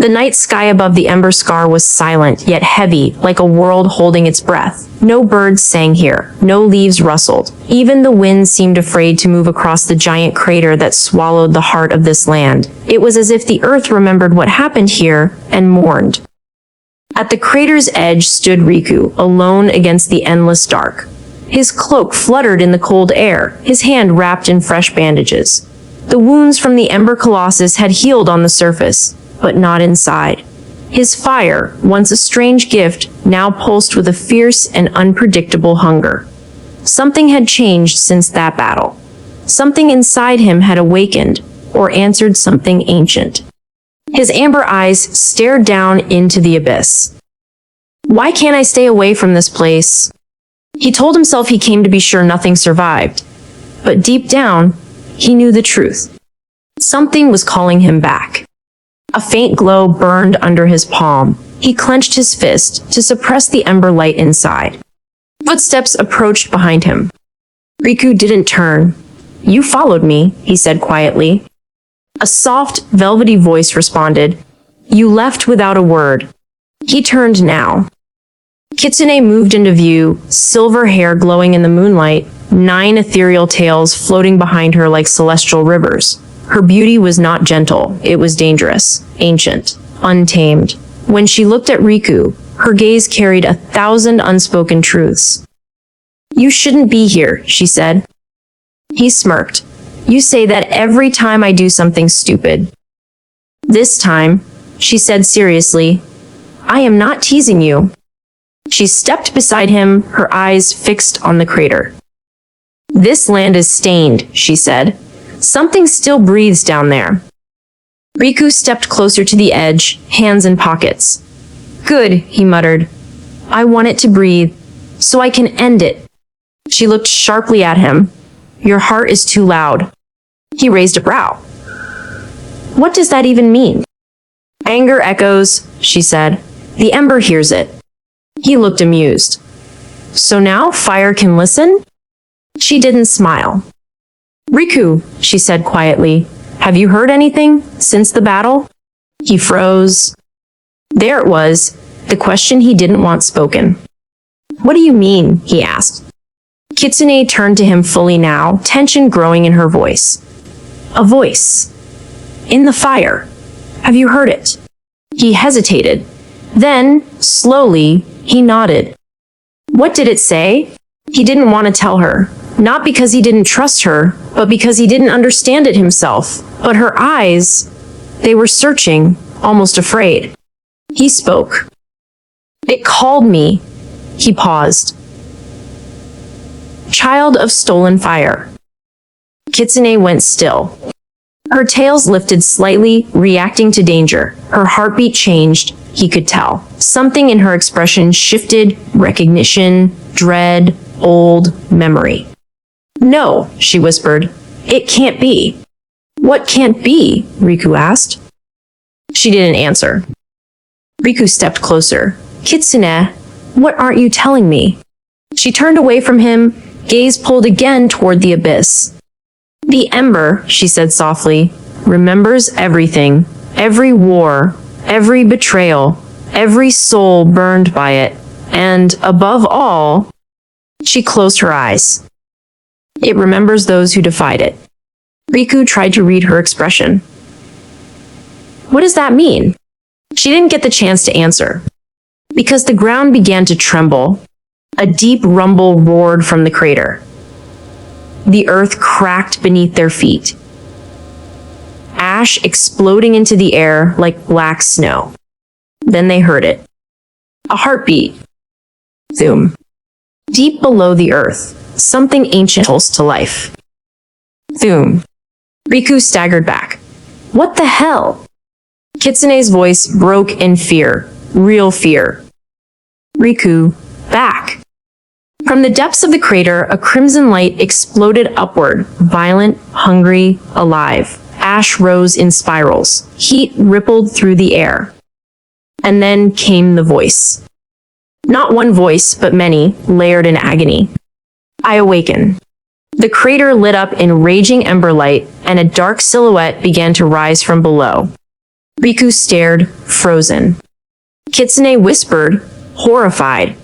The night sky above the ember scar was silent, yet heavy, like a world holding its breath. No birds sang here, no leaves rustled. Even the wind seemed afraid to move across the giant crater that swallowed the heart of this land. It was as if the earth remembered what happened here and mourned. At the crater's edge stood Riku, alone against the endless dark. His cloak fluttered in the cold air, his hand wrapped in fresh bandages. The wounds from the Ember Colossus had healed on the surface, but not inside. His fire, once a strange gift, now pulsed with a fierce and unpredictable hunger. Something had changed since that battle. Something inside him had awakened, or answered something ancient. His amber eyes stared down into the abyss. Why can't I stay away from this place? He told himself he came to be sure nothing survived. But deep down, he knew the truth. Something was calling him back. A faint glow burned under his palm. He clenched his fist to suppress the ember light inside. Footsteps approached behind him. Riku didn't turn. "You followed me," he said quietly. A soft, velvety voice responded, "You left without a word." He turned now. Kitsune moved into view, silver hair glowing in the moonlight, 9 ethereal tails floating behind her like celestial rivers. Her beauty was not gentle, it was dangerous, ancient, untamed. When she looked at Riku, her gaze carried 1,000 unspoken truths. "You shouldn't be here," she said. He smirked. "You say that every time I do something stupid." "This time," she said seriously, "I am not teasing you." She stepped beside him, her eyes fixed on the crater. "This land is stained," she said. "Something still breathes down there." Riku stepped closer to the edge, hands in pockets. "Good," he muttered. "I want it to breathe, so I can end it." She looked sharply at him. "Your heart is too loud." He raised a brow. "What does that even mean?" "Anger echoes," she said. "The ember hears it." He looked amused. "So now fire can listen?" She didn't smile. "Riku," she said quietly, "have you heard anything since the battle?" He froze. There it was, the question he didn't want spoken. "What do you mean?" he asked. Kitsune turned to him fully now, tension growing in her voice. "A voice. In the fire. Have you heard it?" He hesitated. Then, slowly, he nodded. What did it say? He didn't want to tell her. Not because he didn't trust her, but because he didn't understand it himself. But her eyes, they were searching, almost afraid. He spoke. "It called me." He paused. "Child of stolen fire." Kitsune went still. Her tails lifted slightly, reacting to danger. Her heartbeat changed, he could tell. Something in her expression shifted, recognition, dread, old memory. "No," she whispered. "It can't be." "What can't be?" Riku asked. She didn't answer. Riku stepped closer. "Kitsune, what aren't you telling me?" She turned away from him, gaze pulled again toward the abyss. "The ember," she said softly, "remembers everything. Every war, every betrayal, every soul burned by it. And, above all," she closed her eyes. "It remembers those who defied it." Riku tried to read her expression. "What does that mean?" She didn't get the chance to answer. Because the ground began to tremble. A deep rumble roared from the crater. The earth cracked beneath their feet. Ash exploding into the air like black snow. Then they heard it. A heartbeat. Zoom. Deep below the earth, something ancient pulsed to life. Zoom. Riku staggered back. "What the hell?" Kitsune's voice broke in fear. Real fear. "Riku, back." From the depths of the crater, a crimson light exploded upward, violent, hungry, alive. Ash rose in spirals. Heat rippled through the air. And then came the voice. Not one voice, but many, layered in agony. "I awaken." The crater lit up in raging ember light, and a dark silhouette began to rise from below. Riku stared, frozen. Kitsune whispered, horrified.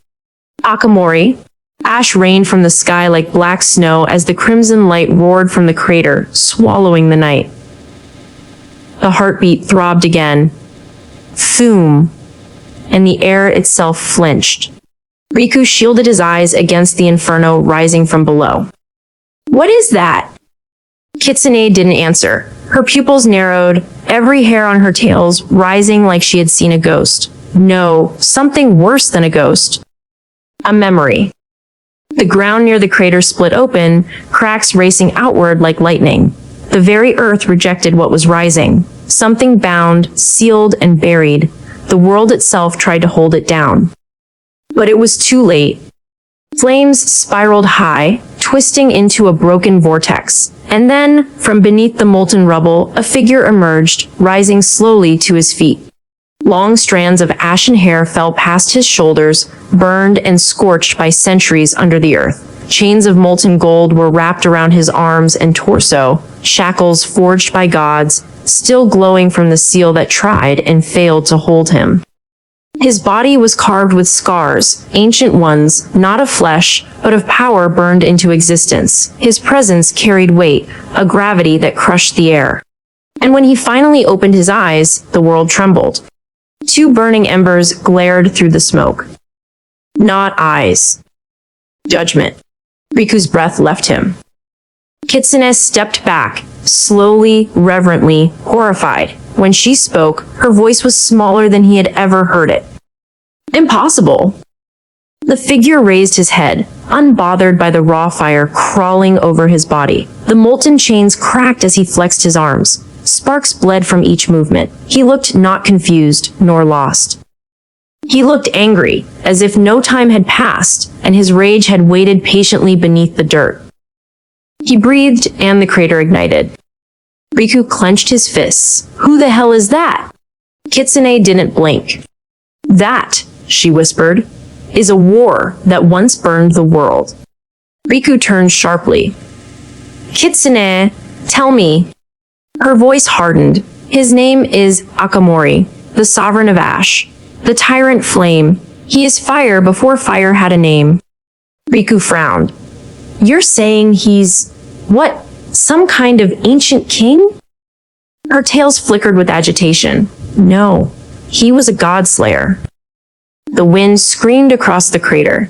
Akamori. Ash rained from the sky like black snow as the crimson light roared from the crater, swallowing the night. The heartbeat throbbed again. Thoom. And the air itself flinched. Riku shielded his eyes against the inferno rising from below. What is that? Kitsune didn't answer. Her pupils narrowed, every hair on her tails rising like she had seen a ghost. No, something worse than a ghost. A memory. The ground near the crater split open, cracks racing outward like lightning. The very earth rejected what was rising. Something bound, sealed, and buried. The world itself tried to hold it down. But it was too late. Flames spiraled high, twisting into a broken vortex. And then, from beneath the molten rubble, a figure emerged, rising slowly to his feet. Long strands of ashen hair fell past his shoulders, burned and scorched by centuries under the earth. Chains of molten gold were wrapped around his arms and torso, shackles forged by gods, still glowing from the seal that tried and failed to hold him. His body was carved with scars, ancient ones, not of flesh, but of power burned into existence. His presence carried weight, a gravity that crushed the air. And when he finally opened his eyes, the world trembled. Two burning embers glared through the smoke. Not eyes. Judgment. Riku's breath left him. Kitsune stepped back, slowly, reverently, horrified. When she spoke, her voice was smaller than he had ever heard it. Impossible. The figure raised his head, unbothered by the raw fire crawling over his body. The molten chains cracked as he flexed his arms. Sparks bled from each movement. He looked not confused, nor lost. He looked angry, as if no time had passed, and his rage had waited patiently beneath the dirt. He breathed, and the crater ignited. Riku clenched his fists. Who the hell is that? Kitsune didn't blink. That, she whispered, is a war that once burned the world. Riku turned sharply. Kitsune, tell me. Her voice hardened. His name is Akamori, the sovereign of ash, the tyrant flame. He is fire before fire had a name. Riku frowned. You're saying he's, what, some kind of ancient king? Her tails flickered with agitation. No, he was a godslayer. The wind screamed across the crater.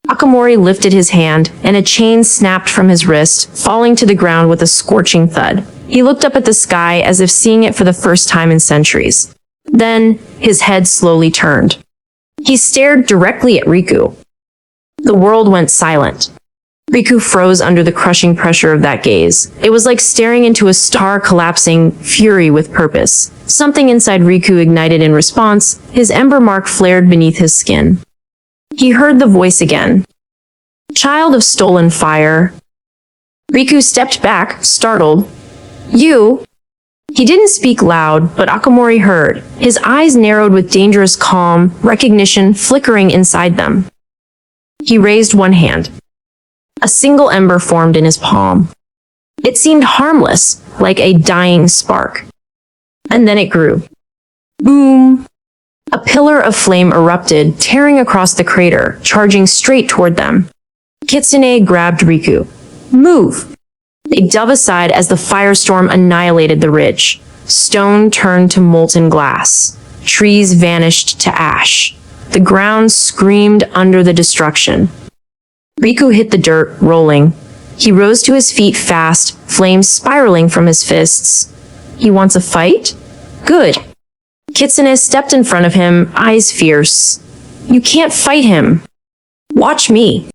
Akamori lifted his hand, and a chain snapped from his wrist, falling to the ground with a scorching thud. He looked up at the sky as if seeing it for the first time in centuries. Then, his head slowly turned. He stared directly at Riku. The world went silent. Riku froze under the crushing pressure of that gaze. It was like staring into a star collapsing, fury with purpose. Something inside Riku ignited in response. His ember mark flared beneath his skin. He heard the voice again. Child of stolen fire. Riku stepped back, startled. You? He didn't speak loud, but Akamori heard. His eyes narrowed with dangerous calm, recognition flickering inside them. He raised one hand. A single ember formed in his palm. It seemed harmless, like a dying spark. And then it grew. Boom! A pillar of flame erupted, tearing across the crater, charging straight toward them. Kitsune grabbed Riku. Move! They dove aside as the firestorm annihilated the ridge. Stone turned to molten glass. Trees vanished to ash. The ground screamed under the destruction. Riku hit the dirt, rolling. He rose to his feet fast, flames spiraling from his fists. He wants a fight? Good. Kitsune stepped in front of him, eyes fierce. You can't fight him. Watch me.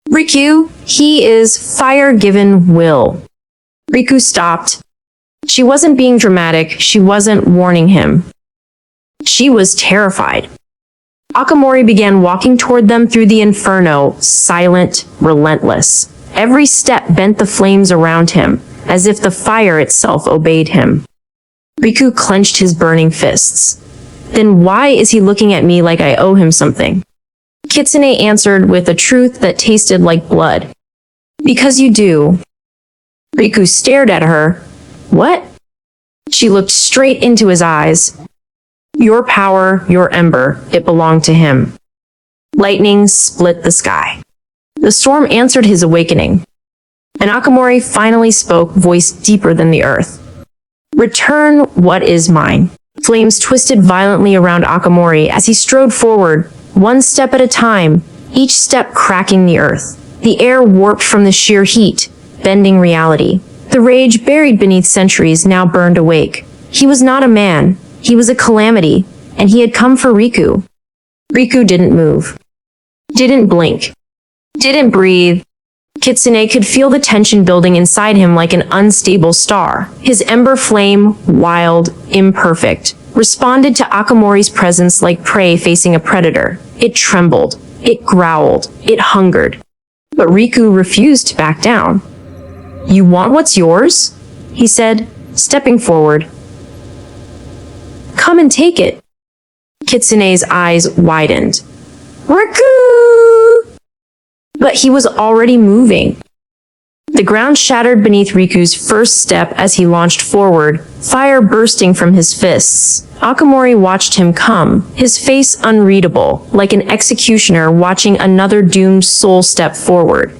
Riku, he is fire given will. Riku stopped. She wasn't being dramatic, she wasn't warning him. She was terrified. Akamori began walking toward them through the inferno, silent, relentless. Every step bent the flames around him, as if the fire itself obeyed him. Riku clenched his burning fists. Then why is he looking at me like I owe him something? Kitsune answered with a truth that tasted like blood. Because you do. Riku stared at her. What? She looked straight into his eyes. Your power, your ember, it belonged to him. Lightning split the sky. The storm answered his awakening. And Akamori finally spoke, voice deeper than the earth. Return what is mine. Flames twisted violently around Akamori as he strode forward, one step at a time, each step cracking the earth. The air warped from the sheer heat, bending reality. The rage buried beneath centuries now burned awake. He was not a man, he was a calamity, and he had come for Riku. Riku didn't move. Didn't blink. Didn't breathe. Kitsune could feel the tension building inside him like an unstable star. His ember flame, wild, imperfect, responded to Akamori's presence like prey facing a predator. It trembled. It growled. It hungered. But Riku refused to back down. You want what's yours? He said, stepping forward. Come and take it. Kitsune's eyes widened. Riku! But he was already moving. The ground shattered beneath Riku's first step as he launched forward, fire bursting from his fists. Akamori watched him come, his face unreadable, like an executioner watching another doomed soul step forward.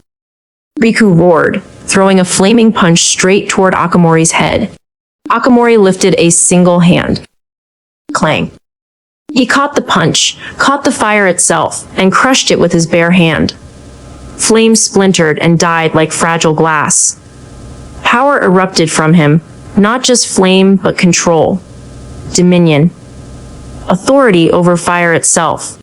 Riku roared, throwing a flaming punch straight toward Akamori's head. Akamori lifted a single hand. Clang. He caught the punch, caught the fire itself, and crushed it with his bare hand. Flames splintered and died like fragile glass. Power erupted from him, not just flame, but control. Dominion. Authority over fire itself.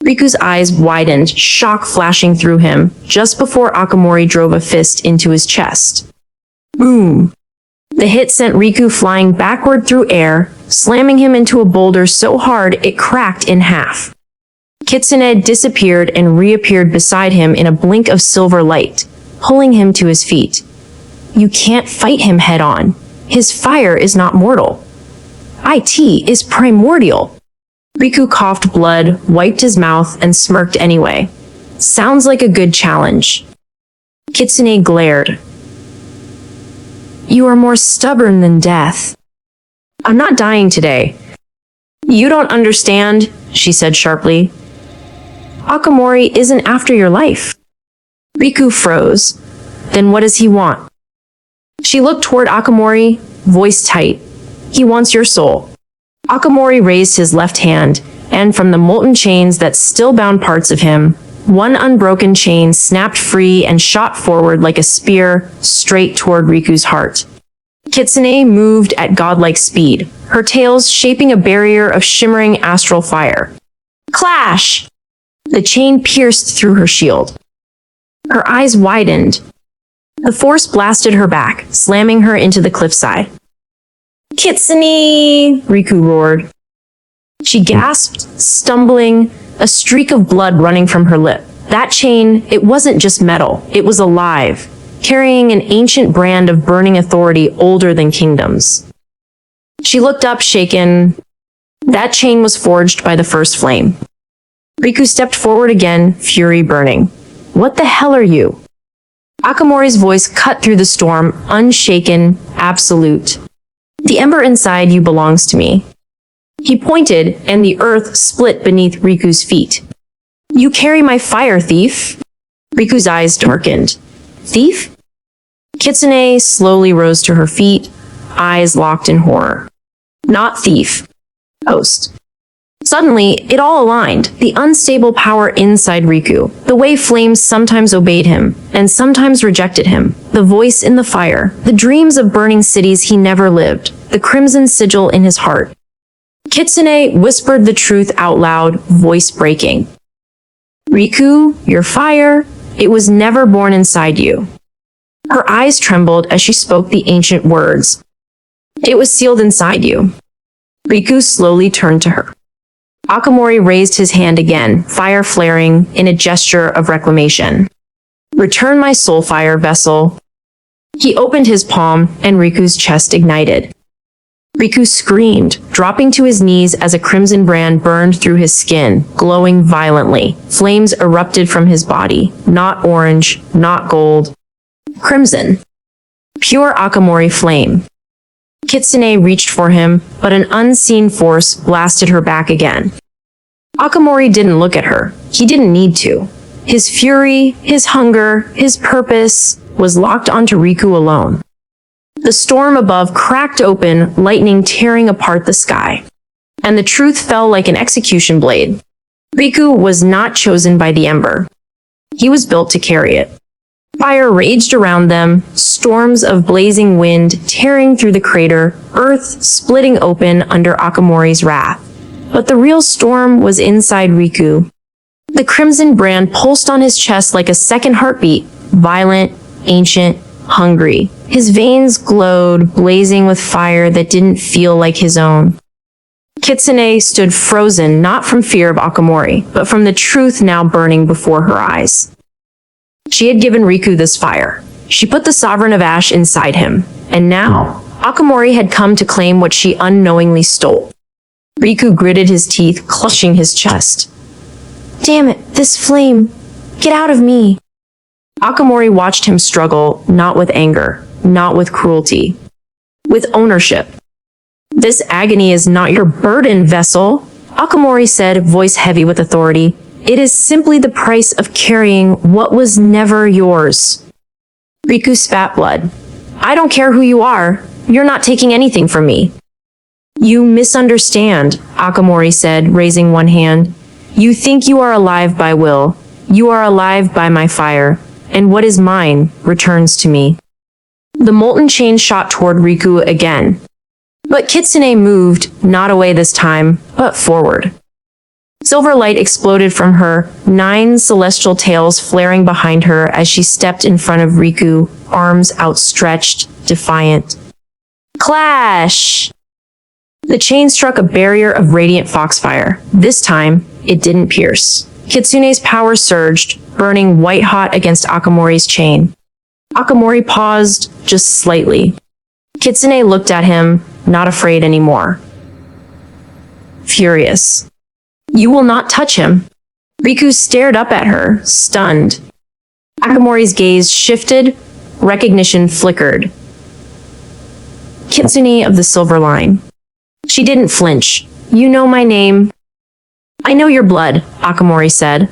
Riku's eyes widened, shock flashing through him, just before Akamori drove a fist into his chest. Boom! The hit sent Riku flying backward through air, slamming him into a boulder so hard it cracked in half. Kitsune disappeared and reappeared beside him in a blink of silver light, pulling him to his feet. You can't fight him head-on. His fire is not mortal. IT is primordial. Riku coughed blood, wiped his mouth, and smirked anyway. Sounds like a good challenge. Kitsune glared. You are more stubborn than death. I'm not dying today. You don't understand, she said sharply. Akamori isn't after your life. Riku froze. Then what does he want? She looked toward Akamori, voice tight. He wants your soul. Akamori raised his left hand, and from the molten chains that still bound parts of him, one unbroken chain snapped free and shot forward like a spear, straight toward Riku's heart. Kitsune moved at godlike speed, her tails shaping a barrier of shimmering astral fire. Clash! The chain pierced through her shield. Her eyes widened. The force blasted her back, slamming her into the cliffside. Kitsune! Riku roared. She gasped, stumbling, a streak of blood running from her lip. That chain, it wasn't just metal, it was alive, carrying an ancient brand of burning authority older than kingdoms. She looked up, shaken. That chain was forged by the first flame. Riku stepped forward again, fury burning. What the hell are you? Akamori's voice cut through the storm, unshaken, absolute. The ember inside you belongs to me. He pointed, and the earth split beneath Riku's feet. You carry my fire, thief. Riku's eyes darkened. Thief? Kitsune slowly rose to her feet, eyes locked in horror. Not thief. Host. Suddenly, it all aligned, the unstable power inside Riku, the way flames sometimes obeyed him, and sometimes rejected him, the voice in the fire, the dreams of burning cities he never lived, the crimson sigil in his heart. Kitsune whispered the truth out loud, voice breaking. Riku, your fire, it was never born inside you. Her eyes trembled as she spoke the ancient words. It was sealed inside you. Riku slowly turned to her. Akamori raised his hand again, fire flaring, in a gesture of reclamation. Return my soul fire, vessel. He opened his palm, and Riku's chest ignited. Riku screamed, dropping to his knees as a crimson brand burned through his skin, glowing violently. Flames erupted from his body, not orange, not gold. Crimson. Pure Akamori flame. Kitsune reached for him, but an unseen force blasted her back again. Akamori didn't look at her. He didn't need to. His fury, his hunger, his purpose was locked onto Riku alone. The storm above cracked open, lightning tearing apart the sky. And the truth fell like an execution blade. Riku was not chosen by the ember. He was built to carry it. Fire raged around them, storms of blazing wind tearing through the crater, earth splitting open under Akamori's wrath. But the real storm was inside Riku. The crimson brand pulsed on his chest like a second heartbeat, violent, ancient, hungry. His veins glowed, blazing with fire that didn't feel like his own. Kitsune stood frozen, not from fear of Akamori, but from the truth now burning before her eyes. She had given Riku this fire. She put the Sovereign of Ash inside him, and now, Akamori had come to claim what she unknowingly stole. Riku gritted his teeth, clutching his chest. Damn it, this flame! Get out of me! Akamori watched him struggle, not with anger, not with cruelty, with ownership. This agony is not your burden, vessel, Akamori said, voice heavy with authority. It is simply the price of carrying what was never yours. Riku spat blood. I don't care who you are. You're not taking anything from me. You misunderstand, Akamori said, raising one hand. You think you are alive by will. You are alive by my fire, and what is mine returns to me. The molten chain shot toward Riku again. But Kitsune moved, not away this time, but forward. Silver light exploded from her, 9 celestial tails flaring behind her as she stepped in front of Riku, arms outstretched, defiant. Clash! The chain struck a barrier of radiant foxfire. This time, it didn't pierce. Kitsune's power surged, burning white-hot against Akamori's chain. Akamori paused, just slightly. Kitsune looked at him, not afraid anymore. Furious. You will not touch him. Riku stared up at her, stunned. Akamori's gaze shifted, recognition flickered. Kitsune of the Silver Line. She didn't flinch. You know my name. I know your blood, Akamori said.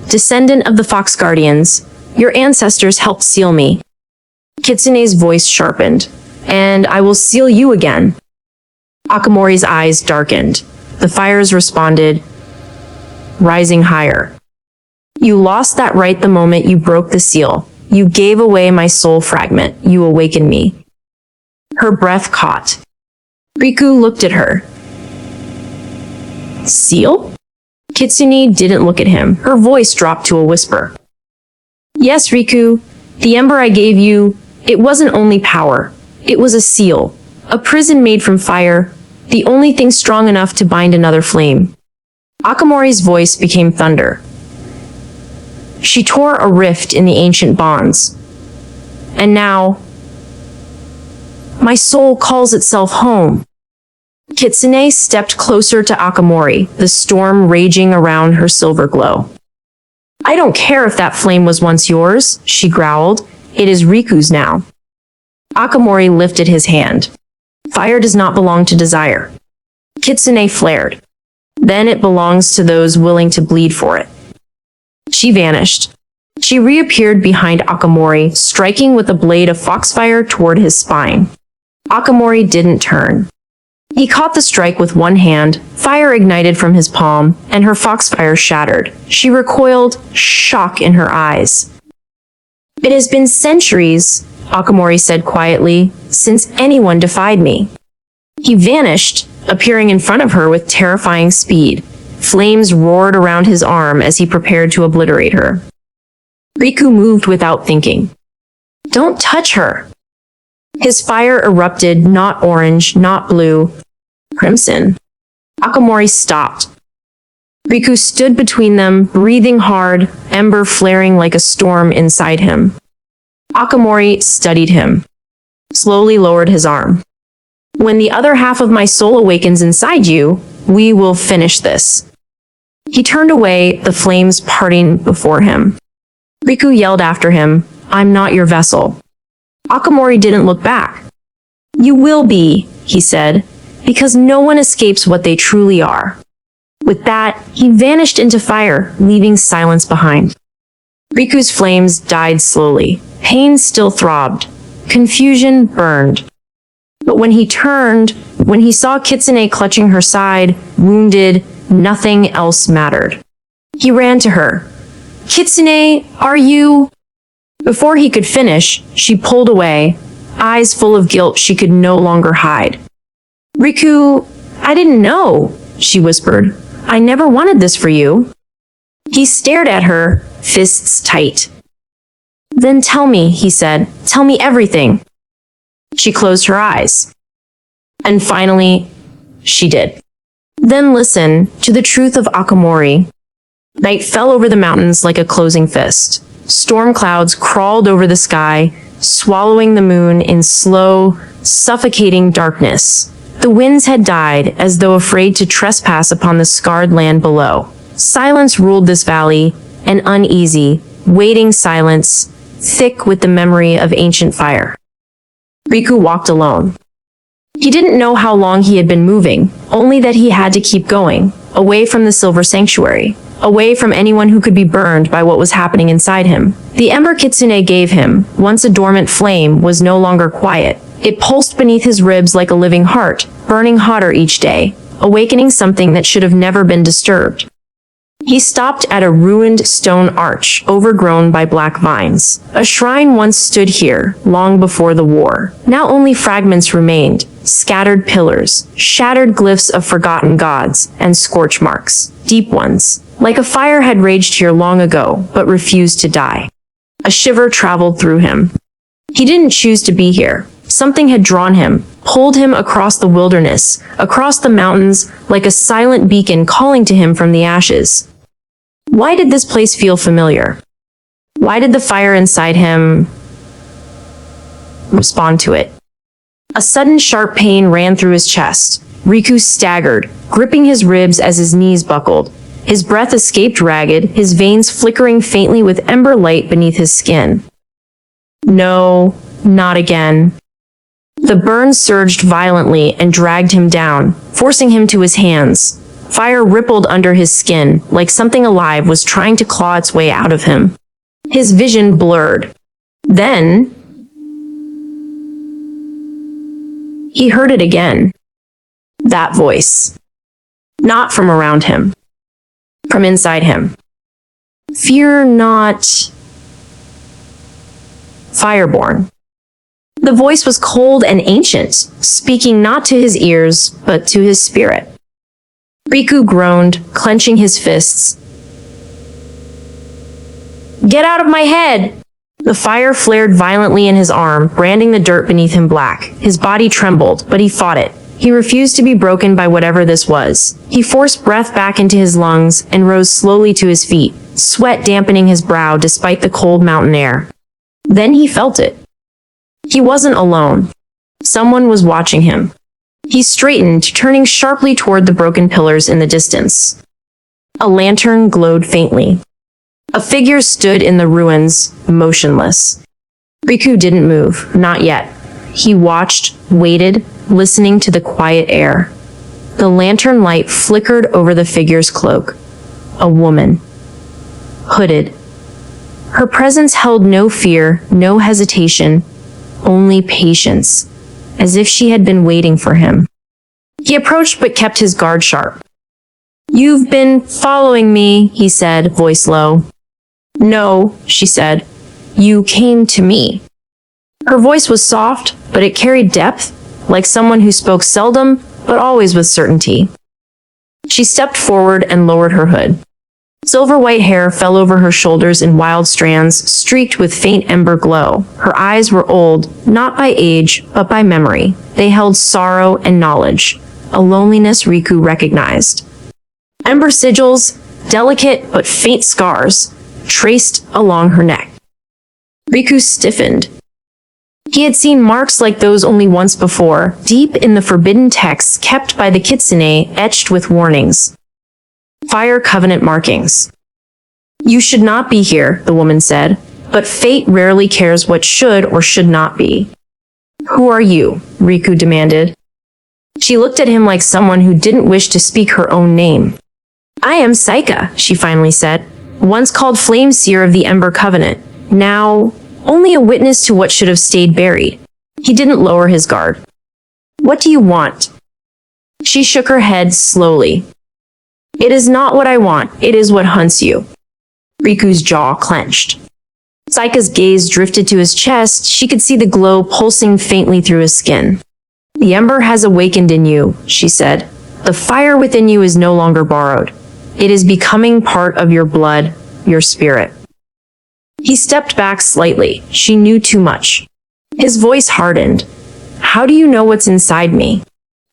Descendant of the Fox Guardians, your ancestors helped seal me. Kitsune's voice sharpened. And I will seal you again. Akamori's eyes darkened. The fires responded, rising higher. You lost that right the moment you broke the seal. You gave away my soul fragment. You awakened me. Her breath caught. Riku looked at her. Seal? Kitsune didn't look at him. Her voice dropped to a whisper. Yes, Riku. The ember I gave you, it wasn't only power. It was a seal. A prison made from fire. The only thing strong enough to bind another flame. Akamori's voice became thunder. She tore a rift in the ancient bonds. And now, my soul calls itself home. Kitsune stepped closer to Akamori, the storm raging around her silver glow. I don't care if that flame was once yours, she growled. It is Riku's now. Akamori lifted his hand. Fire does not belong to desire. Kitsune flared. Then it belongs to those willing to bleed for it. She vanished. She reappeared behind Akamori, striking with a blade of foxfire toward his spine. Akamori didn't turn. He caught the strike with one hand, fire ignited from his palm, and her foxfire shattered. She recoiled, shock in her eyes. It has been centuries, Akamori said quietly, since anyone defied me. He vanished, appearing in front of her with terrifying speed. Flames roared around his arm as he prepared to obliterate her. Riku moved without thinking. Don't touch her. His fire erupted, not orange, not blue, crimson. Akamori stopped. Riku stood between them, breathing hard, ember flaring like a storm inside him. Akamori studied him, slowly lowered his arm. When the other half of my soul awakens inside you, we will finish this. He turned away, the flames parting before him. Riku yelled after him, I'm not your vessel. Akamori didn't look back. You will be, he said, because no one escapes what they truly are. With that, he vanished into fire, leaving silence behind. Riku's flames died slowly. Pain still throbbed. Confusion burned. But when he turned, when he saw Kitsune clutching her side, wounded, nothing else mattered. He ran to her. "Kitsune, are you?" Before he could finish, she pulled away, eyes full of guilt she could no longer hide. "Riku, I didn't know," she whispered. "I never wanted this for you." He stared at her, fists tight. "Then tell me," he said. "Tell me everything." She closed her eyes. And finally, she did. "Then listen to the truth of Akamori." Night fell over the mountains like a closing fist. Storm clouds crawled over the sky, swallowing the moon in slow, suffocating darkness. The winds had died, as though afraid to trespass upon the scarred land below. Silence ruled this valley, an uneasy, waiting silence, thick with the memory of ancient fire. Riku walked alone. He didn't know how long he had been moving, only that he had to keep going, away from the Silver Sanctuary, away from anyone who could be burned by what was happening inside him. The ember Kitsune gave him, once a dormant flame, was no longer quiet. It pulsed beneath his ribs like a living heart, burning hotter each day, awakening something that should have never been disturbed. He stopped at a ruined stone arch, overgrown by black vines. A shrine once stood here, long before the war. Now only fragments remained, scattered pillars, shattered glyphs of forgotten gods, and scorch marks, deep ones, like a fire had raged here long ago, but refused to die. A shiver traveled through him. He didn't choose to be here. Something had drawn him, pulled him across the wilderness, across the mountains, like a silent beacon calling to him from the ashes. Why did this place feel familiar? Why did the fire inside him respond to it? A sudden sharp pain ran through his chest. Riku staggered, gripping his ribs as his knees buckled. His breath escaped ragged, his veins flickering faintly with ember light beneath his skin. No, not again. The burn surged violently and dragged him down, forcing him to his hands. Fire rippled under his skin, like something alive was trying to claw its way out of him. His vision blurred. Then, he heard it again. That voice. Not from around him. From inside him. "Fear not, Fireborn." The voice was cold and ancient, speaking not to his ears, but to his spirit. Riku groaned, clenching his fists. "Get out of my head!" The fire flared violently in his arm, branding the dirt beneath him black. His body trembled, but he fought it. He refused to be broken by whatever this was. He forced breath back into his lungs and rose slowly to his feet, sweat dampening his brow despite the cold mountain air. Then he felt it. He wasn't alone. Someone was watching him. He straightened, turning sharply toward the broken pillars in the distance. A lantern glowed faintly. A figure stood in the ruins, motionless. Riku didn't move, not yet. He watched, waited, listening to the quiet air. The lantern light flickered over the figure's cloak. A woman. Hooded. Her presence held no fear, no hesitation, only patience, as if she had been waiting for him. He approached but kept his guard sharp. "You've been following me," he said, voice low. "No," she said. "You came to me." Her voice was soft, but it carried depth, like someone who spoke seldom, but always with certainty. She stepped forward and lowered her hood. Silver white hair fell over her shoulders in wild strands, streaked with faint ember glow. Her eyes were old, not by age, but by memory. They held sorrow and knowledge, a loneliness Riku recognized. Ember sigils, delicate but faint scars, traced along her neck. Riku stiffened. He had seen marks like those only once before, deep in the forbidden texts kept by the kitsune, etched with warnings. Fire covenant markings. "You should not be here," the woman said, "but fate rarely cares what should or should not be." "Who are you?" Riku demanded. She looked at him like someone who didn't wish to speak her own name. "I am Saika," she finally said, "once called Flame Seer of the Ember Covenant, now only a witness to what should have stayed buried." He didn't lower his guard. "What do you want?" She shook her head slowly. "It is not what I want, it is what hunts you." Riku's jaw clenched. Saika's gaze drifted to his chest. She could see the glow pulsing faintly through his skin. "The ember has awakened in you," she said. "The fire within you is no longer borrowed. It is becoming part of your blood, your spirit." He stepped back slightly. She knew too much. His voice hardened. "How do you know what's inside me?"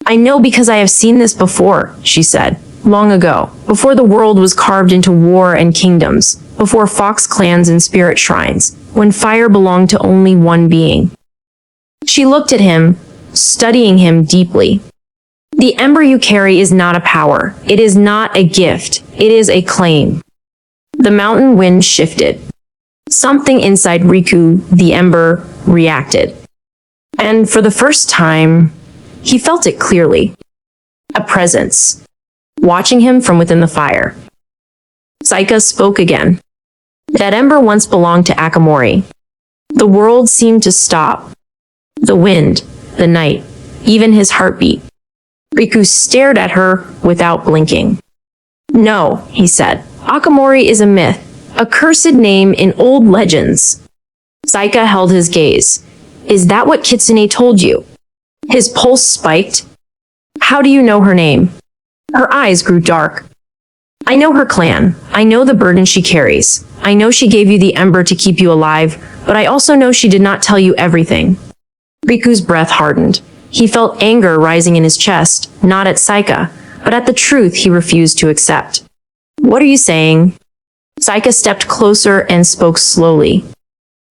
"I know because I have seen this before," she said. "Long ago, before the world was carved into war and kingdoms, before fox clans and spirit shrines, when fire belonged to only one being." She looked at him, studying him deeply. "The ember you carry is not a power. It is not a gift. It is a claim." The mountain wind shifted. Something inside Riku, the ember, reacted. And for the first time, he felt it clearly. A presence, watching him from within the fire. Saika spoke again. "That ember once belonged to Akamori." The world seemed to stop. The wind, the night, even his heartbeat. Riku stared at her without blinking. "No," he said. "Akamori is a myth, a cursed name in old legends." Saika held his gaze. "Is that what Kitsune told you?" His pulse spiked. "How do you know her name?" Her eyes grew dark. "I know her clan. I know the burden she carries. I know she gave you the ember to keep you alive, but I also know she did not tell you everything." Riku's breath hardened. He felt anger rising in his chest, not at Saika, but at the truth he refused to accept. "What are you saying?" Saika stepped closer and spoke slowly.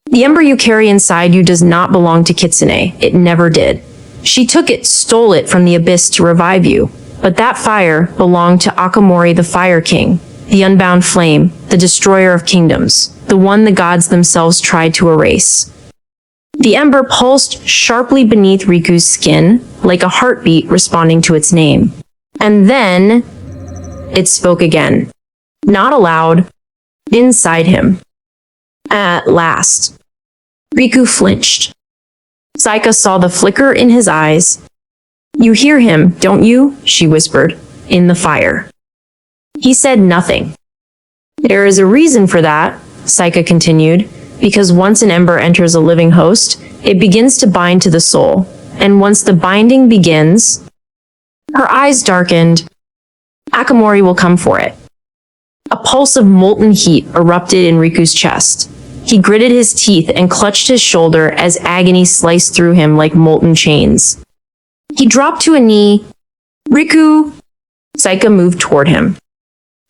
"The ember you carry inside you does not belong to Kitsune. It never did. She took it, stole it from the abyss to revive you. But that fire belonged to Akamori the Fire King, the unbound flame, the destroyer of kingdoms, the one the gods themselves tried to erase." The ember pulsed sharply beneath Riku's skin, like a heartbeat responding to its name. And then it spoke again. Not aloud, inside him. At last. Riku flinched. Saika saw the flicker in his eyes. "You hear him, don't you?" she whispered, "in the fire." He said nothing. "There is a reason for that," Saika continued, "because once an ember enters a living host, it begins to bind to the soul, and once the binding begins..." Her eyes darkened. "Akamori will come for it." A pulse of molten heat erupted in Riku's chest. He gritted his teeth and clutched his shoulder as agony sliced through him like molten chains. He dropped to a knee. "Riku!" Saika moved toward him.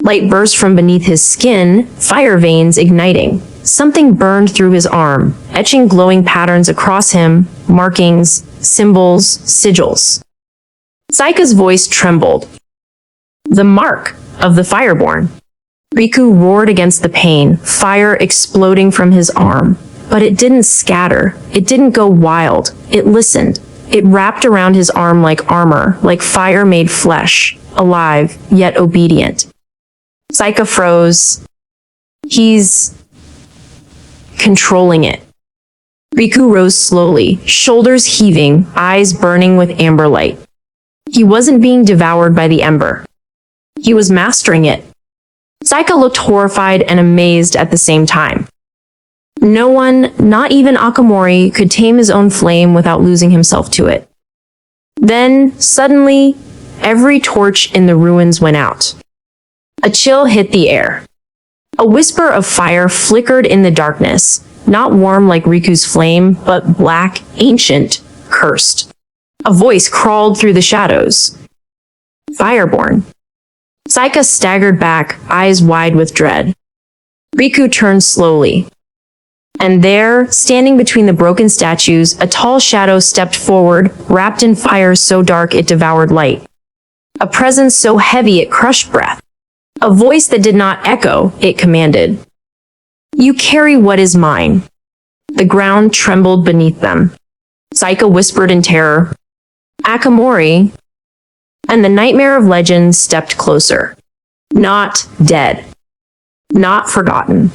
Light burst from beneath his skin, fire veins igniting. Something burned through his arm, etching glowing patterns across him, markings, symbols, sigils. Saika's voice trembled. "The mark of the Fireborn." Riku roared against the pain, fire exploding from his arm. But it didn't scatter. It didn't go wild. It listened. It wrapped around his arm like armor, like fire made flesh, alive, yet obedient. Saika froze. "He's controlling it." Riku rose slowly, shoulders heaving, eyes burning with amber light. He wasn't being devoured by the ember. He was mastering it. Saika looked horrified and amazed at the same time. No one, not even Akamori, could tame his own flame without losing himself to it. Then, suddenly, every torch in the ruins went out. A chill hit the air. A whisper of fire flickered in the darkness, not warm like Riku's flame, but black, ancient, cursed. A voice crawled through the shadows. "Fireborn." Saika staggered back, eyes wide with dread. Riku turned slowly. And there, standing between the broken statues, a tall shadow stepped forward, wrapped in fire so dark it devoured light. A presence so heavy it crushed breath. A voice that did not echo, it commanded. "You carry what is mine." The ground trembled beneath them. Saika whispered in terror. "Akamori." And the nightmare of legend stepped closer. Not dead. Not forgotten.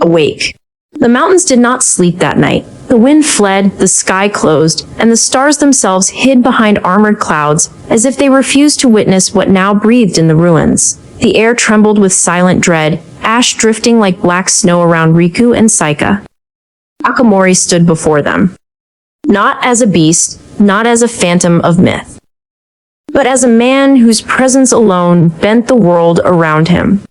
Awake. The mountains did not sleep that night. The wind fled, the sky closed, and the stars themselves hid behind armored clouds, as if they refused to witness what now breathed in the ruins. The air trembled with silent dread, ash drifting like black snow around Riku and Saika. Akamori stood before them. Not as a beast, not as a phantom of myth, but as a man whose presence alone bent the world around him.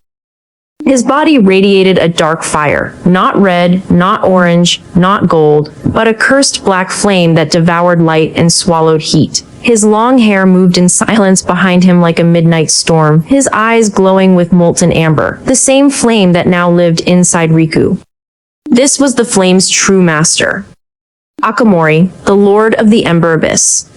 His body radiated a dark fire, not red, not orange, not gold, but a cursed black flame that devoured light and swallowed heat. His long hair moved in silence behind him like a midnight storm, his eyes glowing with molten amber, the same flame that now lived inside Riku. This was the flame's true master. Akamori, the Lord of the Ember Abyss.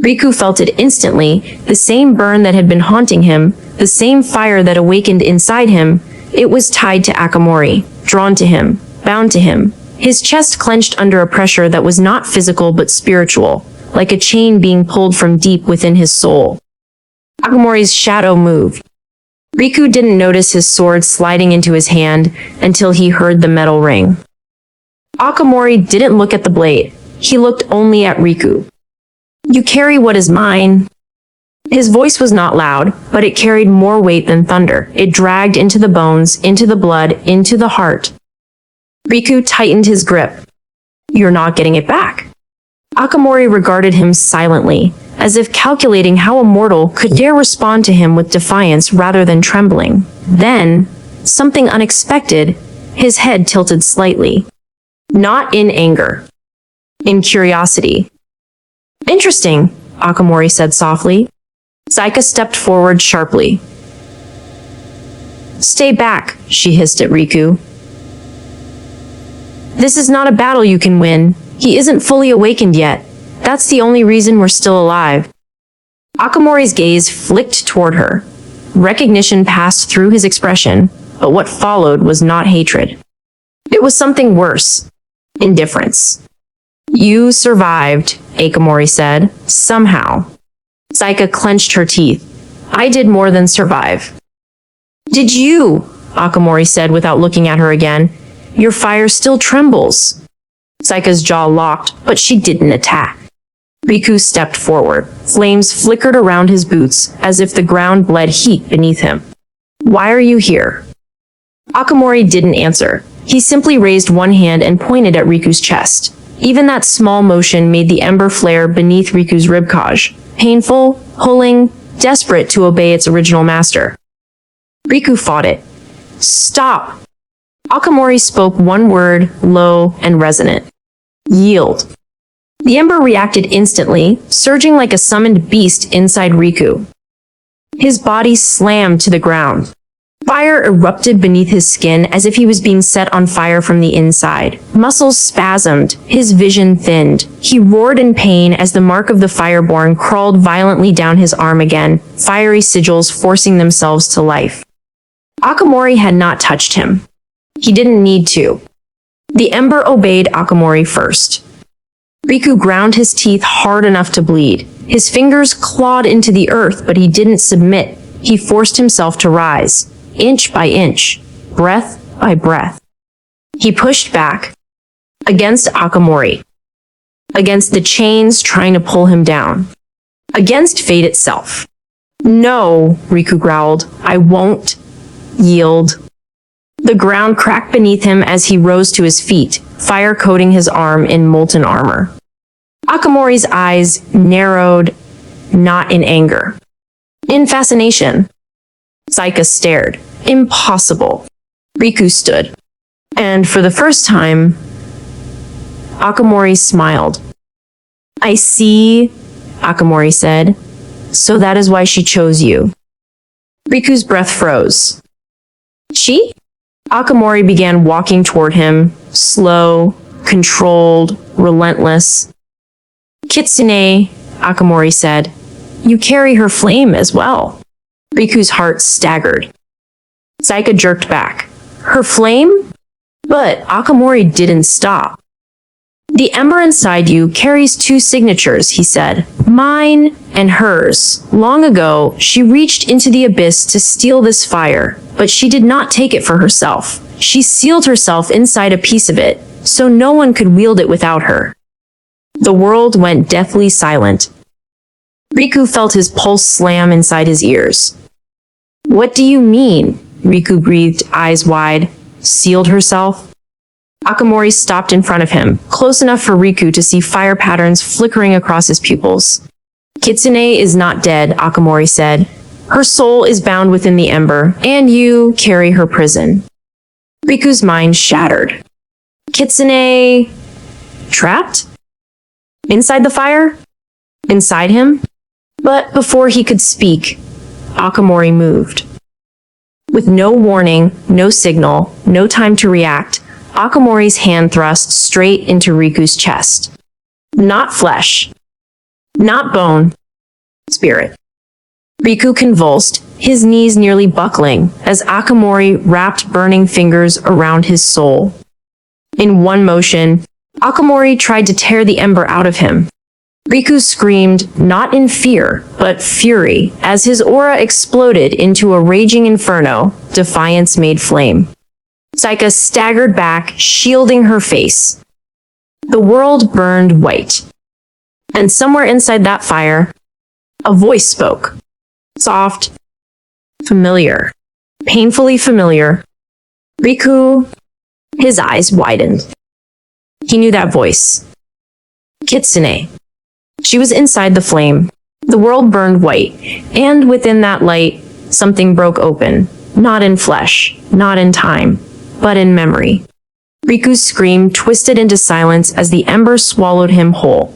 Riku felt it instantly, the same burn that had been haunting him, the same fire that awakened inside him. It was tied to Akamori, drawn to him, bound to him. His chest clenched under a pressure that was not physical but spiritual, like a chain being pulled from deep within his soul. Akamori's shadow moved. Riku didn't notice his sword sliding into his hand until he heard the metal ring. Akamori didn't look at the blade. He looked only at Riku. "You carry what is mine." His voice was not loud, but it carried more weight than thunder. It dragged into the bones, into the blood, into the heart. Riku tightened his grip. "You're not getting it back." Akamori regarded him silently, as if calculating how a mortal could dare respond to him with defiance rather than trembling. Then, something unexpected, his head tilted slightly. Not in anger. In curiosity. "Interesting," Akamori said softly. Saika stepped forward sharply. "Stay back," she hissed at Riku. "This is not a battle you can win. He isn't fully awakened yet. That's the only reason we're still alive." Akamori's gaze flicked toward her. Recognition passed through his expression, but what followed was not hatred. It was something worse. Indifference. "You survived," Akamori said, "somehow." Saika clenched her teeth. "I did more than survive." "Did you?" Akamori said without looking at her again. "Your fire still trembles." Saika's jaw locked, but she didn't attack. Riku stepped forward. Flames flickered around his boots, as if the ground bled heat beneath him. "Why are you here?" Akamori didn't answer. He simply raised one hand and pointed at Riku's chest. Even that small motion made the ember flare beneath Riku's ribcage. Painful, pulling, desperate to obey its original master. Riku fought it. "Stop!" Akamori spoke one word, low and resonant. "Yield." The ember reacted instantly, surging like a summoned beast inside Riku. His body slammed to the ground. Fire erupted beneath his skin as if he was being set on fire from the inside. Muscles spasmed, his vision thinned. He roared in pain as the mark of the fireborn crawled violently down his arm again, fiery sigils forcing themselves to life. Akamori had not touched him. He didn't need to. The ember obeyed Akamori first. Riku ground his teeth hard enough to bleed. His fingers clawed into the earth, but he didn't submit. He forced himself to rise. Inch by inch, breath by breath. He pushed back, against Akamori, against the chains trying to pull him down, against fate itself. "No," Riku growled, "I won't yield." The ground cracked beneath him as he rose to his feet, fire coating his arm in molten armor. Akamori's eyes narrowed, not in anger, in fascination. Saika stared. Impossible. Riku stood. And for the first time, Akamori smiled. "I see," Akamori said. "So that is why she chose you." Riku's breath froze. "She?" Akamori began walking toward him, slow, controlled, relentless. "Kitsune," Akamori said. "You carry her flame as well." Riku's heart staggered. Saika jerked back. "Her flame?" But Akamori didn't stop. The ember inside you carries two signatures, he said. Mine and hers. Long ago, she reached into the abyss to steal this fire, but she did not take it for herself. She sealed herself inside a piece of it, so no one could wield it without her. The world went deathly silent. Riku felt his pulse slam inside his ears. What do you mean? Riku breathed, eyes wide. Sealed herself? Akamori stopped in front of him, close enough for Riku to see fire patterns flickering across his pupils. Kitsune is not dead, Akamori said. Her soul is bound within the ember, and you carry her prison. Riku's mind shattered. Kitsune... trapped? Inside the fire? Inside him? But before he could speak, Akamori moved. With no warning, no signal, no time to react, Akamori's hand thrust straight into Riku's chest. Not flesh. Not bone. Spirit. Riku convulsed, his knees nearly buckling, as Akamori wrapped burning fingers around his soul. In one motion, Akamori tried to tear the ember out of him. Riku screamed, not in fear, but fury, as his aura exploded into a raging inferno, defiance made flame. Saika staggered back, shielding her face. The world burned white. And somewhere inside that fire, a voice spoke. Soft, familiar, painfully familiar. Riku, his eyes widened. He knew that voice. Kitsune. She was inside the flame. The world burned white, and within that light, something broke open. Not in flesh, not in time, but in memory. Riku's scream twisted into silence as the ember swallowed him whole.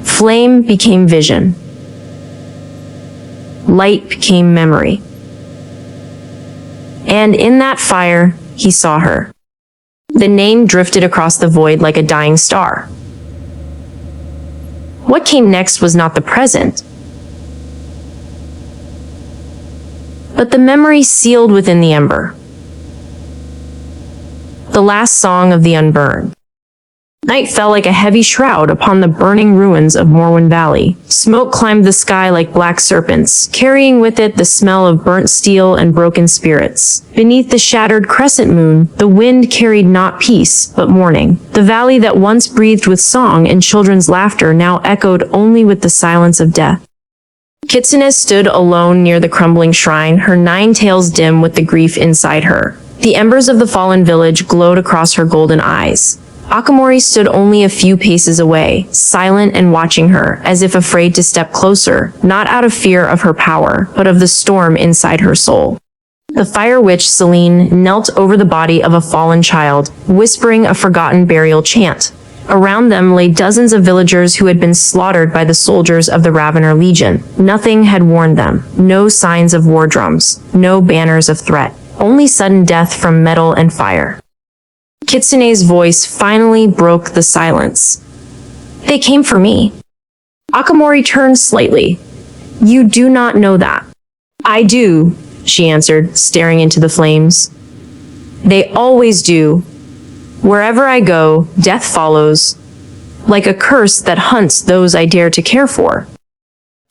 Flame became vision. Light became memory. And in that fire, he saw her. The name drifted across the void like a dying star. What came next was not the present, but the memory sealed within the ember. The last song of the unburned. Night fell like a heavy shroud upon the burning ruins of Morwen Valley. Smoke climbed the sky like black serpents, carrying with it the smell of burnt steel and broken spirits. Beneath the shattered crescent moon, the wind carried not peace, but mourning. The valley that once breathed with song and children's laughter now echoed only with the silence of death. Kitsune stood alone near the crumbling shrine, her 9 tails dim with the grief inside her. The embers of the fallen village glowed across her golden eyes. Akamori stood only a few paces away, silent and watching her, as if afraid to step closer, not out of fear of her power, but of the storm inside her soul. The fire witch, Celine, knelt over the body of a fallen child, whispering a forgotten burial chant. Around them lay dozens of villagers who had been slaughtered by the soldiers of the Ravener Legion. Nothing had warned them, no signs of war drums, no banners of threat, only sudden death from metal and fire. Kitsune's voice finally broke the silence. They came for me. Akamori turned slightly. You do not know that. I do, she answered, staring into the flames. They always do. Wherever I go, death follows, like a curse that hunts those I dare to care for.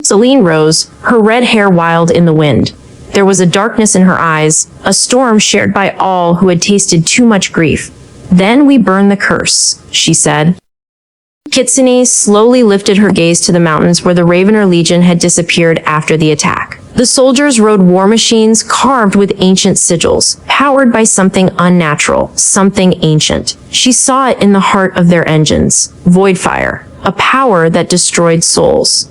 Celine rose, her red hair wild in the wind. There was a darkness in her eyes, a storm shared by all who had tasted too much grief. Then we burn the curse, she said. Kitsune slowly lifted her gaze to the mountains where the Ravener Legion had disappeared after the attack. The soldiers rode war machines carved with ancient sigils, powered by something unnatural, something ancient. She saw it in the heart of their engines. Void fire, a power that destroyed souls.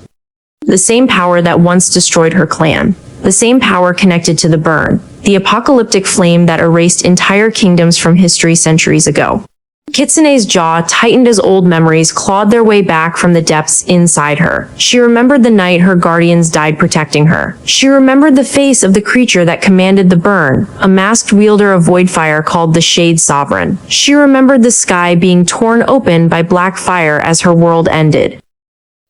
The same power that once destroyed her clan. The same power connected to the burn, the apocalyptic flame that erased entire kingdoms from history centuries ago. Kitsune's jaw tightened as old memories clawed their way back from the depths inside her. She remembered the night her guardians died protecting her. She remembered the face of the creature that commanded the burn, a masked wielder of void fire called the Shade Sovereign. She remembered the sky being torn open by black fire as her world ended.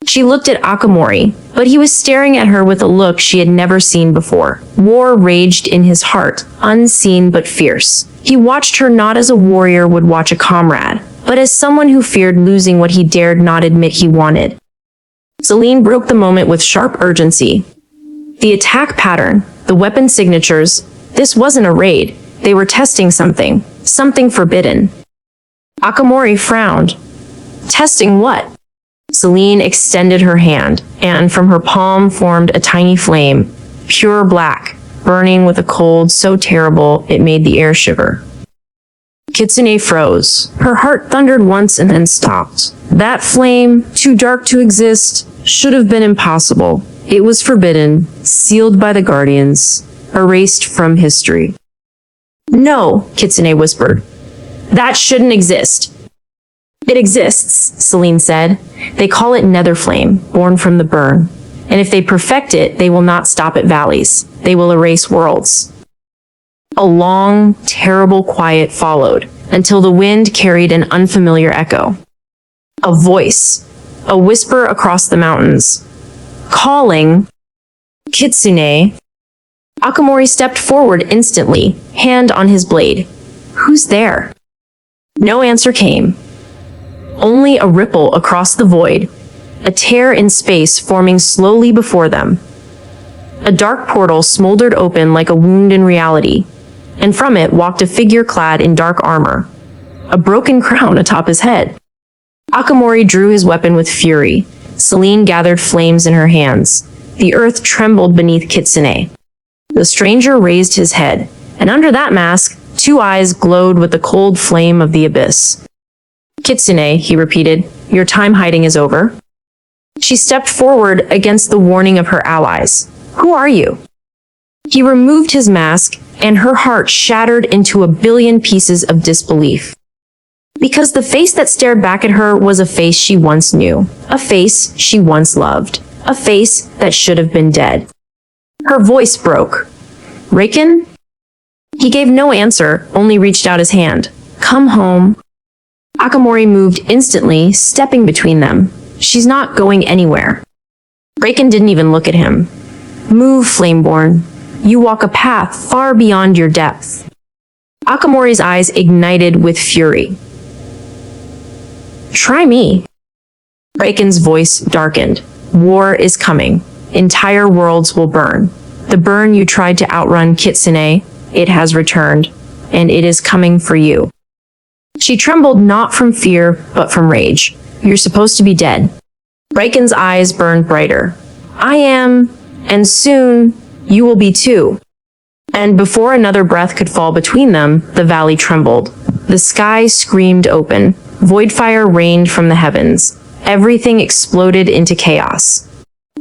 She looked at Akamori, but he was staring at her with a look she had never seen before. War raged in his heart, unseen but fierce. He watched her not as a warrior would watch a comrade, but as someone who feared losing what he dared not admit he wanted. Celine broke the moment with sharp urgency. The attack pattern, the weapon signatures, this wasn't a raid. They were testing something forbidden. Akamori frowned. Testing what? Celine extended her hand, and from her palm formed a tiny flame, pure black, burning with a cold so terrible it made the air shiver. Kitsune froze. Her heart thundered once and then stopped. That flame, too dark to exist, should have been impossible. It was forbidden, sealed by the guardians, erased from history. No, Kitsune whispered. That shouldn't exist. It exists, Celine said. They call it nether flame, born from the burn. And if they perfect it, they will not stop at valleys. They will erase worlds. A long, terrible quiet followed, until the wind carried an unfamiliar echo. A voice, a whisper across the mountains, calling, Kitsune. Akamori stepped forward instantly, hand on his blade. Who's there? No answer came. Only a ripple across the void, a tear in space forming slowly before them. A dark portal smoldered open like a wound in reality, and from it walked a figure clad in dark armor, a broken crown atop his head. Akamori drew his weapon with fury. Celine gathered flames in her hands. The earth trembled beneath Kitsune. The stranger raised his head, and under that mask, two eyes glowed with the cold flame of the abyss. Kitsune, he repeated, your time hiding is over. She stepped forward against the warning of her allies. Who are you? He removed his mask, and her heart shattered into a billion pieces of disbelief. Because the face that stared back at her was a face she once knew, a face she once loved, a face that should have been dead. Her voice broke. Raken? He gave no answer, only reached out his hand. Come home. Akamori moved instantly, stepping between them. She's not going anywhere. Raken didn't even look at him. Move, Flameborn. You walk a path far beyond your depth. Akamori's eyes ignited with fury. Try me. Raken's voice darkened. War is coming. Entire worlds will burn. The burn you tried to outrun, Kitsune, it has returned, and it is coming for you. She trembled not from fear, but from rage. You're supposed to be dead. Raken's eyes burned brighter. I am, and soon, you will be too. And before another breath could fall between them, the valley trembled. The sky screamed open. Voidfire rained from the heavens. Everything exploded into chaos.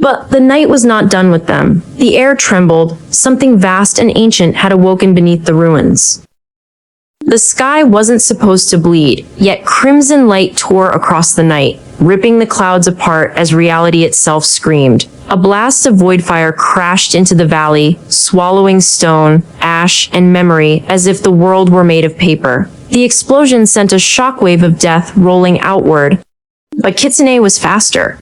But the night was not done with them. The air trembled. Something vast and ancient had awoken beneath the ruins. The sky wasn't supposed to bleed, yet crimson light tore across the night, ripping the clouds apart as reality itself screamed. A blast of voidfire crashed into the valley, swallowing stone, ash, and memory as if the world were made of paper. The explosion sent a shockwave of death rolling outward, but Kitsune was faster.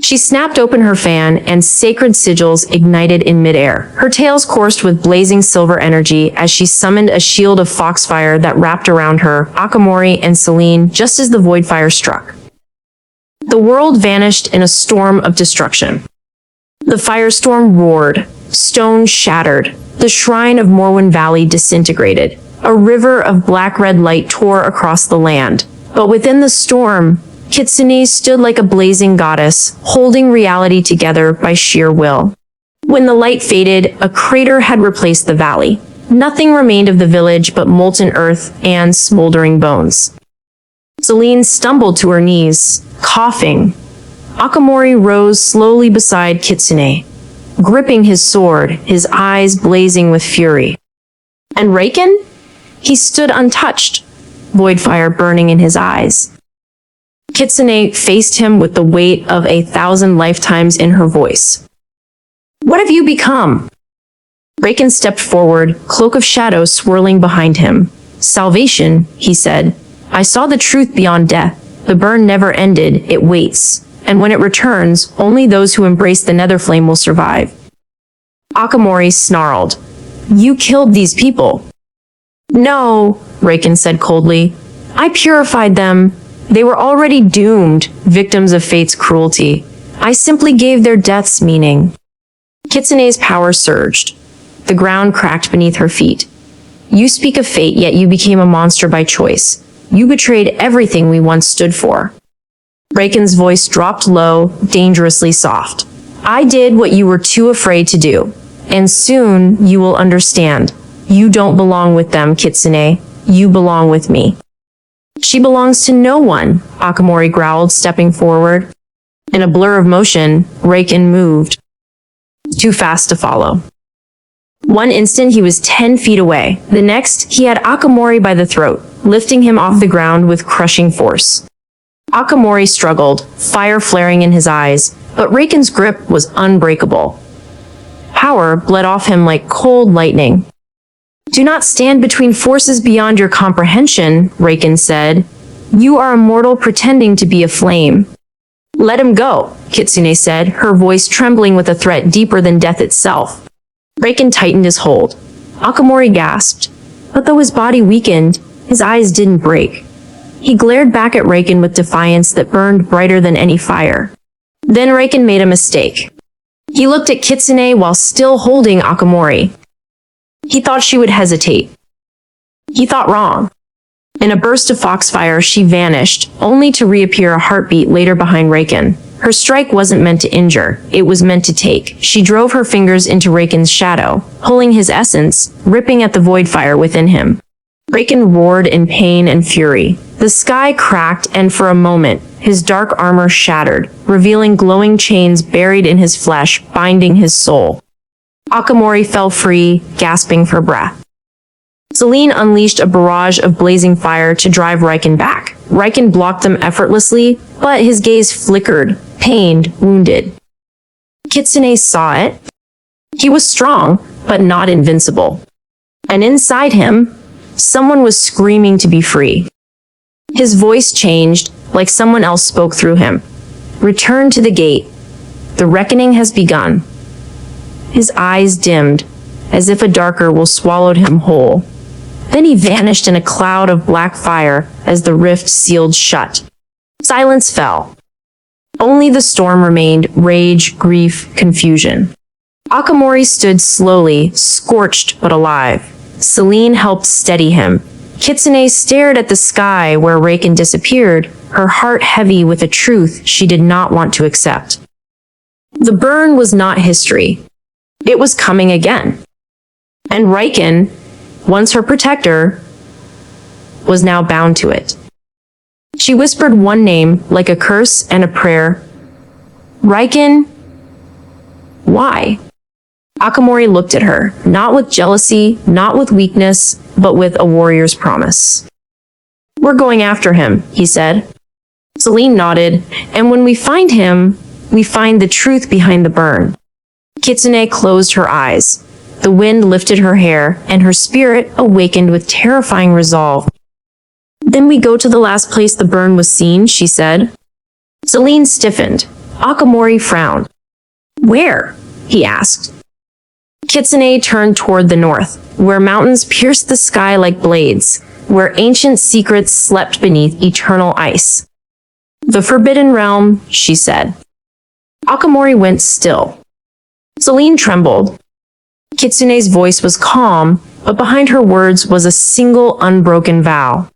She snapped open her fan, and sacred sigils ignited in midair. Her tails coursed with blazing silver energy as she summoned a shield of foxfire that wrapped around her, Akamori, and Celine just as the voidfire struck. The world vanished in a storm of destruction. The firestorm roared. Stone shattered. The shrine of Morwen Valley disintegrated. A river of black-red light tore across the land. But within the storm, Kitsune stood like a blazing goddess, holding reality together by sheer will. When the light faded, a crater had replaced the valley. Nothing remained of the village but molten earth and smoldering bones. Celine stumbled to her knees, coughing. Akamori rose slowly beside Kitsune, gripping his sword, his eyes blazing with fury. And Raken? He stood untouched, voidfire burning in his eyes. Kitsune faced him with the weight of 1,000 lifetimes in her voice. What have you become? Raken stepped forward, cloak of shadow swirling behind him. Salvation, he said. I saw the truth beyond death. The burn never ended, it waits. and when it returns, only those who embrace the nether flame will survive. Akamori snarled. You killed these people. No, Raken said coldly. I purified them. They were already doomed, victims of fate's cruelty. I simply gave their deaths meaning. Kitsune's power surged. The ground cracked beneath her feet. You speak of fate, yet you became a monster by choice. You betrayed everything we once stood for. Raken's voice dropped low, dangerously soft. I did what you were too afraid to do. And soon you will understand. You don't belong with them, Kitsune. You belong with me. She belongs to no one, Akamori growled, stepping forward. In a blur of motion, Raken moved. Too fast to follow. One instant he was 10 feet away. The next, he had Akamori by the throat, lifting him off the ground with crushing force. Akamori struggled, fire flaring in his eyes, but Raken's grip was unbreakable. Power bled off him like cold lightning. Do not stand between forces beyond your comprehension, Raken said. You are a mortal pretending to be a flame. Let him go, Kitsune said, her voice trembling with a threat deeper than death itself. Raken tightened his hold. Akamori gasped, but though his body weakened, his eyes didn't break. He glared back at Raken with defiance that burned brighter than any fire. Then Raken made a mistake. He looked at Kitsune while still holding Akamori. He thought she would hesitate. He thought wrong. In a burst of foxfire, she vanished, only to reappear a heartbeat later behind Raken. Her strike wasn't meant to injure, it was meant to take. She drove her fingers into Raken's shadow, pulling his essence, ripping at the void fire within him. Raken roared in pain and fury. The sky cracked, and for a moment, his dark armor shattered, revealing glowing chains buried in his flesh, binding his soul. Akamori fell free, gasping for breath. Selene unleashed a barrage of blazing fire to drive Raken back. Raken blocked them effortlessly, but his gaze flickered, pained, wounded. Kitsune saw it. He was strong, but not invincible. And inside him, someone was screaming to be free. His voice changed, like someone else spoke through him. Return to the gate. The reckoning has begun. His eyes dimmed, as if a darker will swallowed him whole. Then he vanished in a cloud of black fire as the rift sealed shut. Silence fell. Only the storm remained, rage, grief, confusion. Akamori stood slowly, scorched but alive. Selene helped steady him. Kitsune stared at the sky where Raken disappeared, her heart heavy with a truth she did not want to accept. The burn was not history. It was coming again. And Raken, once her protector, was now bound to it. She whispered one name, like a curse and a prayer. Raken? Why? Akamori looked at her, not with jealousy, not with weakness, but with a warrior's promise. We're going after him, he said. Selene nodded, and when we find him, we find the truth behind the burn. Kitsune closed her eyes. The wind lifted her hair, and her spirit awakened with terrifying resolve. Then we go to the last place the burn was seen, she said. Selene stiffened. Akamori frowned. Where? He asked. Kitsune turned toward the north, where mountains pierced the sky like blades, where ancient secrets slept beneath eternal ice. The Forbidden Realm, she said. Akamori went still. Selene trembled. Kitsune's voice was calm, but behind her words was a single unbroken vow.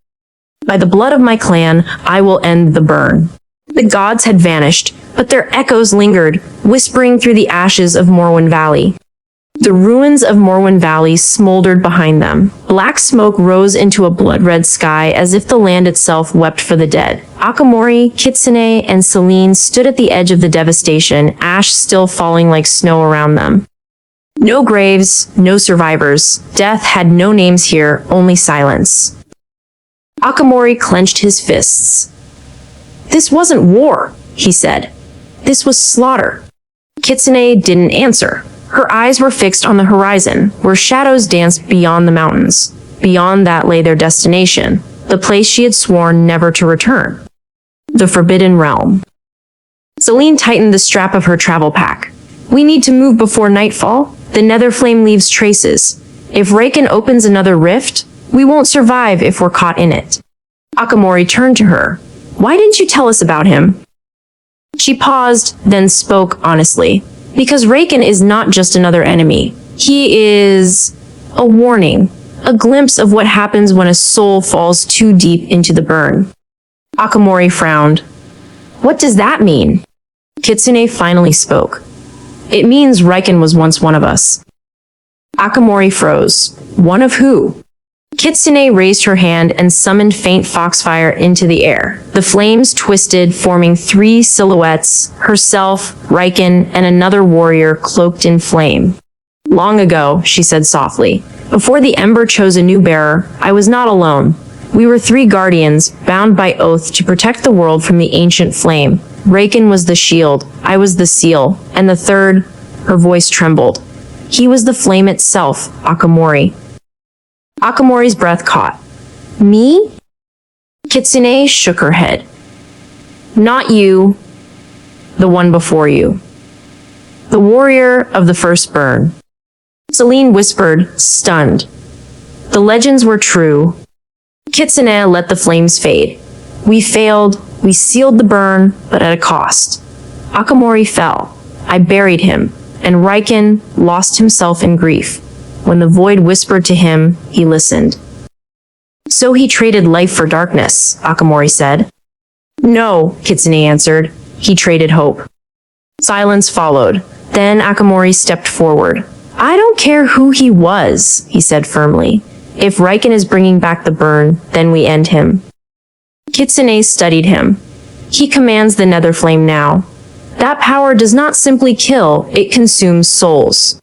By the blood of my clan, I will end the burn. The gods had vanished, but their echoes lingered, whispering through the ashes of Morwen Valley. The ruins of Morwen Valley smoldered behind them. Black smoke rose into a blood-red sky as if the land itself wept for the dead. Akamori, Kitsune, and Selene stood at the edge of the devastation, ash still falling like snow around them. No graves, no survivors. Death had no names here, only silence. Akamori clenched his fists. This wasn't war, he said. This was slaughter. Kitsune didn't answer. Her eyes were fixed on the horizon, where shadows danced beyond the mountains. Beyond that lay their destination, the place she had sworn never to return. The Forbidden Realm. Celine tightened the strap of her travel pack. We need to move before nightfall. The nether flame leaves traces. If Raken opens another rift, we won't survive if we're caught in it. Akamori turned to her. Why didn't you tell us about him? She paused, then spoke honestly. Because Raken is not just another enemy. He is a warning, a glimpse of what happens when a soul falls too deep into the burn. Akamori frowned. What does that mean? Kitsune finally spoke. It means Raken was once one of us. Akamori froze. One of who? Kitsune raised her hand and summoned faint foxfire into the air. The flames twisted, forming 3 silhouettes, herself, Raken, and another warrior cloaked in flame. Long ago, she said softly, before the Ember chose a new bearer, I was not alone. We were 3 guardians, bound by oath to protect the world from the ancient flame. Raken was the shield, I was the seal, and the third, her voice trembled. He was the flame itself, Akamori. Akamori's breath caught. Me? Kitsune shook her head. Not you, the one before you. The warrior of the first burn. Celine whispered, stunned. The legends were true. Kitsune let the flames fade. We failed, we sealed the burn, but at a cost. Akamori fell. I buried him, and Raken lost himself in grief. When the void whispered to him, he listened. So he traded life for darkness, Akamori said. No, Kitsune answered. He traded hope. Silence followed. Then Akamori stepped forward. I don't care who he was, he said firmly. If Raken is bringing back the burn, then we end him. Kitsune studied him. He commands the nether flame now. That power does not simply kill, it consumes souls.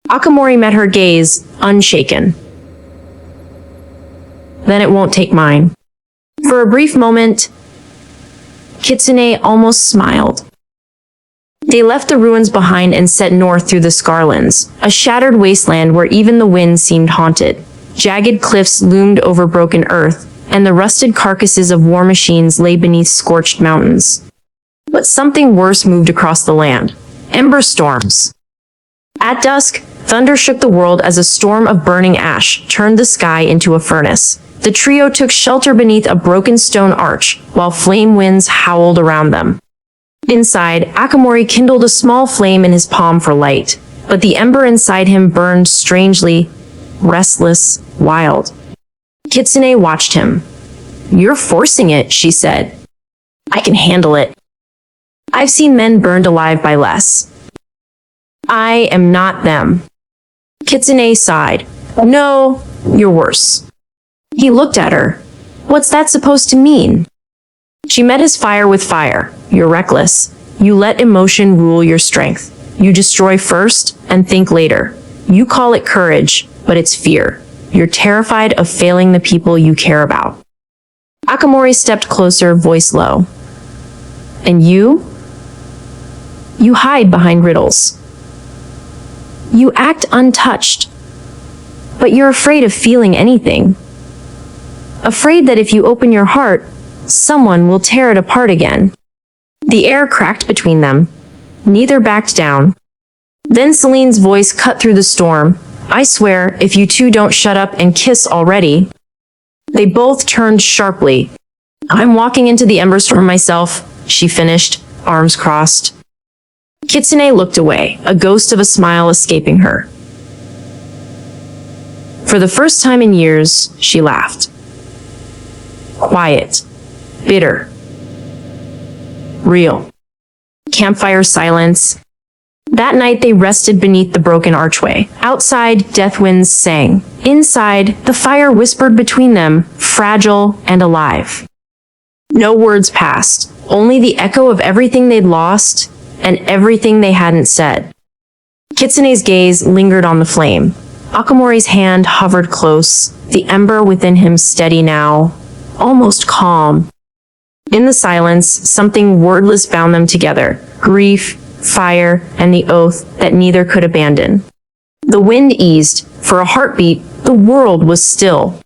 Akamori met her gaze, unshaken. Then it won't take mine. For a brief moment, Kitsune almost smiled. They left the ruins behind and set north through the Scarlands, a shattered wasteland where even the wind seemed haunted. Jagged cliffs loomed over broken earth, and the rusted carcasses of war machines lay beneath scorched mountains. But something worse moved across the land. Ember storms. At dusk, thunder shook the world as a storm of burning ash turned the sky into a furnace. The trio took shelter beneath a broken stone arch, while flame winds howled around them. Inside, Akamori kindled a small flame in his palm for light, but the ember inside him burned strangely, restless, wild. Kitsune watched him. You're forcing it, she said. I can handle it. I've seen men burned alive by less. I am not them. Kitsune sighed. No, you're worse. He looked at her. What's that supposed to mean? She met his fire with fire. You're reckless. You let emotion rule your strength. You destroy first and think later. You call it courage, but it's fear. You're terrified of failing the people you care about. Akamori stepped closer, voice low. And you? You hide behind riddles. You act untouched. But you're afraid of feeling anything. Afraid that if you open your heart, someone will tear it apart again. The air cracked between them. Neither backed down. Then Celine's voice cut through the storm. I swear, if you two don't shut up and kiss already. They both turned sharply. I'm walking into the embers for myself, she finished, arms crossed. Kitsune looked away, a ghost of a smile escaping her. For the first time in years, she laughed. Quiet. Bitter. Real. Campfire silence. That night they rested beneath the broken archway. Outside, death winds sang. Inside, the fire whispered between them, fragile and alive. No words passed, only the echo of everything they'd lost and everything they hadn't said. Kitsune's gaze lingered on the flame. Akamori's hand hovered close, the ember within him steady now, almost calm. In the silence, something wordless bound them together. Grief, fire, and the oath that neither could abandon. The wind eased. For a heartbeat, the world was still.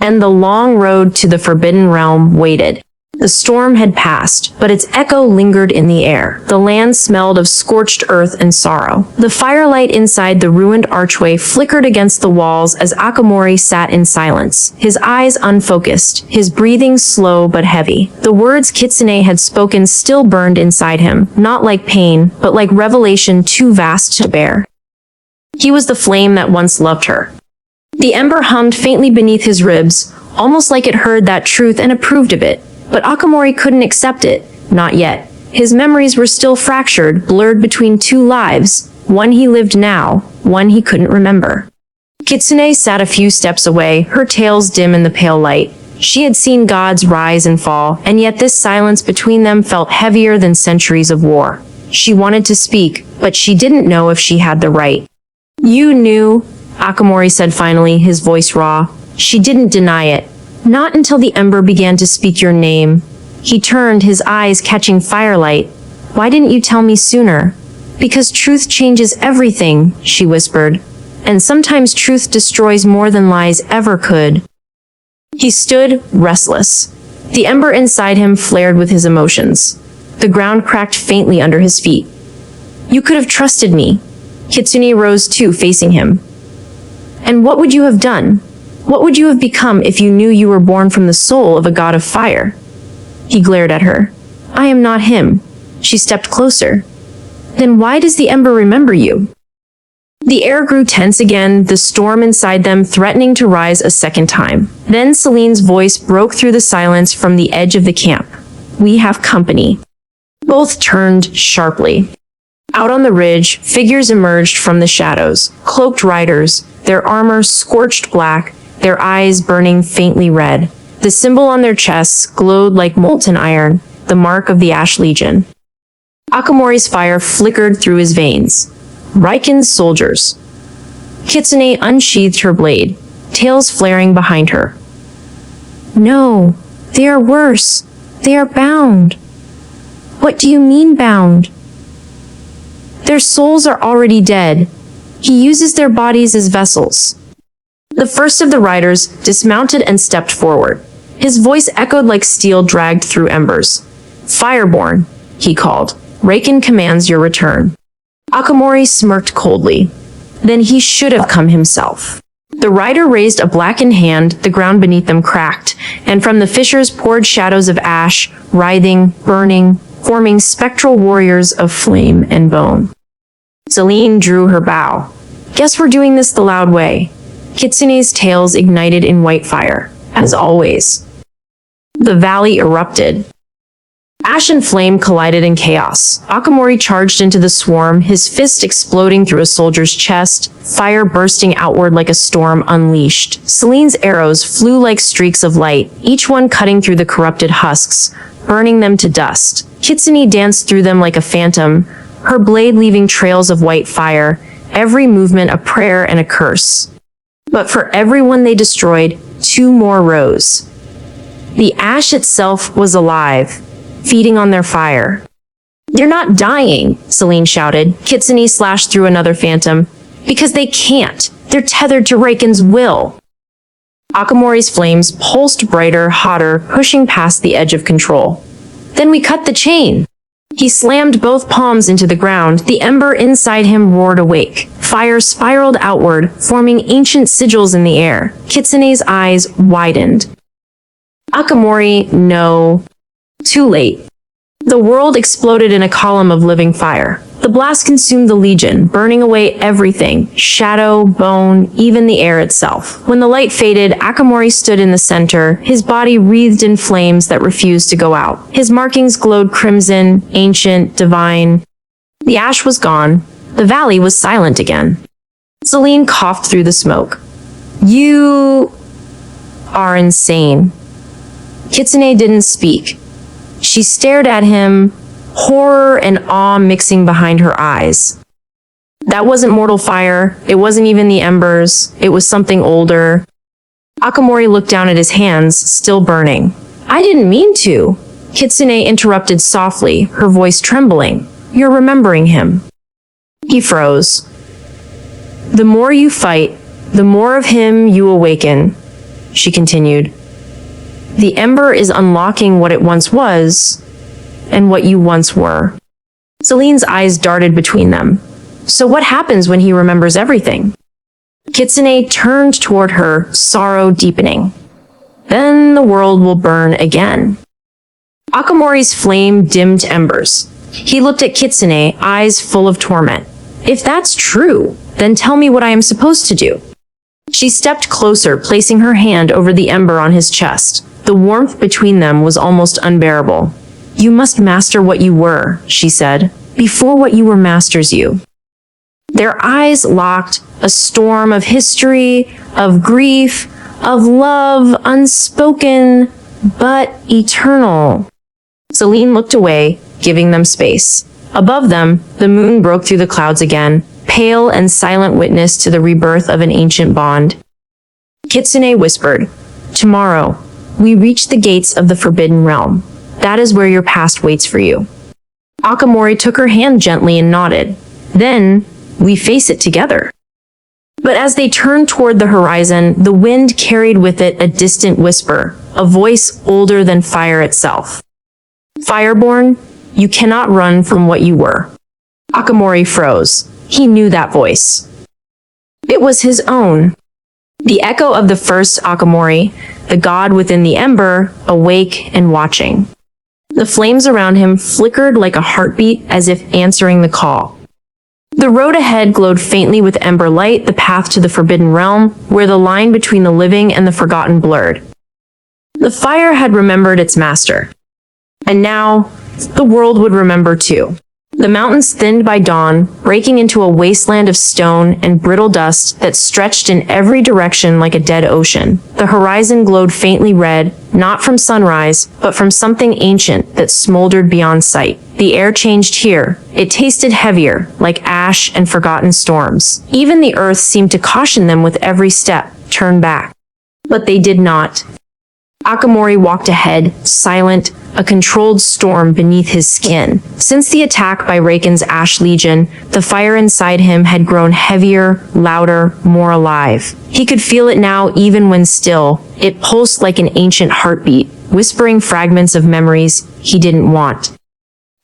And the long road to the Forbidden Realm waited. The storm had passed, but its echo lingered in the air. The land smelled of scorched earth and sorrow. The firelight inside the ruined archway flickered against the walls as Akamori sat in silence, his eyes unfocused, his breathing slow but heavy. The words Kitsune had spoken still burned inside him, not like pain, but like revelation too vast to bear. He was the flame that once loved her. The ember hummed faintly beneath his ribs, almost like it heard that truth and approved of it. But Akamori couldn't accept it, not yet. His memories were still fractured, blurred between two lives, one he lived now, one he couldn't remember. Kitsune sat a few steps away, her tails dim in the pale light. She had seen gods rise and fall, and yet this silence between them felt heavier than centuries of war. She wanted to speak, but she didn't know if she had the right. "You knew," Akamori said finally, his voice raw. She didn't deny it. Not until the ember began to speak your name. He turned, his eyes catching firelight. "Why didn't you tell me sooner?" "Because truth changes everything," she whispered. "And sometimes truth destroys more than lies ever could." He stood, restless. The ember inside him flared with his emotions. The ground cracked faintly under his feet. "You could have trusted me." Kitsune rose too, facing him. "And what would you have done? What would you have become if you knew you were born from the soul of a god of fire?" He glared at her. "I am not him." She stepped closer. "Then why does the ember remember you?" The air grew tense again, the storm inside them threatening to rise a second time. Then Celine's voice broke through the silence from the edge of the camp. "We have company." Both turned sharply. Out on the ridge, figures emerged from the shadows, cloaked riders, their armor scorched black, their eyes burning faintly red. The symbol on their chests glowed like molten iron, the mark of the Ash Legion. Akamori's fire flickered through his veins. Raiken's soldiers. Kitsune unsheathed her blade, tails flaring behind her. "No, they are worse. They are bound." "What do you mean bound?" "Their souls are already dead. He uses their bodies as vessels." The first of the riders dismounted and stepped forward. His voice echoed like steel dragged through embers. "Fireborn," he called. "Raiken commands your return." Akamori smirked coldly. Then he should have come himself. The rider raised a blackened hand, the ground beneath them cracked, and from the fissures poured shadows of ash, writhing, burning, forming spectral warriors of flame and bone. Celine drew her bow. "Guess we're doing this the loud way." Kitsune's tails ignited in white fire, as always. The valley erupted. Ash and flame collided in chaos. Akamori charged into the swarm, his fist exploding through a soldier's chest, fire bursting outward like a storm unleashed. Celine's arrows flew like streaks of light, each one cutting through the corrupted husks, burning them to dust. Kitsune danced through them like a phantom, her blade leaving trails of white fire, every movement a prayer and a curse. But for everyone they destroyed, two more rose. The ash itself was alive, feeding on their fire. "They're not dying," Celine shouted. Kitsune slashed through another phantom. "Because they can't. They're tethered to Raiken's will." Akamori's flames pulsed brighter, hotter, pushing past the edge of control. "Then we cut the chain." He slammed both palms into the ground. The ember inside him roared awake. Fire spiraled outward, forming ancient sigils in the air. Kitsune's eyes widened. "Akamori, no." Too late. The world exploded in a column of living fire. The blast consumed the Legion, burning away everything, shadow, bone, even the air itself. When the light faded, Akamori stood in the center, his body wreathed in flames that refused to go out. His markings glowed crimson, ancient, divine. The ash was gone. The valley was silent again. Celine coughed through the smoke. "You are insane." Kitsune didn't speak. She stared at him, horror and awe mixing behind her eyes. That wasn't mortal fire. It wasn't even the embers. It was something older. Akamori looked down at his hands, still burning. "I didn't mean to." Kitsune interrupted softly, her voice trembling. "You're remembering him." He froze. "The more you fight, the more of him you awaken," she continued. The ember is unlocking what it once was, and what you once were. Celine's eyes darted between them. So what happens when he remembers everything? Kitsune turned toward her, sorrow deepening. Then the world will burn again. Akamori's flame dimmed embers. He looked at Kitsune, eyes full of torment. If that's true, then tell me what I am supposed to do. She stepped closer, placing her hand over the ember on his chest. The warmth between them was almost unbearable. You must master what you were, she said, before what you were masters you. Their eyes locked, a storm of history, of grief, of love, unspoken, but eternal. Celine looked away, giving them space. Above them, the moon broke through the clouds again, pale and silent witness to the rebirth of an ancient bond. Kitsune whispered, "Tomorrow, we reach the gates of the Forbidden Realm. That is where your past waits for you." Akamori took her hand gently and nodded. "Then, we face it together." But as they turned toward the horizon, the wind carried with it a distant whisper, a voice older than fire itself. "Fireborn, you cannot run from what you were." Akamori froze. He knew that voice. It was his own. The echo of the first Akamori, the god within the ember, awake and watching. The flames around him flickered like a heartbeat as if answering the call. The road ahead glowed faintly with ember light, the path to the Forbidden Realm, where the line between the living and the forgotten blurred. The fire had remembered its master. And now, the world would remember too. The mountains thinned by dawn, breaking into a wasteland of stone and brittle dust that stretched in every direction like a dead ocean. The horizon glowed faintly red, not from sunrise, but from something ancient that smoldered beyond sight. The air changed here. It tasted heavier, like ash and forgotten storms. Even the earth seemed to caution them with every step, turn back. But they did not. Akamori walked ahead, silent, a controlled storm beneath his skin. Since the attack by Raken's Ash Legion, the fire inside him had grown heavier, louder, more alive. He could feel it now even when still. It pulsed like an ancient heartbeat, whispering fragments of memories he didn't want.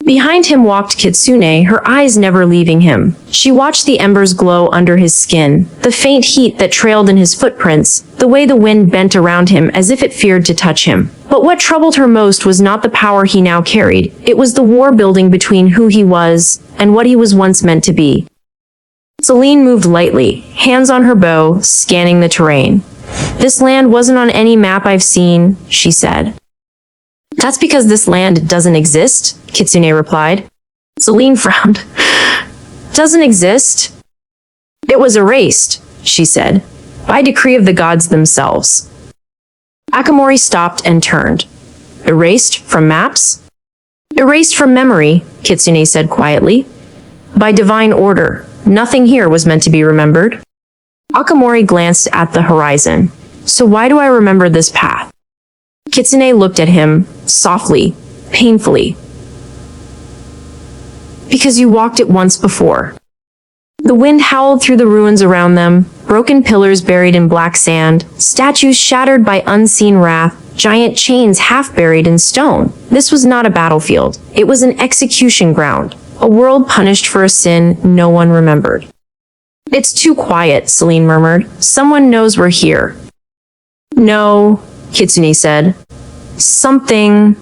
Behind him walked Kitsune, her eyes never leaving him. She watched the embers glow under his skin, the faint heat that trailed in his footprints, the way the wind bent around him as if it feared to touch him. But what troubled her most was not the power he now carried. It was the war building between who he was and what he was once meant to be. Celine moved lightly, hands on her bow, scanning the terrain. "This land wasn't on any map I've seen," she said. "That's because this land doesn't exist," Kitsune replied. Celine frowned. "Doesn't exist?" "It was erased," she said, "by decree of the gods themselves." Akamori stopped and turned. "Erased from maps?" "Erased from memory," Kitsune said quietly. "By divine order. Nothing here was meant to be remembered." Akamori glanced at the horizon. "So why do I remember this path?" Kitsune looked at him, softly, painfully. "Because you walked it once before." The wind howled through the ruins around them, broken pillars buried in black sand, statues shattered by unseen wrath, giant chains half buried in stone. This was not a battlefield. It was an execution ground, a world punished for a sin no one remembered. "It's too quiet," Celine murmured. "Someone knows we're here." "No," Kitsune said. "Something."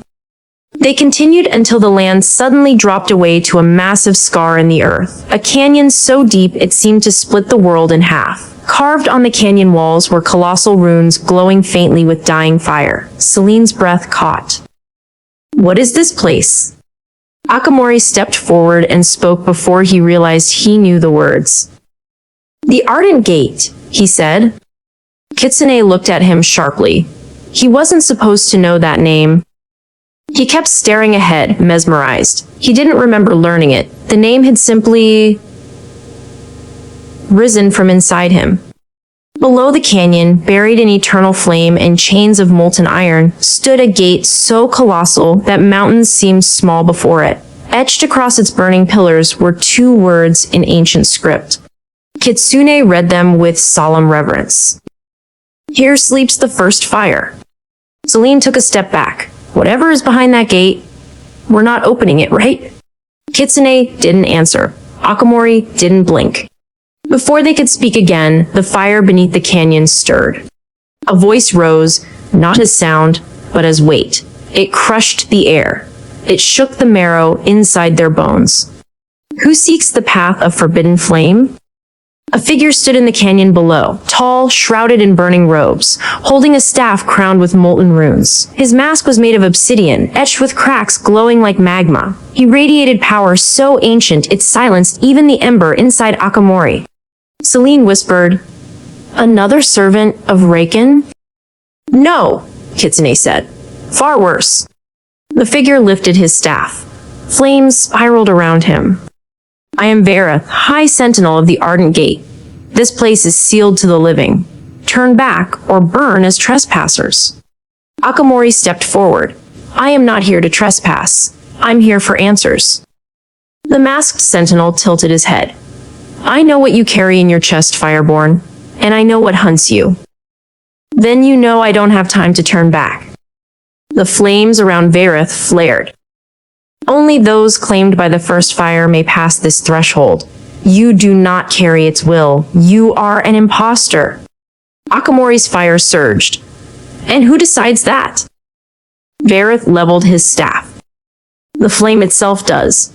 They continued until the land suddenly dropped away to a massive scar in the earth, a canyon so deep it seemed to split the world in half. Carved on the canyon walls were colossal runes glowing faintly with dying fire. Celine's breath caught. "What is this place?" Akamori stepped forward and spoke before he realized he knew the words. "The Ardent Gate," he said. Kitsune looked at him sharply. He wasn't supposed to know that name. He kept staring ahead, mesmerized. He didn't remember learning it. The name had simply risen from inside him. Below the canyon, buried in eternal flame and chains of molten iron, stood a gate so colossal that mountains seemed small before it. Etched across its burning pillars were two words in ancient script. Kitsune read them with solemn reverence. "Here sleeps the first fire." Celine took a step back. Whatever is behind that gate, we're not opening it, right? Kitsune didn't answer. Akamori didn't blink. Before they could speak again, the fire beneath the canyon stirred. A voice rose, not as sound, but as weight. It crushed the air. It shook the marrow inside their bones. Who seeks the path of forbidden flame? A figure stood in the canyon below, tall, shrouded in burning robes, holding a staff crowned with molten runes. His mask was made of obsidian, etched with cracks glowing like magma. He radiated power so ancient it silenced even the ember inside Akamori. Celine whispered, "Another servant of Raken?" "No," Kitsune said. "Far worse." The figure lifted his staff. Flames spiraled around him. "I am Vareth, High Sentinel of the Ardent Gate. This place is sealed to the living. Turn back or burn as trespassers." Akamori stepped forward. "I am not here to trespass. I'm here for answers." The masked sentinel tilted his head. "I know what you carry in your chest, Fireborn, and I know what hunts you. Then you know I don't have time to turn back." The flames around Vareth flared. "Only those claimed by the first fire may pass this threshold. You do not carry its will. You are an imposter." Akamori's fire surged. "And who decides that?" Vareth leveled his staff. "The flame itself does."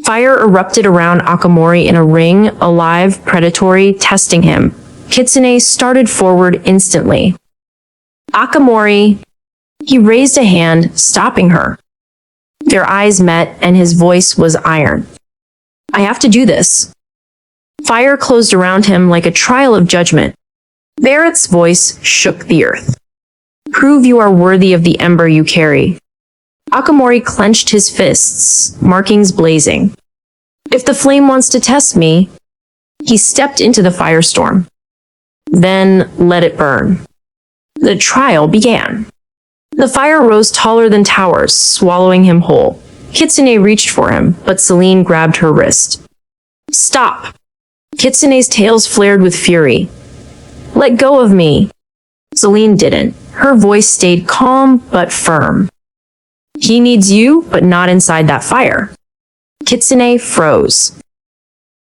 Fire erupted around Akamori in a ring, alive, predatory, testing him. Kitsune started forward instantly. "Akamori," he raised a hand, stopping her. Their eyes met, and his voice was iron. "I have to do this." Fire closed around him like a trial of judgment. Vareth's voice shook the earth. "Prove you are worthy of the ember you carry." Akamori clenched his fists, markings blazing. "If the flame wants to test me..." He stepped into the firestorm. Then let it burn. The trial began. The fire rose taller than towers, swallowing him whole. Kitsune reached for him, but Celine grabbed her wrist. "Stop!" Kitsune's tails flared with fury. "Let go of me." Celine didn't. Her voice stayed calm but firm. "He needs you, but not inside that fire." Kitsune froze.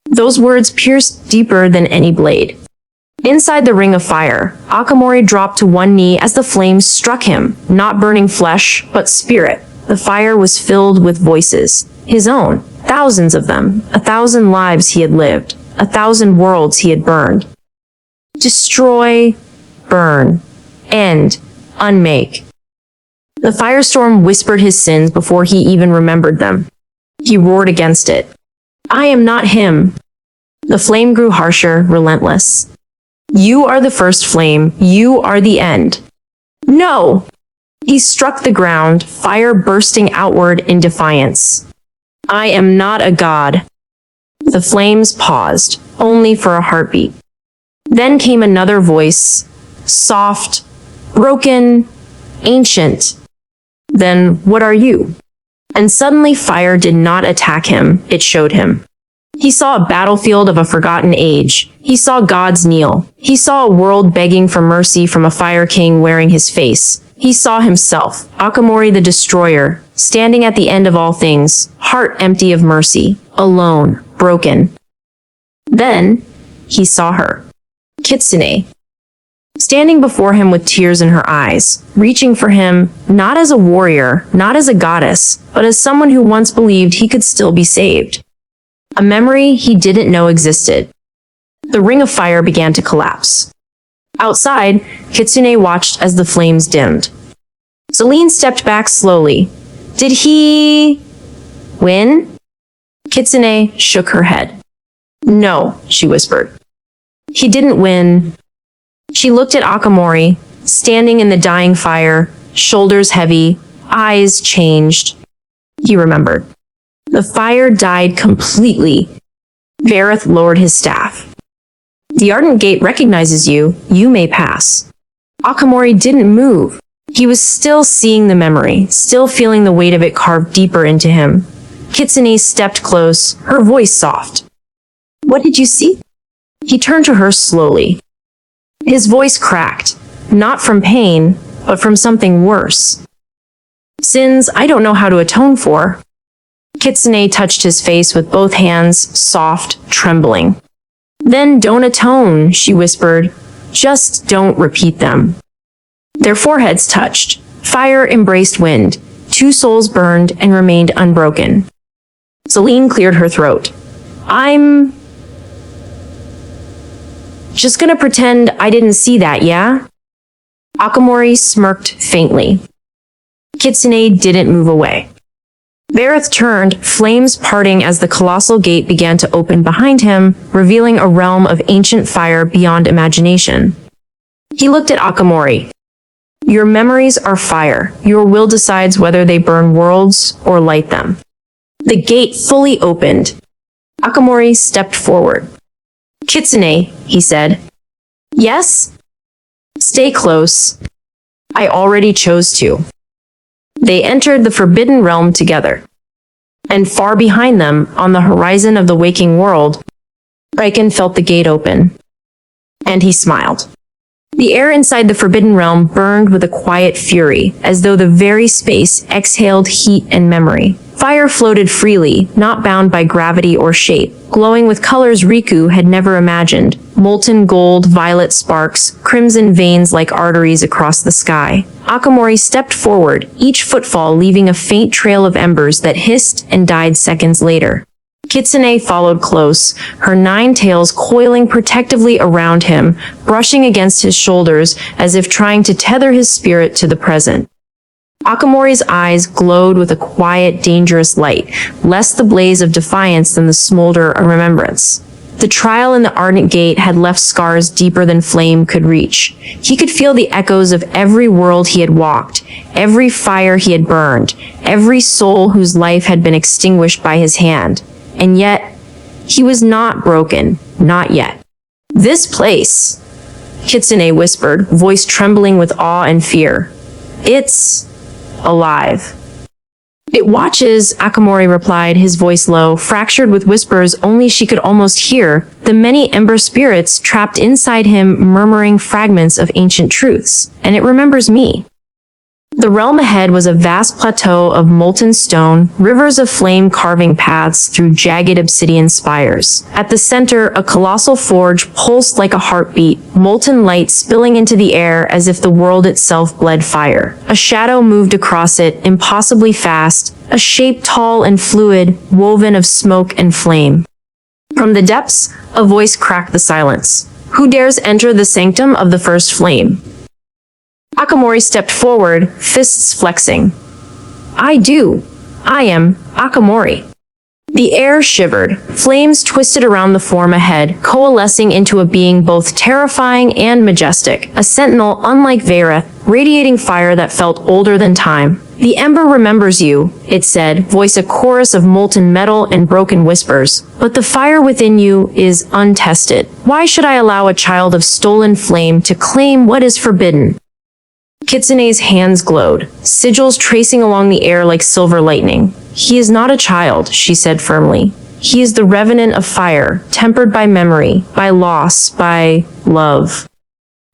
Those words pierced deeper than any blade. Inside the ring of fire, Akamori dropped to one knee as the flames struck him, not burning flesh, but spirit. The fire was filled with voices. His own. Thousands of them. 1,000 lives he had lived. 1,000 worlds he had burned. Destroy, burn, end, unmake. The firestorm whispered his sins before he even remembered them. He roared against it. "I am not him." The flame grew harsher, relentless. "You are the first flame. You are the end." "No!" He struck the ground, fire bursting outward in defiance. "I am not a god." The flames paused, only for a heartbeat. Then came another voice, soft, broken, ancient. "Then what are you?" And suddenly fire did not attack him, it showed him. He saw a battlefield of a forgotten age. He saw gods kneel. He saw a world begging for mercy from a fire king wearing his face. He saw himself, Akamori the Destroyer, standing at the end of all things, heart empty of mercy, alone, broken. Then, he saw her. Kitsune. Standing before him with tears in her eyes, reaching for him, not as a warrior, not as a goddess, but as someone who once believed he could still be saved. A memory he didn't know existed. The ring of fire began to collapse. Outside, Kitsune watched as the flames dimmed. Celine stepped back slowly. Did he... win? Kitsune shook her head. No, she whispered. He didn't win. She looked at Akamori, standing in the dying fire, shoulders heavy, eyes changed. He remembered. The fire died completely. Vareth lowered his staff. The Ardent Gate recognizes you. You may pass. Akamori didn't move. He was still seeing the memory, still feeling the weight of it carved deeper into him. Kitsune stepped close, her voice soft. What did you see? He turned to her slowly. His voice cracked, not from pain, but from something worse. Sins I don't know how to atone for. Kitsune touched his face with both hands, soft, trembling. Then don't atone, she whispered. Just don't repeat them. Their foreheads touched. Fire embraced wind. Two souls burned and remained unbroken. Celine cleared her throat. I'm just gonna pretend I didn't see that, yeah? Akamori smirked faintly. Kitsune didn't move away. Vareth turned, flames parting as the colossal gate began to open behind him, revealing a realm of ancient fire beyond imagination. He looked at Akamori. Your memories are fire. Your will decides whether they burn worlds or light them. The gate fully opened. Akamori stepped forward. Kitsune, he said. Yes? Stay close. I already chose to. They entered the forbidden realm together. And far behind them, on the horizon of the waking world, Riken felt the gate open. And he smiled. The air inside the forbidden realm burned with a quiet fury, as though the very space exhaled heat and memory. Fire floated freely, not bound by gravity or shape, glowing with colors Riku had never imagined. Molten gold, violet sparks, crimson veins like arteries across the sky. Akamori stepped forward, each footfall leaving a faint trail of embers that hissed and died seconds later. Kitsune followed close, her 9 tails coiling protectively around him, brushing against his shoulders as if trying to tether his spirit to the present. Akamori's eyes glowed with a quiet, dangerous light, less the blaze of defiance than the smolder of remembrance. The trial in the ardent gate had left scars deeper than flame could reach. He could feel the echoes of every world he had walked, every fire he had burned, every soul whose life had been extinguished by his hand. And yet, he was not broken, not yet. This place, Kitsune whispered, voice trembling with awe and fear. It's alive. It watches, Akamori replied, his voice low, fractured with whispers only she could almost hear, the many ember spirits trapped inside him murmuring fragments of ancient truths. And it remembers me. The realm ahead was a vast plateau of molten stone, rivers of flame carving paths through jagged obsidian spires. At the center, a colossal forge pulsed like a heartbeat, molten light spilling into the air as if the world itself bled fire. A shadow moved across it, impossibly fast, a shape tall and fluid, woven of smoke and flame. From the depths, a voice cracked the silence. Who dares enter the sanctum of the first flame? Akamori stepped forward, fists flexing. I do. I am Akamori. The air shivered. Flames twisted around the form ahead, coalescing into a being both terrifying and majestic. A sentinel unlike Vareth, radiating fire that felt older than time. The ember remembers you, it said, voice a chorus of molten metal and broken whispers. But the fire within you is untested. Why should I allow a child of stolen flame to claim what is forbidden? Kitsune's hands glowed, sigils tracing along the air like silver lightning. He is not a child, she said firmly. He is the revenant of fire, tempered by memory, by loss, by love.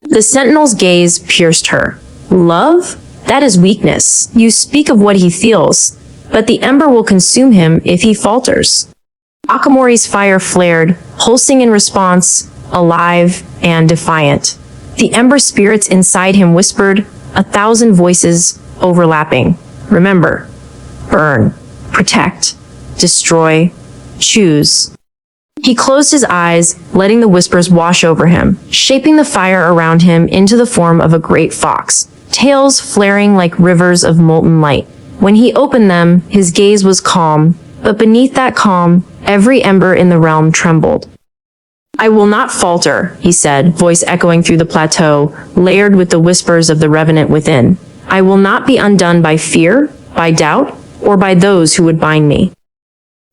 The sentinel's gaze pierced her. Love? That is weakness. You speak of what he feels, but the ember will consume him if he falters. Akamori's fire flared, pulsing in response, alive and defiant. The ember spirits inside him whispered, 1,000 voices overlapping. Remember, burn, protect, destroy, choose. He closed his eyes, letting the whispers wash over him, shaping the fire around him into the form of a great fox, tails flaring like rivers of molten light. When he opened them, his gaze was calm, but beneath that calm, every ember in the realm trembled. I will not falter, he said, voice echoing through the plateau, layered with the whispers of the revenant within. I will not be undone by fear, by doubt, or by those who would bind me.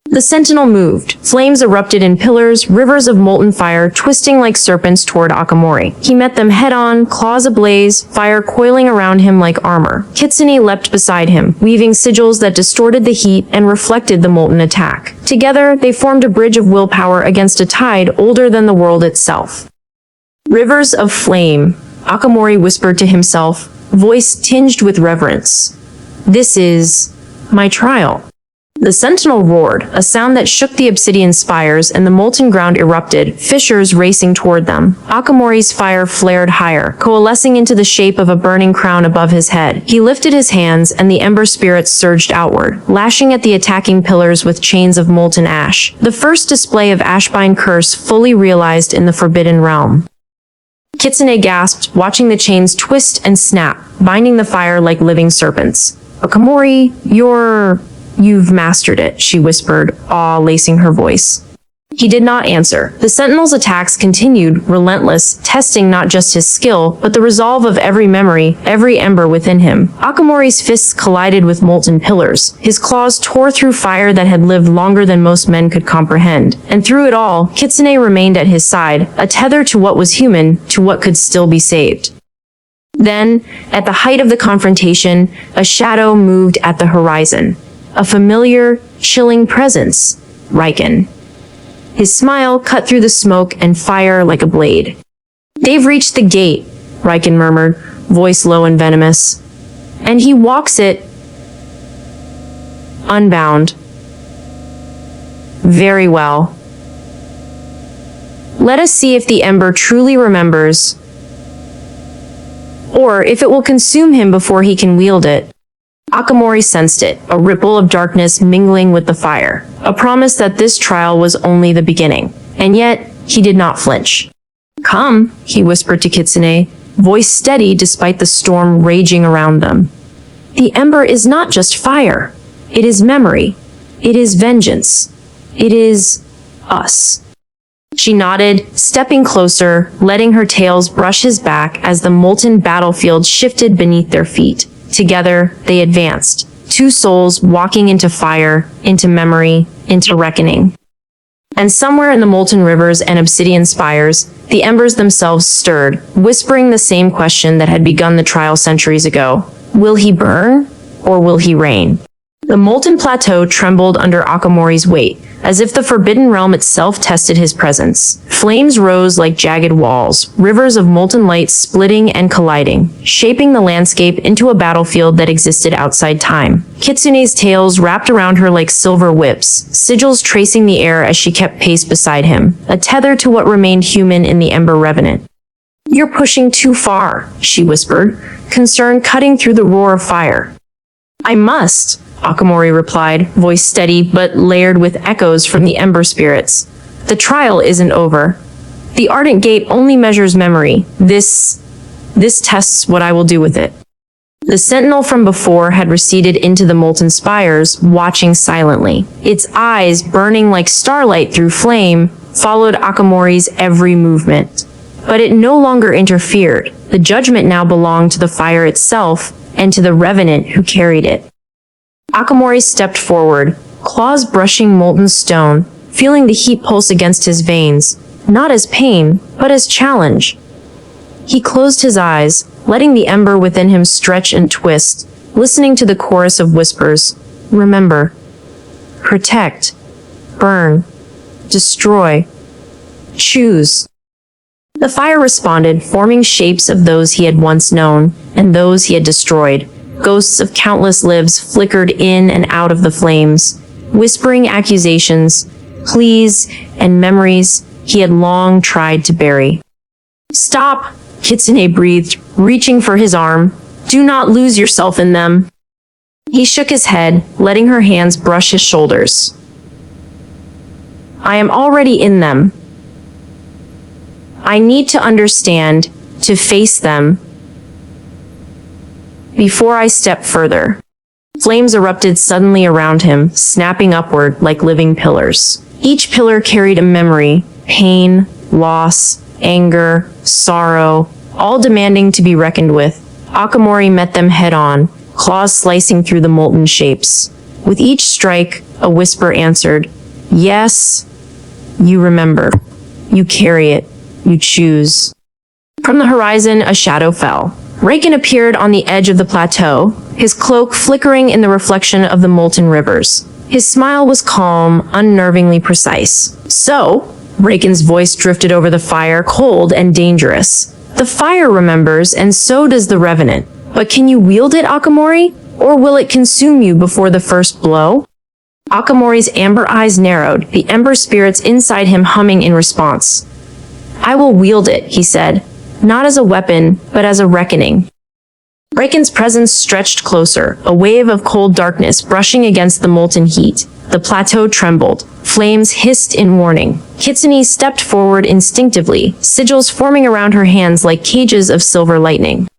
The sentinel moved. Flames erupted in pillars, rivers of molten fire twisting like serpents toward Akamori. He met them head-on, claws ablaze, fire coiling around him like armor. Kitsune leapt beside him, weaving sigils that distorted the heat and reflected the molten attack. Together, they formed a bridge of willpower against a tide older than the world itself. Rivers of flame, Akamori whispered to himself, voice tinged with reverence. "This is my trial." The sentinel roared, a sound that shook the obsidian spires, and the molten ground erupted, fissures racing toward them. Akamori's fire flared higher, coalescing into the shape of a burning crown above his head. He lifted his hands, and the ember spirits surged outward, lashing at the attacking pillars with chains of molten ash. The first display of Ashbind curse fully realized in the Forbidden Realm. Kitsune gasped, watching the chains twist and snap, binding the fire like living serpents. "Akamori, You've mastered it," she whispered, awe lacing her voice. He did not answer. The sentinel's attacks continued, relentless, testing not just his skill, but the resolve of every memory, every ember within him. Akamori's fists collided with molten pillars. His claws tore through fire that had lived longer than most men could comprehend. And through it all, Kitsune remained at his side, a tether to what was human, to what could still be saved. Then, at the height of the confrontation, a shadow moved at the horizon. A familiar, chilling presence, Riken. His smile cut through the smoke and fire like a blade. "They've reached the gate," Riken murmured, voice low and venomous. "And he walks it unbound. Very well. Let us see if the ember truly remembers, or if it will consume him before he can wield it." Akamori sensed it, a ripple of darkness mingling with the fire, a promise that this trial was only the beginning. And yet, he did not flinch. "Come," he whispered to Kitsune, voice steady despite the storm raging around them. "The ember is not just fire. It is memory. It is vengeance. It is us." She nodded, stepping closer, letting her tails brush his back as the molten battlefield shifted beneath their feet. Together, they advanced, two souls walking into fire, into memory, into reckoning. And somewhere in the molten rivers and obsidian spires, the embers themselves stirred, whispering the same question that had begun the trial centuries ago. Will he burn, or will he reign? The molten plateau trembled under Akamori's weight, as if the Forbidden Realm itself tested his presence. Flames rose like jagged walls, rivers of molten light splitting and colliding, shaping the landscape into a battlefield that existed outside time. Kitsune's tails wrapped around her like silver whips, sigils tracing the air as she kept pace beside him, a tether to what remained human in the Ember Revenant. "You're pushing too far," she whispered, concern cutting through the roar of fire. "I must," Akamori replied, voice steady but layered with echoes from the ember spirits. "The trial isn't over. The Ardent Gate only measures memory. This tests what I will do with it." The sentinel from before had receded into the molten spires, watching silently. Its eyes, burning like starlight through flame, followed Akamori's every movement. But it no longer interfered. The judgment now belonged to the fire itself and to the revenant who carried it. Akamori stepped forward, claws brushing molten stone, feeling the heat pulse against his veins, not as pain, but as challenge. He closed his eyes, letting the ember within him stretch and twist, listening to the chorus of whispers. Remember. Protect. Burn. Destroy. Choose. The fire responded, forming shapes of those he had once known, and those he had destroyed. Ghosts of countless lives flickered in and out of the flames, whispering accusations, pleas, and memories he had long tried to bury. "Stop," Kitsune breathed, reaching for his arm. "Do not lose yourself in them." He shook his head, letting her hands brush his shoulders. "I am already in them. I need to understand, to face them, before I step further." Flames erupted suddenly around him, snapping upward like living pillars. Each pillar carried a memory, pain, loss, anger, sorrow, all demanding to be reckoned with. Akamori met them head-on, claws slicing through the molten shapes. With each strike, a whisper answered, "Yes, you remember. You carry it. You choose." From the horizon, a shadow fell. Riken appeared on the edge of the plateau, his cloak flickering in the reflection of the molten rivers. His smile was calm, unnervingly precise. "So," Riken's voice drifted over the fire, cold and dangerous. "The fire remembers, and so does the Revenant. But can you wield it, Akamori? Or will it consume you before the first blow? Akamori's amber eyes narrowed, the ember spirits inside him humming in response. I will wield it, he said, not as a weapon, but as a reckoning. Raiken's presence stretched closer, a wave of cold darkness brushing against the molten heat. The plateau trembled. Flames hissed in warning. Kitsune stepped forward instinctively, sigils forming around her hands like cages of silver lightning.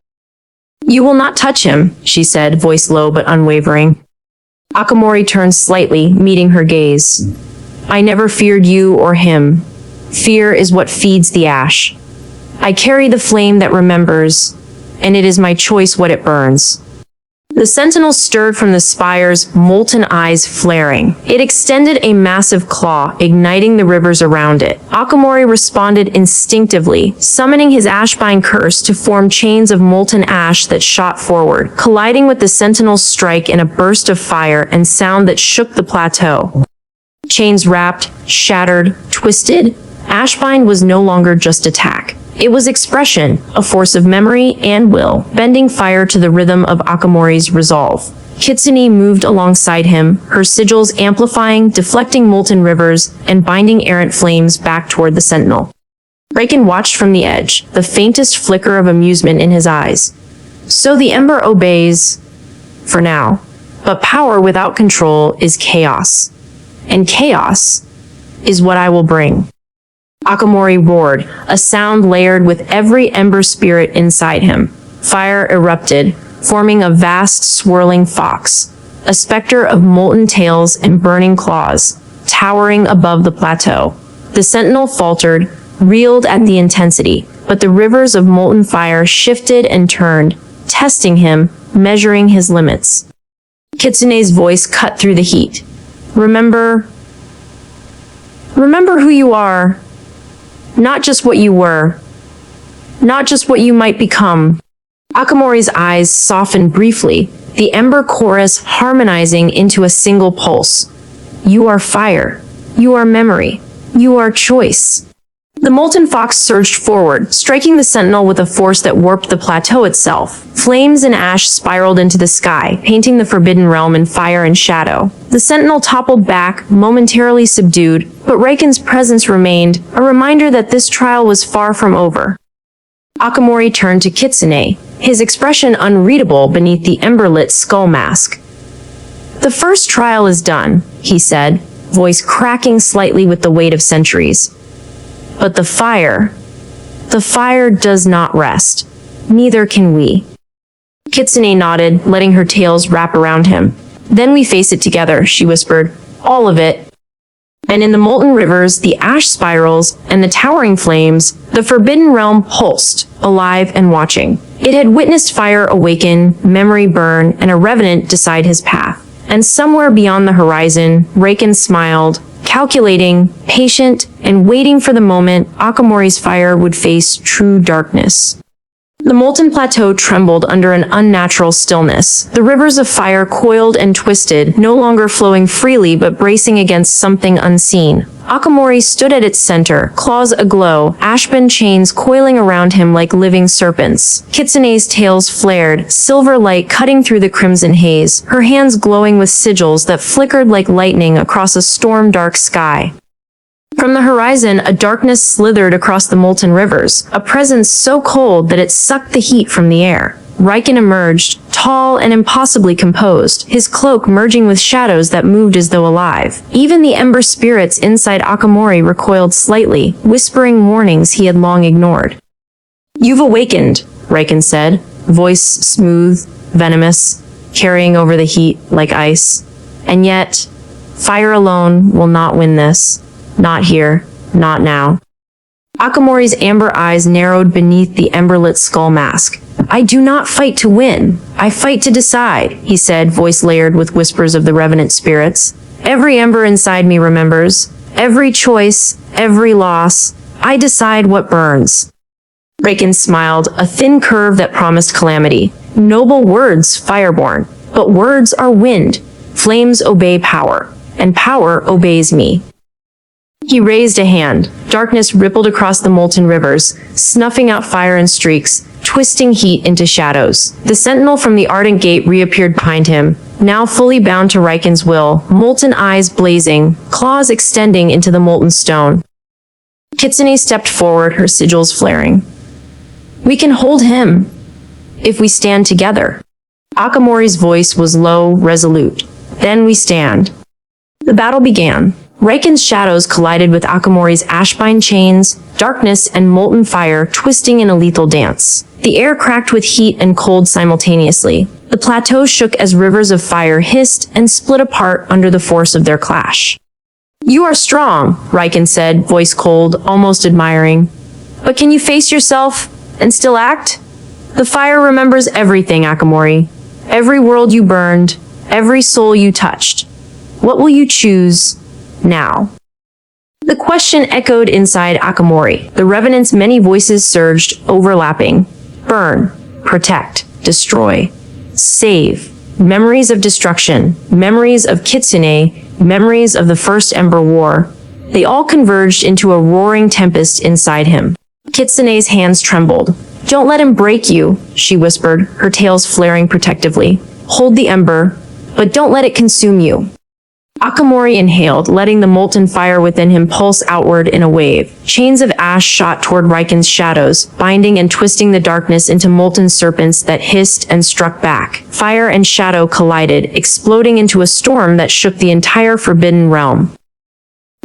You will not touch him, she said, voice low but unwavering. Akamori turned slightly, meeting her gaze. I never feared you or him. Fear is what feeds the ash. I carry the flame that remembers, and it is my choice what it burns. The sentinel stirred from the spire's molten eyes flaring. It extended a massive claw, igniting the rivers around it. Akamori responded instinctively, summoning his ashbine curse to form chains of molten ash that shot forward, colliding with the sentinel's strike in a burst of fire and sound that shook the plateau. Chains wrapped, shattered, twisted. Ashbine was no longer just attack. It was expression, a force of memory and will, bending fire to the rhythm of Akamori's resolve. Kitsune moved alongside him, her sigils amplifying, deflecting molten rivers, and binding errant flames back toward the sentinel. Raiken watched from the edge, the faintest flicker of amusement in his eyes. So the ember obeys, for now. But power without control is chaos. And chaos is what I will bring. Akamori roared, a sound layered with every ember spirit inside him. Fire erupted, forming a vast swirling fox, a specter of molten tails and burning claws, towering above the plateau. The sentinel faltered, reeled at the intensity, but the rivers of molten fire shifted and turned, testing him, measuring his limits. Kitsune's voice cut through the heat. Remember who you are. Not just what you were. Not just what you might become. Akamori's eyes softened briefly, the ember chorus harmonizing into a single pulse. You are fire. You are memory. You are choice. The molten fox surged forward, striking the sentinel with a force that warped the plateau itself. Flames and ash spiraled into the sky, painting the forbidden realm in fire and shadow. The sentinel toppled back, momentarily subdued, but Raiken's presence remained, a reminder that this trial was far from over. Akamori turned to Kitsune, his expression unreadable beneath the ember-lit skull mask. The first trial is done, he said, voice cracking slightly with the weight of centuries. But the fire does not rest. Neither can we. Kitsune nodded, letting her tails wrap around him. Then we face it together, she whispered. All of it. And in the molten rivers, the ash spirals, and the towering flames, the forbidden realm pulsed, alive and watching. It had witnessed fire awaken, memory burn, and a revenant decide his path. And somewhere beyond the horizon, Raiken smiled, calculating, patient, and waiting for the moment Akamori's fire would face true darkness. The molten plateau trembled under an unnatural stillness. The rivers of fire coiled and twisted, no longer flowing freely but bracing against something unseen. Akamori stood at its center, claws aglow, aspen chains coiling around him like living serpents. Kitsune's tails flared, silver light cutting through the crimson haze, her hands glowing with sigils that flickered like lightning across a storm-dark sky. From the horizon, a darkness slithered across the molten rivers, a presence so cold that it sucked the heat from the air. Raiken emerged, tall and impossibly composed, his cloak merging with shadows that moved as though alive. Even the ember spirits inside Akamori recoiled slightly, whispering warnings he had long ignored. You've awakened, Raiken said, voice smooth, venomous, carrying over the heat like ice. And yet, fire alone will not win this. Not here, not now. Akamori's amber eyes narrowed beneath the ember-lit skull mask. I do not fight to win. I fight to decide, he said, voice layered with whispers of the revenant spirits. Every ember inside me remembers. Every choice, every loss. I decide what burns. Raiken smiled, a thin curve that promised calamity. Noble words, fireborn. But words are wind. Flames obey power. And power obeys me. He raised a hand. Darkness rippled across the molten rivers, snuffing out fire in streaks, twisting heat into shadows. The sentinel from the ardent gate reappeared behind him, now fully bound to Riken's will, molten eyes blazing, claws extending into the molten stone. Kitsune stepped forward, her sigils flaring. "We can hold him, if we stand together." Akamori's voice was low, resolute. "Then we stand." The battle began. Riken's shadows collided with Akamori's ashbine chains, darkness and molten fire twisting in a lethal dance. The air cracked with heat and cold simultaneously. The plateau shook as rivers of fire hissed and split apart under the force of their clash. "You are strong," Riken said, voice cold, almost admiring. "But can you face yourself and still act? The fire remembers everything, Akamori. Every world you burned, every soul you touched. What will you choose now?" The question echoed inside Akamori. The Revenant's many voices surged, overlapping. Burn, protect, destroy, save. Memories of destruction, memories of Kitsune, memories of the First Ember War. They all converged into a roaring tempest inside him. Kitsune's hands trembled. "Don't let him break you," she whispered, her tails flaring protectively. "Hold the ember, but don't let it consume you." Akamori inhaled, letting the molten fire within him pulse outward in a wave. Chains of ash shot toward Riken's shadows, binding and twisting the darkness into molten serpents that hissed and struck back. Fire and shadow collided, exploding into a storm that shook the entire Forbidden Realm.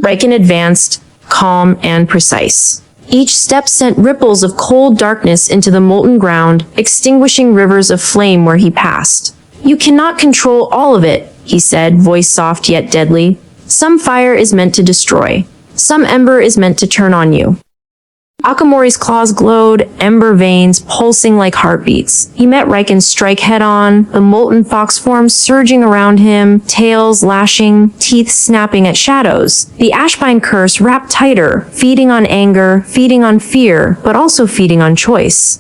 Riken advanced, calm and precise. Each step sent ripples of cold darkness into the molten ground, extinguishing rivers of flame where he passed. "You cannot control all of it," he said, voice soft yet deadly. "Some fire is meant to destroy. Some ember is meant to turn on you." Akamori's claws glowed, ember veins pulsing like heartbeats. He met Riken's strike head-on, the molten fox form surging around him, tails lashing, teeth snapping at shadows. The ashbine curse wrapped tighter, feeding on anger, feeding on fear, but also feeding on choice.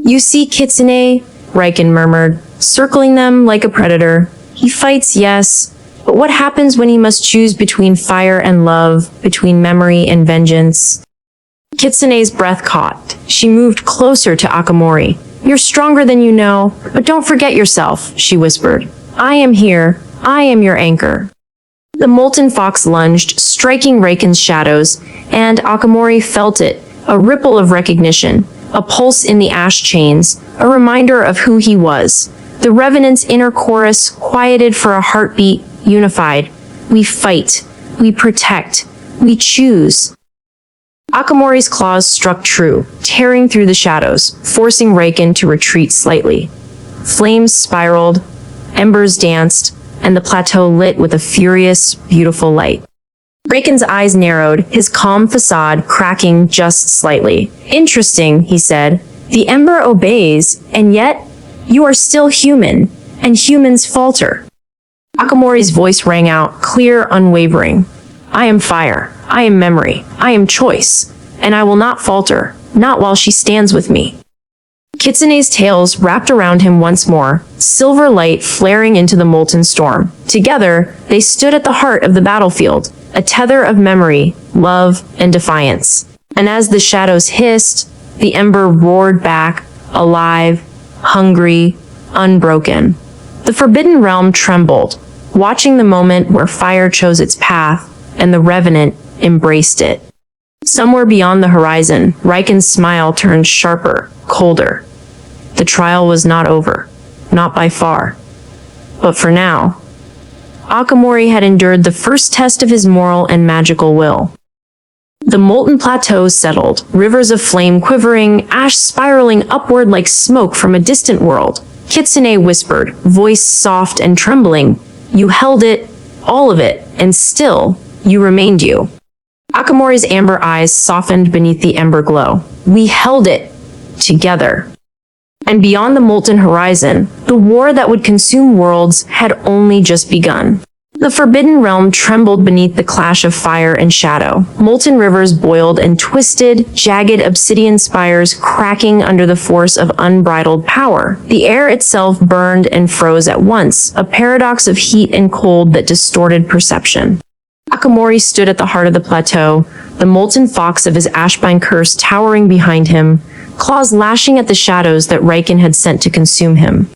"You see, Kitsune," Riken murmured, circling them like a predator. "He fights, yes, but what happens when he must choose between fire and love, between memory and vengeance?" Kitsune's breath caught. She moved closer to Akamori. "You're stronger than you know, but don't forget yourself," she whispered. "I am here. I am your anchor." The molten fox lunged, striking Riken's shadows, and Akamori felt it, a ripple of recognition, a pulse in the ash chains, a reminder of who he was. The Revenant's inner chorus quieted for a heartbeat, unified. "We fight. We protect. We choose." Akamori's claws struck true, tearing through the shadows, forcing Riken to retreat slightly. Flames spiraled, embers danced, and the plateau lit with a furious, beautiful light. Riken's eyes narrowed, his calm facade cracking just slightly. "Interesting," he said. "The ember obeys, and yet you are still human, and humans falter." Akamori's voice rang out, clear, unwavering. "I am fire. I am memory. I am choice. And I will not falter, not while she stands with me." Kitsune's tails wrapped around him once more, silver light flaring into the molten storm. Together, they stood at the heart of the battlefield, a tether of memory, love, and defiance. And as the shadows hissed, the ember roared back, alive, hungry, unbroken. The Forbidden Realm trembled, watching the moment where fire chose its path, and the Revenant embraced it. Somewhere beyond the horizon, Riken's smile turned sharper, colder. The trial was not over, not by far. But for now, Akamori had endured the first test of his moral and magical will. The molten plateau settled, rivers of flame quivering, ash spiraling upward like smoke from a distant world. Kitsune whispered, voice soft and trembling, "You held it, all of it, and still, you remained you." Akamori's amber eyes softened beneath the ember glow. "We held it, together." And beyond the molten horizon, the war that would consume worlds had only just begun. The Forbidden Realm trembled beneath the clash of fire and shadow. Molten rivers boiled and twisted, jagged obsidian spires cracking under the force of unbridled power. The air itself burned and froze at once, a paradox of heat and cold that distorted perception. Akamori stood at the heart of the plateau, the molten fox of his ashbine curse towering behind him, claws lashing at the shadows that Riken had sent to consume him.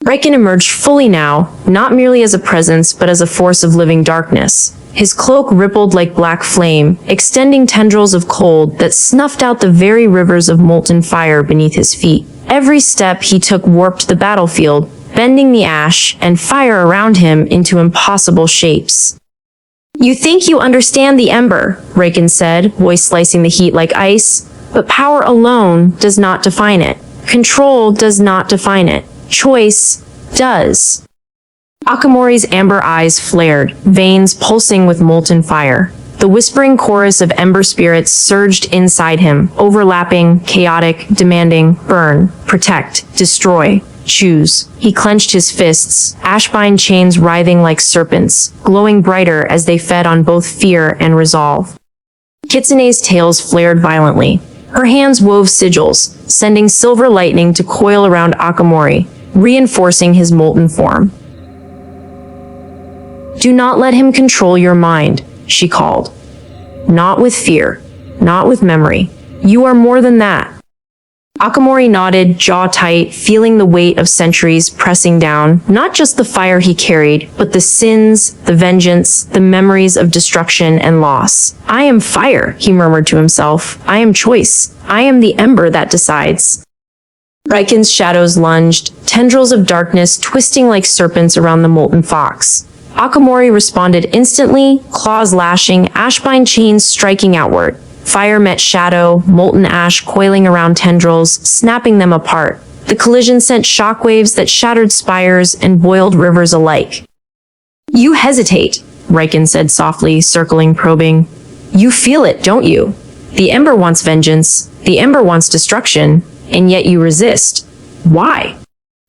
Riken emerged fully now, not merely as a presence but as a force of living darkness. His cloak rippled like black flame, extending tendrils of cold that snuffed out the very rivers of molten fire beneath his feet. Every step he took warped the battlefield, bending the ash and fire around him into impossible shapes. "You think you understand the ember," Riken said, voice slicing the heat like ice, "but power alone does not define it. Control does not define it. Choice does." Akamori's amber eyes flared, veins pulsing with molten fire. The whispering chorus of ember spirits surged inside him, overlapping, chaotic, demanding, burn, protect, destroy, choose. He clenched his fists, ashbine chains writhing like serpents, glowing brighter as they fed on both fear and resolve. Kitsune's tails flared violently. Her hands wove sigils, sending silver lightning to coil around Akamori, reinforcing his molten form. "Do not let him control your mind," she called. "Not with fear, not with memory. You are more than that." Akamori nodded, jaw tight, feeling the weight of centuries pressing down, not just the fire he carried, but the sins, the vengeance, the memories of destruction and loss. "I am fire," he murmured to himself. "I am choice. I am the ember that decides." Riken's shadows lunged, tendrils of darkness twisting like serpents around the molten fox. Akamori responded instantly, claws lashing, ashbine chains striking outward. Fire met shadow, molten ash coiling around tendrils, snapping them apart. The collision sent shockwaves that shattered spires and boiled rivers alike. "You hesitate," Riken said softly, circling, probing. "You feel it, don't you? The ember wants vengeance, the ember wants destruction, and yet you resist. Why?"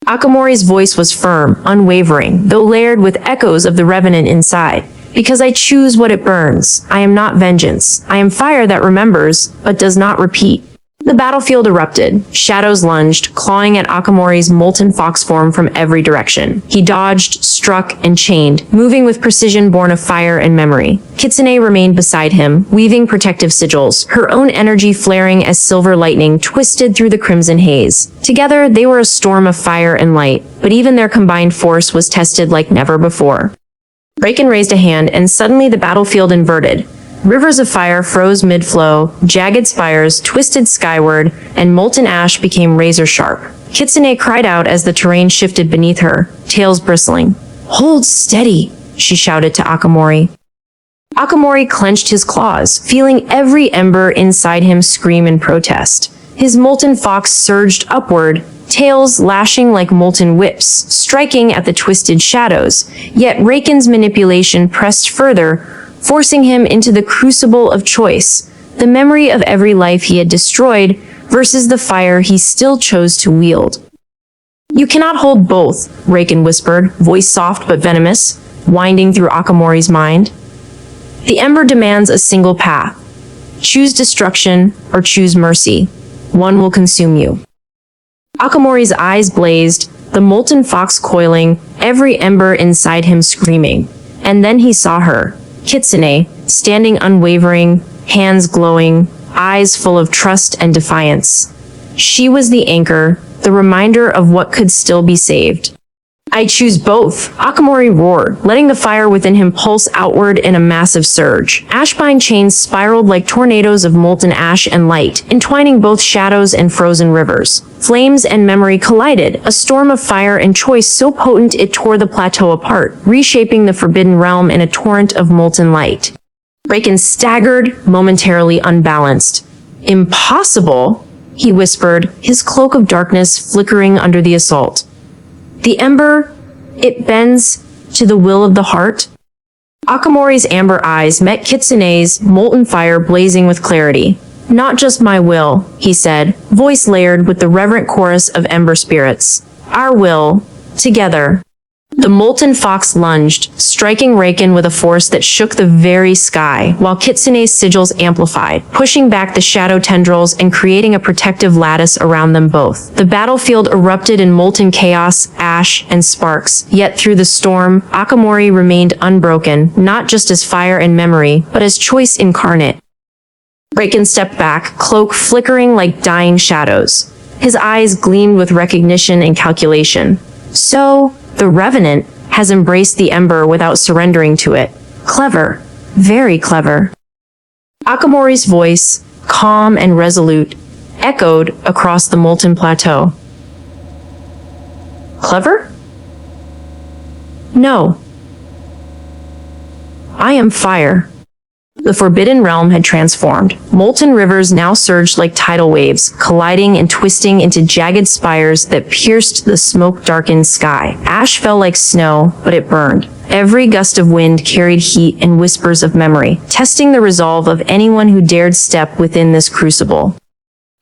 Akamori's voice was firm, unwavering, though layered with echoes of the revenant inside. "Because I choose what it burns. I am not vengeance. I am fire that remembers, but does not repeat." The battlefield erupted. Shadows lunged, clawing at Akamori's molten fox form from every direction. He dodged, struck, and chained, moving with precision born of fire and memory. Kitsune remained beside him, weaving protective sigils, her own energy flaring as silver lightning twisted through the crimson haze. Together, they were a storm of fire and light, but even their combined force was tested like never before. Riken raised a hand, and suddenly the battlefield inverted. Rivers of fire froze mid-flow, jagged spires twisted skyward, and molten ash became razor-sharp. Kitsune cried out as the terrain shifted beneath her, tails bristling. "Hold steady," she shouted to Akamori. Akamori clenched his claws, feeling every ember inside him scream in protest. His molten fox surged upward, tails lashing like molten whips, striking at the twisted shadows. Yet Riken's manipulation pressed further, forcing him into the crucible of choice, the memory of every life he had destroyed versus the fire he still chose to wield. "You cannot hold both," Riken whispered, voice soft but venomous, winding through Akamori's mind. "The ember demands a single path. Choose destruction or choose mercy. One will consume you." Akamori's eyes blazed, the molten fox coiling, every ember inside him screaming. And then he saw her, Kitsune, standing unwavering, hands glowing, eyes full of trust and defiance. She was the anchor, the reminder of what could still be saved. "I choose both," Akamori roared, letting the fire within him pulse outward in a massive surge. Ashbine chains spiraled like tornadoes of molten ash and light, entwining both shadows and frozen rivers. Flames and memory collided, a storm of fire and choice so potent it tore the plateau apart, reshaping the forbidden realm in a torrent of molten light. Riken staggered, momentarily unbalanced. "Impossible," he whispered, his cloak of darkness flickering under the assault. "The ember, it bends to the will of the heart?" Akamori's amber eyes met Kitsune's, molten fire blazing with clarity. "Not just my will," he said, voice layered with the reverent chorus of ember spirits. "Our will, together." The molten fox lunged, striking Riken with a force that shook the very sky, while Kitsune's sigils amplified, pushing back the shadow tendrils and creating a protective lattice around them both. The battlefield erupted in molten chaos, ash, and sparks, yet through the storm, Akamori remained unbroken, not just as fire and memory, but as choice incarnate. Raken stepped back, cloak flickering like dying shadows. His eyes gleamed with recognition and calculation. So, the Revenant has embraced the ember without surrendering to it. Clever. Very clever. Akamori's voice, calm and resolute, echoed across the molten plateau. Clever? No. I am fire. The Forbidden Realm had transformed. Molten rivers now surged like tidal waves, colliding and twisting into jagged spires that pierced the smoke-darkened sky. Ash fell like snow, but it burned. Every gust of wind carried heat and whispers of memory, testing the resolve of anyone who dared step within this crucible.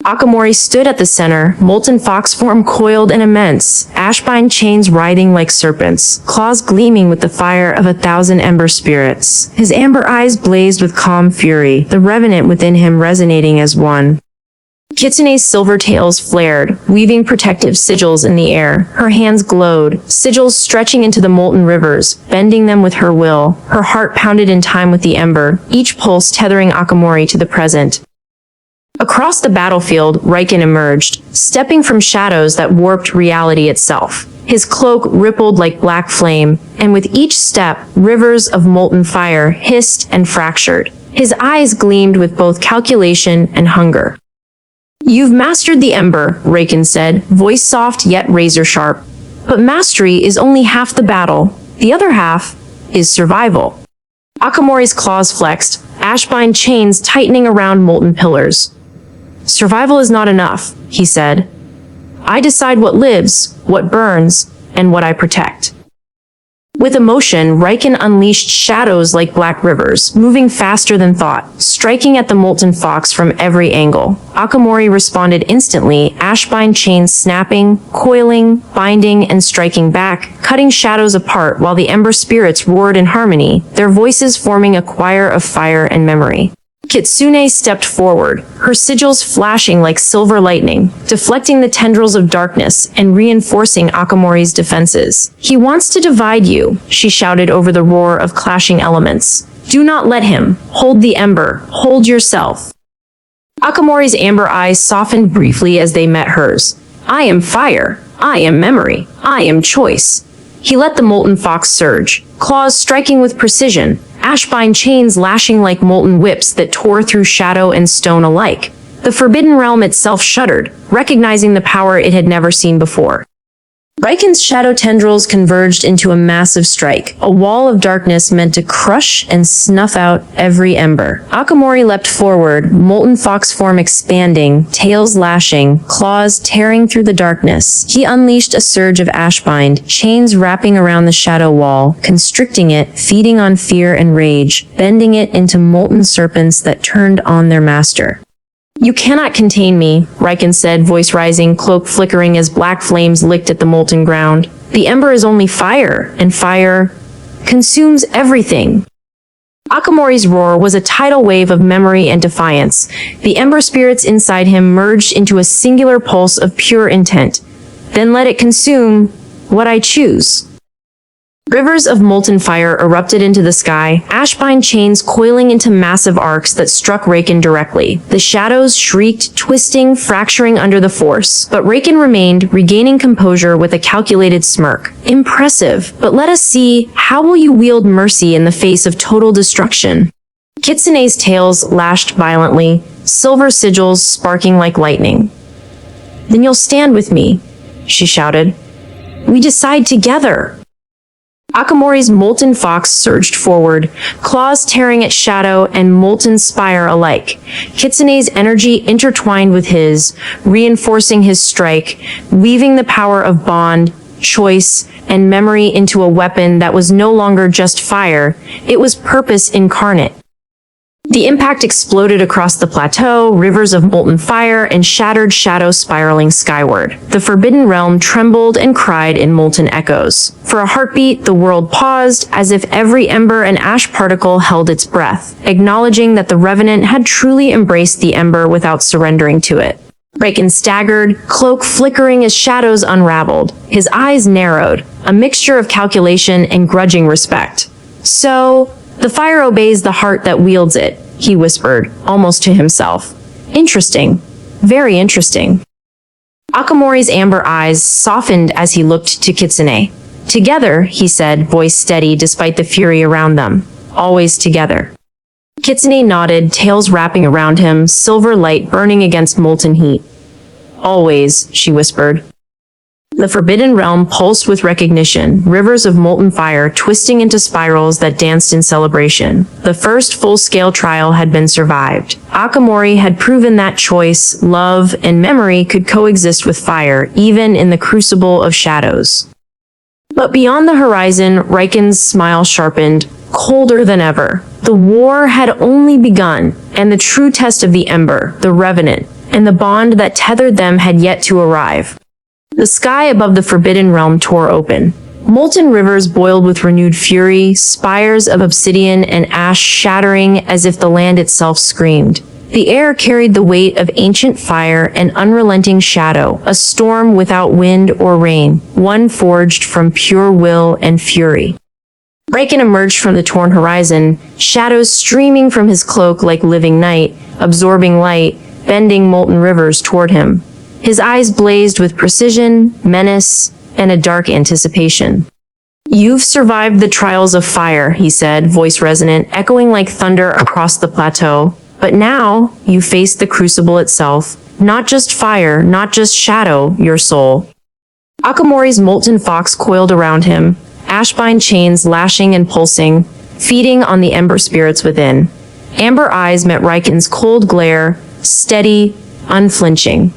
Akamori stood at the center, molten fox form coiled and immense, ashbine chains writhing like serpents, claws gleaming with the fire of 1,000 ember spirits. His amber eyes blazed with calm fury, the revenant within him resonating as one. Kitsune's silver tails flared, weaving protective sigils in the air. Her hands glowed, sigils stretching into the molten rivers, bending them with her will. Her heart pounded in time with the ember, each pulse tethering Akamori to the present. Across the battlefield, Riken emerged, stepping from shadows that warped reality itself. His cloak rippled like black flame, and with each step, rivers of molten fire hissed and fractured. His eyes gleamed with both calculation and hunger. You've mastered the ember, Riken said, voice soft yet razor-sharp. But mastery is only half the battle. The other half is survival. Akamori's claws flexed, ashbine chains tightening around molten pillars. Survival is not enough, he said. I decide what lives, what burns, and what I protect. With emotion, Riken unleashed shadows like black rivers, moving faster than thought, striking at the molten fox from every angle. Akamori responded instantly, ashbine chains snapping, coiling, binding, and striking back, cutting shadows apart while the ember spirits roared in harmony, their voices forming a choir of fire and memory. Kitsune stepped forward, her sigils flashing like silver lightning, deflecting the tendrils of darkness and reinforcing Akamori's defenses. He wants to divide you, she shouted over the roar of clashing elements. Do not let him. Hold the ember. Hold yourself. Akamori's amber eyes softened briefly as they met hers. I am fire. I am memory. I am choice. He let the molten fox surge, claws striking with precision, ashbine chains lashing like molten whips that tore through shadow and stone alike. The Forbidden Realm itself shuddered, recognizing the power it had never seen before. Riken's shadow tendrils converged into a massive strike, a wall of darkness meant to crush and snuff out every ember. Akamori leapt forward, molten fox form expanding, tails lashing, claws tearing through the darkness. He unleashed a surge of ashbind, chains wrapping around the shadow wall, constricting it, feeding on fear and rage, bending it into molten serpents that turned on their master. You cannot contain me, Riken said, voice rising, cloak flickering as black flames licked at the molten ground. The ember is only fire, and fire consumes everything. Akamori's roar was a tidal wave of memory and defiance. The ember spirits inside him merged into a singular pulse of pure intent. Then let it consume what I choose. Rivers of molten fire erupted into the sky, ashbine chains coiling into massive arcs that struck Riken directly. The shadows shrieked, twisting, fracturing under the force. But Riken remained, regaining composure with a calculated smirk. Impressive, but let us see, how will you wield mercy in the face of total destruction? Kitsune's tails lashed violently, silver sigils sparking like lightning. Then you'll stand with me, she shouted. We decide together. Akamori's molten fox surged forward, claws tearing at shadow and molten spire alike. Kitsune's energy intertwined with his, reinforcing his strike, weaving the power of bond, choice, and memory into a weapon that was no longer just fire, it was purpose incarnate. The impact exploded across the plateau, rivers of molten fire, and shattered shadow spiraling skyward. The Forbidden Realm trembled and cried in molten echoes. For a heartbeat, the world paused, as if every ember and ash particle held its breath, acknowledging that the Revenant had truly embraced the ember without surrendering to it. Riken staggered, cloak flickering as shadows unraveled. His eyes narrowed, a mixture of calculation and grudging respect. So, the fire obeys the heart that wields it, he whispered, almost to himself. Interesting. Very interesting. Akamori's amber eyes softened as he looked to Kitsune. Together, he said, voice steady despite the fury around them. Always together. Kitsune nodded, tails wrapping around him, silver light burning against molten heat. Always, she whispered. The forbidden realm pulsed with recognition, rivers of molten fire twisting into spirals that danced in celebration. The first full-scale trial had been survived. Akamori had proven that choice, love, and memory could coexist with fire, even in the crucible of shadows. But beyond the horizon, Riken's smile sharpened, colder than ever. The war had only begun, and the true test of the Ember, the Revenant, and the bond that tethered them had yet to arrive. The sky above the Forbidden Realm tore open. Molten rivers boiled with renewed fury, spires of obsidian and ash shattering as if the land itself screamed. The air carried the weight of ancient fire and unrelenting shadow, a storm without wind or rain, one forged from pure will and fury. Riken emerged from the torn horizon, shadows streaming from his cloak like living night, absorbing light, bending molten rivers toward him. His eyes blazed with precision, menace, and a dark anticipation. You've survived the trials of fire, he said, voice resonant, echoing like thunder across the plateau. But now, you face the crucible itself. Not just fire, not just shadow, your soul. Akamori's molten fox coiled around him, ashbine chains lashing and pulsing, feeding on the ember spirits within. Amber eyes met Riken's cold glare, steady, unflinching.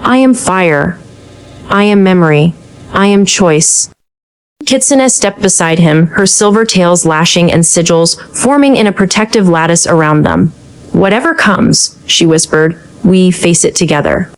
I am fire. I am memory. I am choice. Kitsune stepped beside him, her silver tails lashing and sigils forming in a protective lattice around them. Whatever comes, she whispered, we face it together.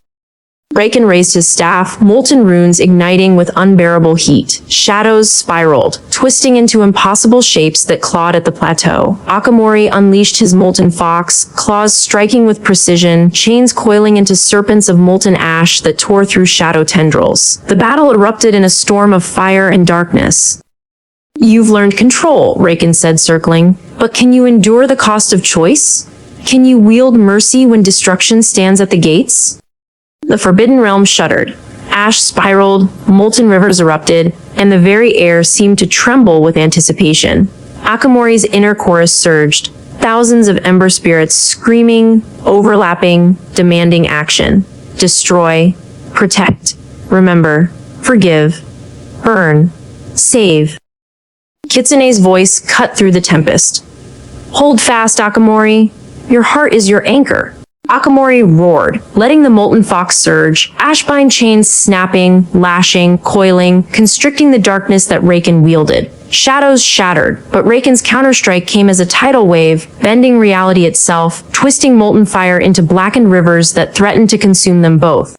Riken raised his staff, molten runes igniting with unbearable heat. Shadows spiraled, twisting into impossible shapes that clawed at the plateau. Akamori unleashed his molten fox, claws striking with precision, chains coiling into serpents of molten ash that tore through shadow tendrils. The battle erupted in a storm of fire and darkness. You've learned control, Riken said, circling. But can you endure the cost of choice? Can you wield mercy when destruction stands at the gates? The Forbidden Realm shuddered. Ash spiraled, molten rivers erupted, and the very air seemed to tremble with anticipation. Akamori's inner chorus surged, thousands of ember spirits screaming, overlapping, demanding action. Destroy, protect, remember, forgive, burn, save. Kitsune's voice cut through the tempest. Hold fast, Akamori. Your heart is your anchor. Akamori roared, letting the molten fox surge, ashbine chains snapping, lashing, coiling, constricting the darkness that Riken wielded. Shadows shattered, but Riken's counterstrike came as a tidal wave, bending reality itself, twisting molten fire into blackened rivers that threatened to consume them both.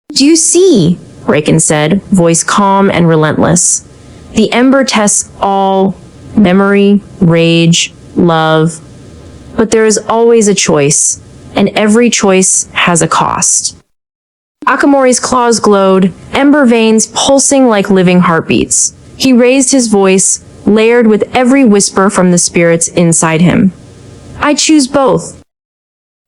Do you see? Riken said, voice calm and relentless. The ember tests all, memory, rage, love. But there is always a choice. And every choice has a cost. Akamori's claws glowed, ember veins pulsing like living heartbeats. He raised his voice, layered with every whisper from the spirits inside him. I choose both.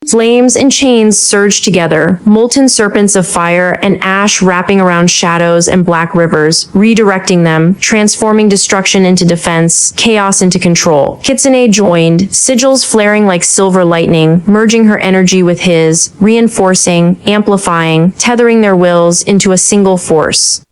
Flames and chains surged together, molten serpents of fire and ash wrapping around shadows and black rivers, redirecting them, transforming destruction into defense, chaos into control. Kitsune joined, sigils flaring like silver lightning, merging her energy with his, reinforcing, amplifying, tethering their wills into a single force.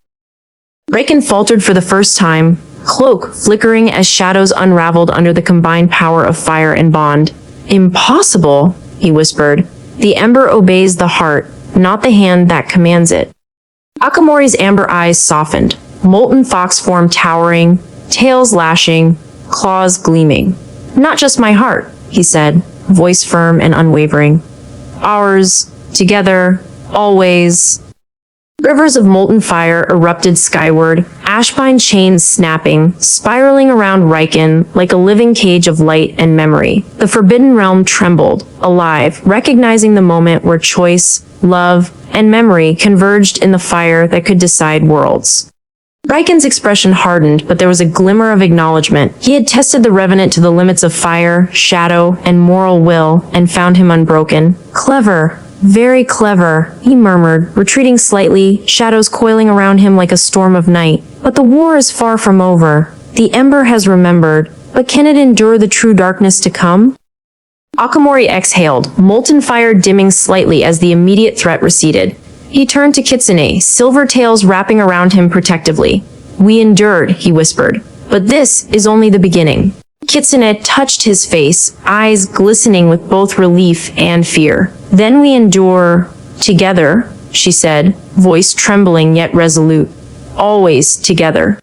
Riken faltered for the first time, cloak flickering as shadows unraveled under the combined power of fire and bond. Impossible, he whispered. The ember obeys the heart, not the hand that commands it. Akamori's amber eyes softened, molten fox form towering, tails lashing, claws gleaming. Not just my heart, he said, voice firm and unwavering. Ours, together, always. Rivers of molten fire erupted skyward, ashbine chains snapping, spiraling around Riken like a living cage of light and memory. The Forbidden Realm trembled, alive, recognizing the moment where choice, love, and memory converged in the fire that could decide worlds. Raiken's expression hardened, but there was a glimmer of acknowledgement. He had tested the Revenant to the limits of fire, shadow, and moral will, and found him unbroken. Clever. Very clever, he murmured, retreating slightly, shadows coiling around him like a storm of night. But the war is far from over. The Ember has remembered, but can it endure the true darkness to come? Akamori exhaled, molten fire dimming slightly as the immediate threat receded. He turned to Kitsune, silver tails wrapping around him protectively. We endured, he whispered, but this is only the beginning. Kitsune touched his face, eyes glistening with both relief and fear. Then we endure together, she said, voice trembling yet resolute. Always together.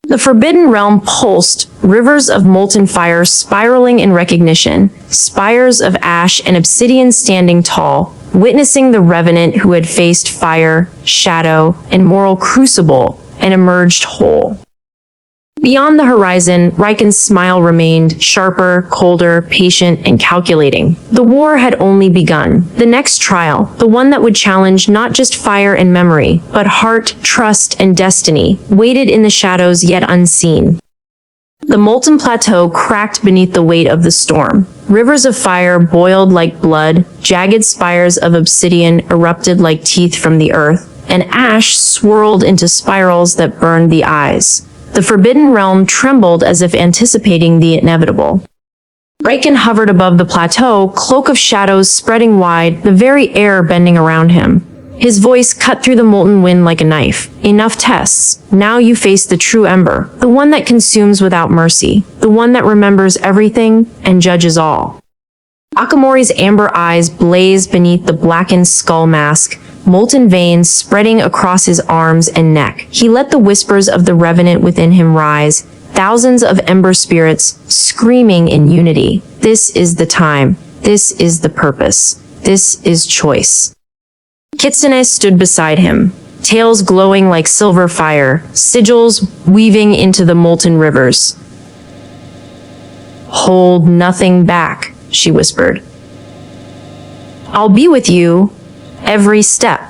The Forbidden Realm pulsed, rivers of molten fire spiraling in recognition, spires of ash and obsidian standing tall, witnessing the Revenant who had faced fire, shadow, and moral crucible and emerged whole. Beyond the horizon, Raiken's smile remained, sharper, colder, patient, and calculating. The war had only begun. The next trial, the one that would challenge not just fire and memory, but heart, trust, and destiny, waited in the shadows yet unseen. The molten plateau cracked beneath the weight of the storm. Rivers of fire boiled like blood, jagged spires of obsidian erupted like teeth from the earth, and ash swirled into spirals that burned the eyes. The Forbidden Realm trembled as if anticipating the inevitable. Raiken hovered above the plateau, cloak of shadows spreading wide, the very air bending around him. His voice cut through the molten wind like a knife. Enough tests. Now you face the true Ember, the one that consumes without mercy, the one that remembers everything and judges all. Akamori's amber eyes blazed beneath the blackened skull mask, molten veins spreading across his arms and neck. He let the whispers of the Revenant within him rise, thousands of ember spirits screaming in unity. This is the time. This is the purpose. This is choice. Kitsune stood beside him, tails glowing like silver fire, sigils weaving into the molten rivers. Hold nothing back, she whispered. I'll be with you every step.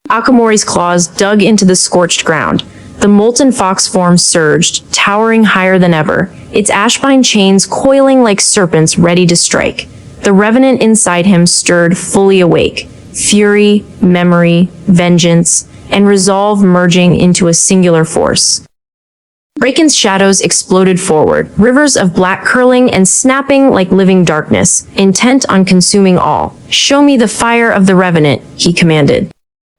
Akamori's claws dug into the scorched ground. The molten fox form surged, towering higher than ever, its ashbine chains coiling like serpents ready to strike. The Revenant inside him stirred fully awake, fury, memory, vengeance, and resolve merging into a singular force. Raiken's shadows exploded forward, rivers of black curling and snapping like living darkness, intent on consuming all. Show me the fire of the Revenant, he commanded.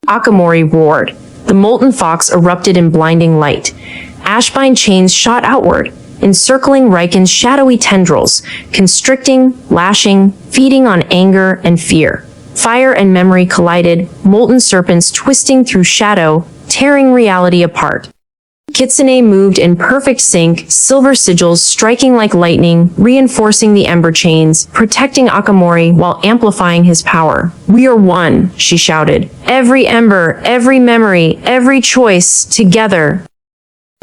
Akamori roared. The molten fox erupted in blinding light. Ashbine chains shot outward, encircling Raiken's shadowy tendrils, constricting, lashing, feeding on anger and fear. Fire and memory collided, molten serpents twisting through shadow, tearing reality apart. Kitsune moved in perfect sync, silver sigils striking like lightning, reinforcing the ember chains, protecting Akamori while amplifying his power. We are one, she shouted. Every ember, every memory, every choice, together.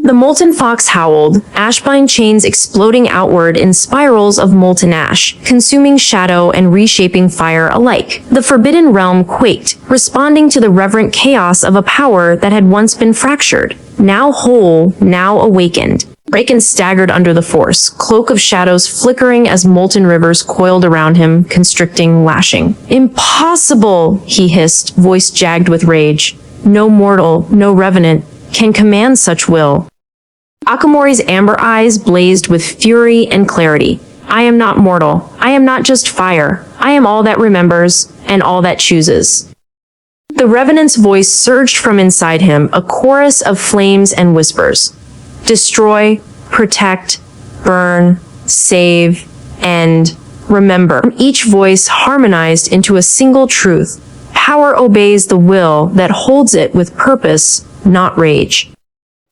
The molten fox howled, ashbine chains exploding outward in spirals of molten ash, consuming shadow and reshaping fire alike. The Forbidden Realm quaked, responding to the reverent chaos of a power that had once been fractured. Now whole, now awakened. Raiken staggered under the force, cloak of shadows flickering as molten rivers coiled around him, constricting, lashing. Impossible, he hissed, voice jagged with rage. No mortal, no Revenant, can command such will. Akamori's amber eyes blazed with fury and clarity. I am not mortal. I am not just fire. I am all that remembers, and all that chooses. The Revenant's voice surged from inside him, a chorus of flames and whispers. Destroy, protect, burn, save, and remember. Each voice harmonized into a single truth. Power obeys the will that holds it with purpose, not rage.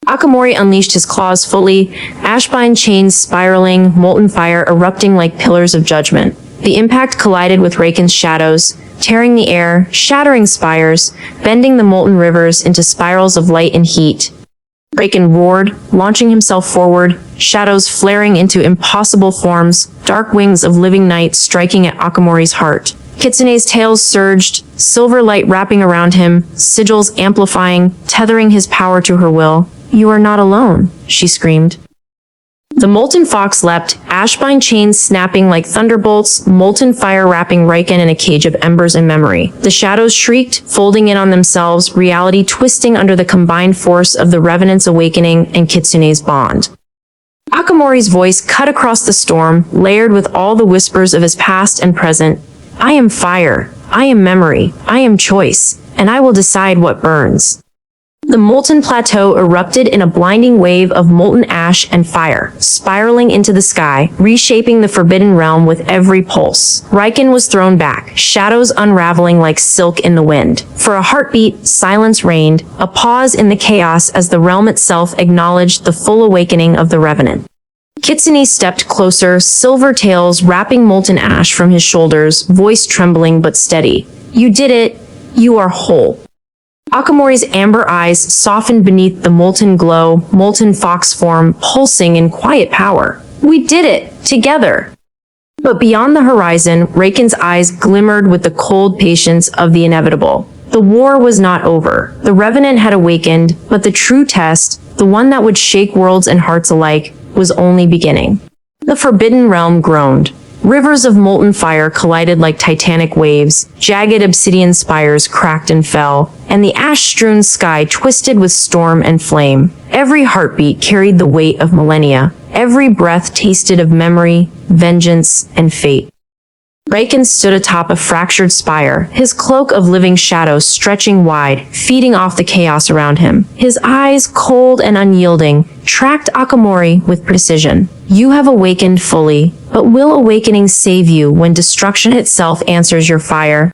Akamori unleashed his claws fully, ashbine chains spiraling, molten fire erupting like pillars of judgment. The impact collided with Raiken's shadows, tearing the air, shattering spires, bending the molten rivers into spirals of light and heat. Raiken roared, launching himself forward, shadows flaring into impossible forms, dark wings of living night striking at Akamori's heart. Kitsune's tails surged, silver light wrapping around him, sigils amplifying, tethering his power to her will. "You are not alone," she screamed. The molten fox leapt, ashbine chains snapping like thunderbolts, molten fire wrapping Riken in a cage of embers and memory. The shadows shrieked, folding in on themselves, reality twisting under the combined force of the Revenant's awakening and Kitsune's bond. Akamori's voice cut across the storm, layered with all the whispers of his past and present. "I am fire, I am memory, I am choice, and I will decide what burns." The molten plateau erupted in a blinding wave of molten ash and fire, spiraling into the sky, reshaping the forbidden realm with every pulse. Riken was thrown back, shadows unraveling like silk in the wind. For a heartbeat, silence reigned, a pause in the chaos as the realm itself acknowledged the full awakening of the Revenant. Kitsune stepped closer, silver tails wrapping molten ash from his shoulders, voice trembling but steady. "You did it. You are whole." Akamori's amber eyes softened beneath the molten glow, molten fox form pulsing in quiet power. "We did it, together." But beyond the horizon, Riken's eyes glimmered with the cold patience of the inevitable. The war was not over. The Revenant had awakened, but the true test, the one that would shake worlds and hearts alike, was only beginning. The Forbidden Realm groaned. Rivers of molten fire collided like titanic waves, jagged obsidian spires cracked and fell, and the ash-strewn sky twisted with storm and flame. Every heartbeat carried the weight of millennia. Every breath tasted of memory, vengeance, and fate. Riken stood atop a fractured spire, his cloak of living shadows stretching wide, feeding off the chaos around him. His eyes, cold and unyielding, tracked Akamori with precision. "You have awakened fully, but will awakening save you when destruction itself answers your fire?"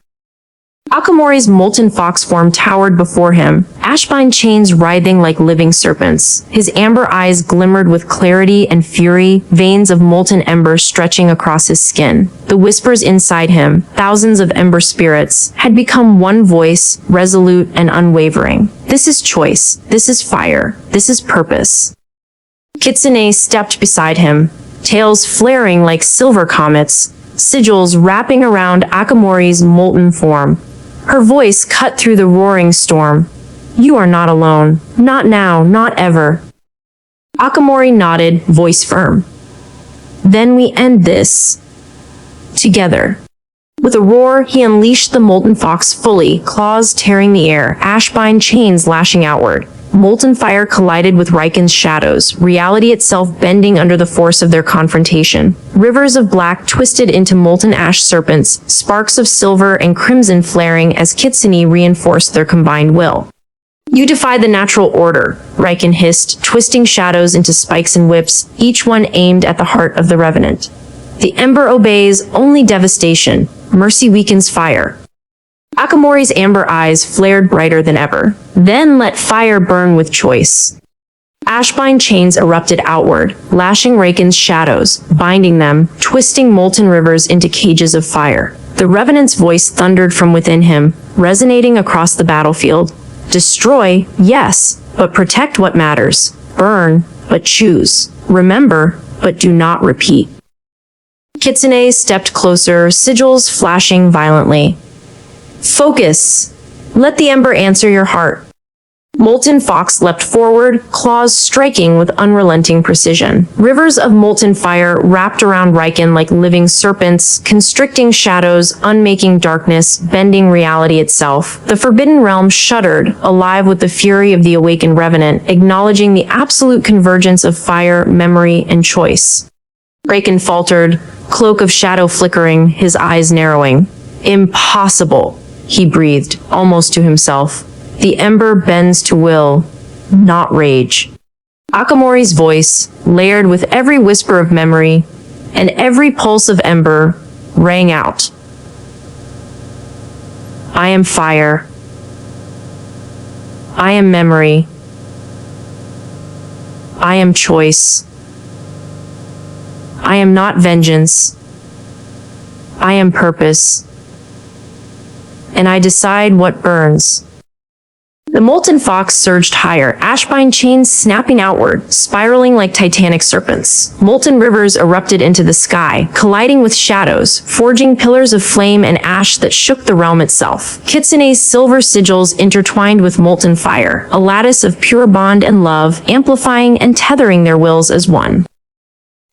Akamori's molten fox form towered before him, ashbine chains writhing like living serpents. His amber eyes glimmered with clarity and fury, veins of molten ember stretching across his skin. The whispers inside him, thousands of ember spirits, had become one voice, resolute and unwavering. "This is choice. This is fire. This is purpose." Kitsune stepped beside him, tails flaring like silver comets, sigils wrapping around Akamori's molten form. Her voice cut through the roaring storm. "You are not alone. Not now, not ever." Akamori nodded, voice firm. "Then we end this. Together." With a roar, he unleashed the molten fox fully, claws tearing the air, ashbine chains lashing outward. Molten fire collided with Riken's shadows, reality itself bending under the force of their confrontation. Rivers of black twisted into molten ash serpents, sparks of silver and crimson flaring as Kitsune reinforced their combined will. "You defy the natural order," Riken hissed, twisting shadows into spikes and whips, each one aimed at the heart of the Revenant. "The ember obeys, only devastation. Mercy weakens fire." Akamori's amber eyes flared brighter than ever. "Then let fire burn with choice." Ashbine chains erupted outward, lashing Riken's shadows, binding them, twisting molten rivers into cages of fire. The Revenant's voice thundered from within him, resonating across the battlefield. "Destroy, yes, but protect what matters. Burn, but choose. Remember, but do not repeat." Kitsune stepped closer, sigils flashing violently. "Focus. Let the ember answer your heart." Molten fox leapt forward, claws striking with unrelenting precision. Rivers of molten fire wrapped around Riken like living serpents, constricting shadows, unmaking darkness, bending reality itself. The Forbidden Realm shuddered, alive with the fury of the awakened Revenant, acknowledging the absolute convergence of fire, memory, and choice. Riken faltered, cloak of shadow flickering, his eyes narrowing. "Impossible," he breathed, almost to himself. "The ember bends to will, not rage." Akamori's voice, layered with every whisper of memory and every pulse of ember, rang out. "I am fire. I am memory. I am choice. I am not vengeance. I am purpose. And I decide what burns." The molten fox surged higher, ashbine chains snapping outward, spiraling like titanic serpents. Molten rivers erupted into the sky, colliding with shadows, forging pillars of flame and ash that shook the realm itself. Kitsune's silver sigils intertwined with molten fire, a lattice of pure bond and love, amplifying and tethering their wills as one.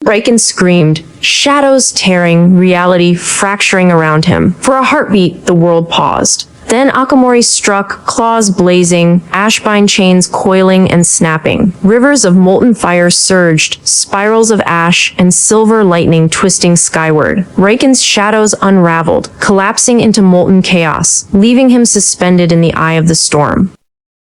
Riken screamed, shadows tearing, reality fracturing around him. For a heartbeat, the world paused. Then Akamori struck, claws blazing, ashbine chains coiling and snapping. Rivers of molten fire surged, spirals of ash and silver lightning twisting skyward. Riken's shadows unraveled, collapsing into molten chaos, leaving him suspended in the eye of the storm.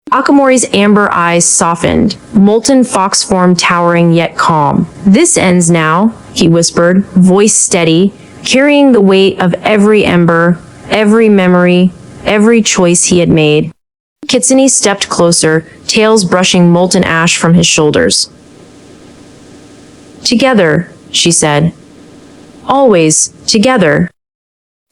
Akamori's amber eyes softened, molten fox form towering yet calm. "This ends now," he whispered, voice steady, carrying the weight of every ember, every memory, every choice he had made. Kitsune stepped closer, tails brushing molten ash from his shoulders. "Together," she said. "Always together."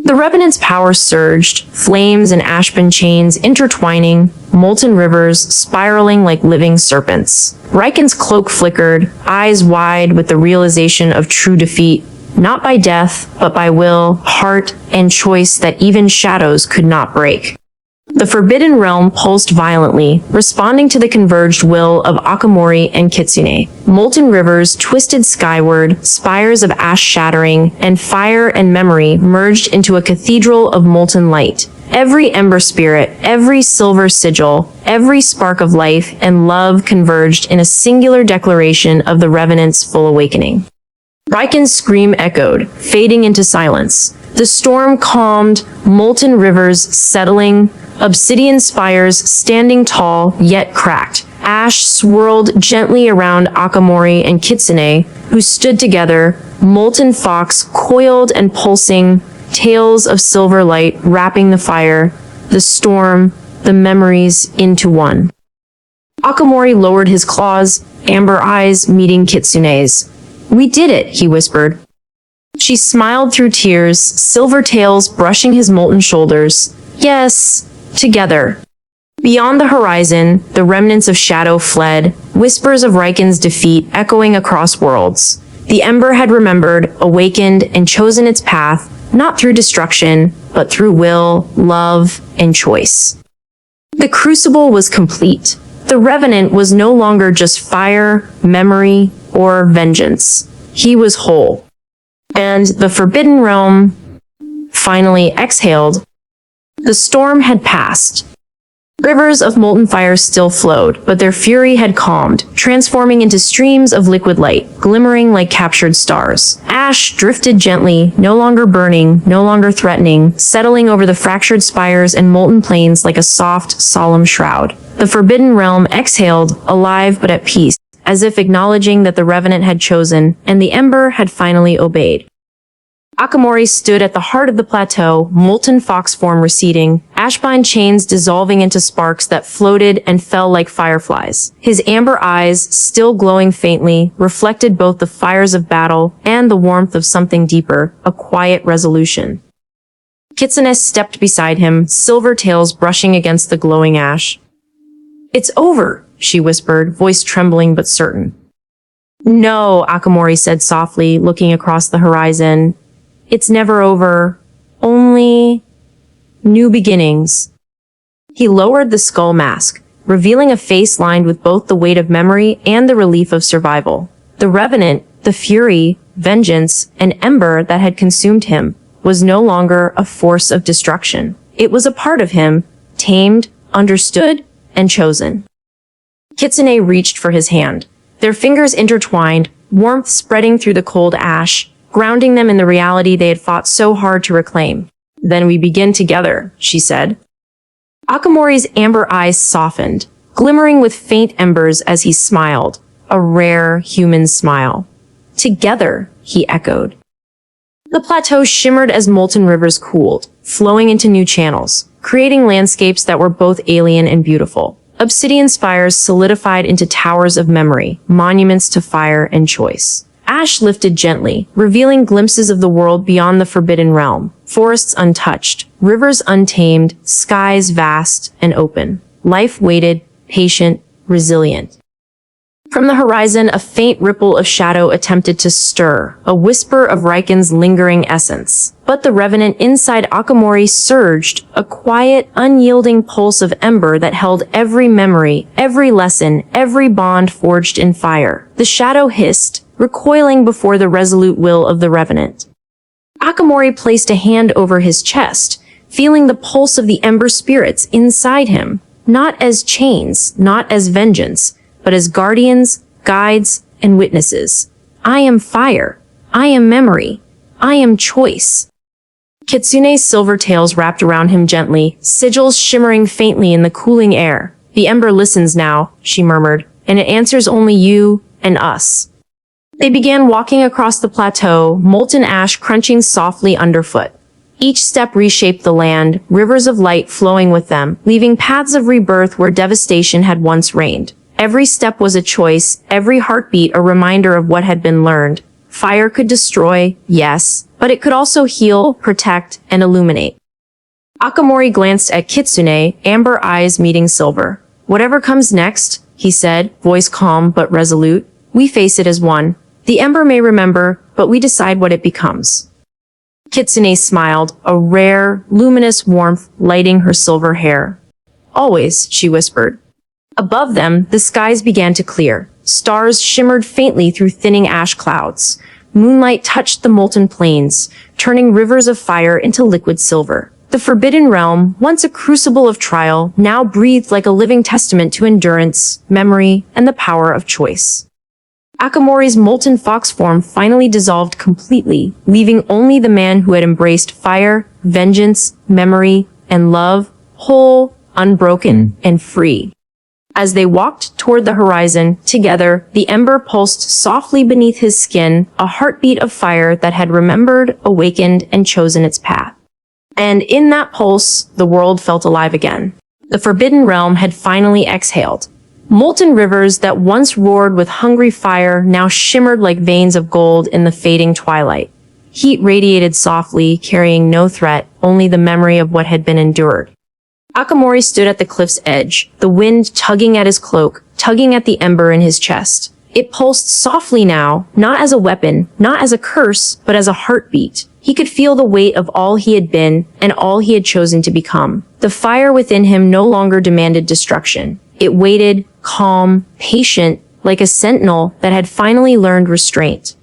The Revenant's power surged, flames and ashbine chains intertwining, molten rivers spiraling like living serpents. Riken's cloak flickered, eyes wide with the realization of true defeat, not by death, but by will, heart, and choice that even shadows could not break. The Forbidden Realm pulsed violently, responding to the converged will of Akamori and Kitsune. Molten rivers twisted skyward, spires of ash shattering, and fire and memory merged into a cathedral of molten light. Every ember spirit, every silver sigil, every spark of life and love converged in a singular declaration of the Revenant's full awakening. Riken's scream echoed, fading into silence. The storm calmed, molten rivers settling, obsidian spires standing tall yet cracked. Ash swirled gently around Akamori and Kitsune, who stood together, molten fox coiled and pulsing, tails of silver light wrapping the fire, the storm, the memories into one. Akamori lowered his claws, amber eyes meeting Kitsune's. "We did it," he whispered. She smiled through tears, silver tails brushing his molten shoulders. "Yes, together." Beyond the horizon, the remnants of shadow fled, whispers of Riken's defeat echoing across worlds. The ember had remembered, awakened, and chosen its path, not through destruction, but through will, love, and choice. The crucible was complete. The Revenant was no longer just fire, memory, or vengeance. He was whole. And the Forbidden Realm finally exhaled. The storm had passed. Rivers of molten fire still flowed, but their fury had calmed, transforming into streams of liquid light, glimmering like captured stars. Ash drifted gently, no longer burning, no longer threatening, settling over the fractured spires and molten plains like a soft, solemn shroud. The Forbidden Realm exhaled, alive but at peace, as if acknowledging that the Revenant had chosen, and the Ember had finally obeyed. Akamori stood at the heart of the plateau, molten fox form receding, ashbine chains dissolving into sparks that floated and fell like fireflies. His amber eyes, still glowing faintly, reflected both the fires of battle and the warmth of something deeper, a quiet resolution. Kitsune stepped beside him, silver tails brushing against the glowing ash. "It's over," she whispered, voice trembling but certain. "No," Akamori said softly, looking across the horizon. "It's never over. Only new beginnings." He lowered the skull mask, revealing a face lined with both the weight of memory and the relief of survival. The Revenant, the fury, vengeance, and ember that had consumed him, was no longer a force of destruction. It was a part of him, tamed, understood, and chosen. Kitsune reached for his hand. Their fingers intertwined, warmth spreading through the cold ash, grounding them in the reality they had fought so hard to reclaim. "Then we begin together," she said. Akamori's amber eyes softened, glimmering with faint embers as he smiled, a rare human smile. "Together," he echoed. The plateau shimmered as molten rivers cooled, flowing into new channels, creating landscapes that were both alien and beautiful. Obsidian spires solidified into towers of memory, monuments to fire and choice. Ash lifted gently, revealing glimpses of the world beyond the Forbidden Realm. Forests untouched, rivers untamed, skies vast and open. Life waited, patient, resilient. From the horizon, a faint ripple of shadow attempted to stir, a whisper of Riken's lingering essence. But the revenant inside Akamori surged, a quiet, unyielding pulse of ember that held every memory, every lesson, every bond forged in fire. The shadow hissed, recoiling before the resolute will of the revenant. Akamori placed a hand over his chest, feeling the pulse of the ember spirits inside him, not as chains, not as vengeance, but as guardians, guides, and witnesses. I am fire. I am memory. I am choice. Kitsune's silver tails wrapped around him gently, sigils shimmering faintly in the cooling air. The ember listens now, she murmured, and it answers only you and us. They began walking across the plateau, molten ash crunching softly underfoot. Each step reshaped the land, rivers of light flowing with them, leaving paths of rebirth where devastation had once reigned. Every step was a choice, every heartbeat a reminder of what had been learned. Fire could destroy, yes, but it could also heal, protect, and illuminate. Akamori glanced at Kitsune, amber eyes meeting silver. Whatever comes next, he said, voice calm but resolute, we face it as one. The ember may remember, but we decide what it becomes. Kitsune smiled, a rare, luminous warmth lighting her silver hair. Always, she whispered. Above them, the skies began to clear. Stars shimmered faintly through thinning ash clouds. Moonlight touched the molten plains, turning rivers of fire into liquid silver. The Forbidden Realm, once a crucible of trial, now breathed like a living testament to endurance, memory, and the power of choice. Akamori's molten fox form finally dissolved completely, leaving only the man who had embraced fire, vengeance, memory, and love, whole, unbroken, and free. As they walked toward the horizon, together, the ember pulsed softly beneath his skin, a heartbeat of fire that had remembered, awakened, and chosen its path. And in that pulse, the world felt alive again. The Forbidden Realm had finally exhaled. Molten rivers that once roared with hungry fire now shimmered like veins of gold in the fading twilight. Heat radiated softly, carrying no threat, only the memory of what had been endured. Akamori stood at the cliff's edge, the wind tugging at his cloak, tugging at the ember in his chest. It pulsed softly now, not as a weapon, not as a curse, but as a heartbeat. He could feel the weight of all he had been and all he had chosen to become. The fire within him no longer demanded destruction. It waited, calm, patient, like a sentinel that had finally learned restraint.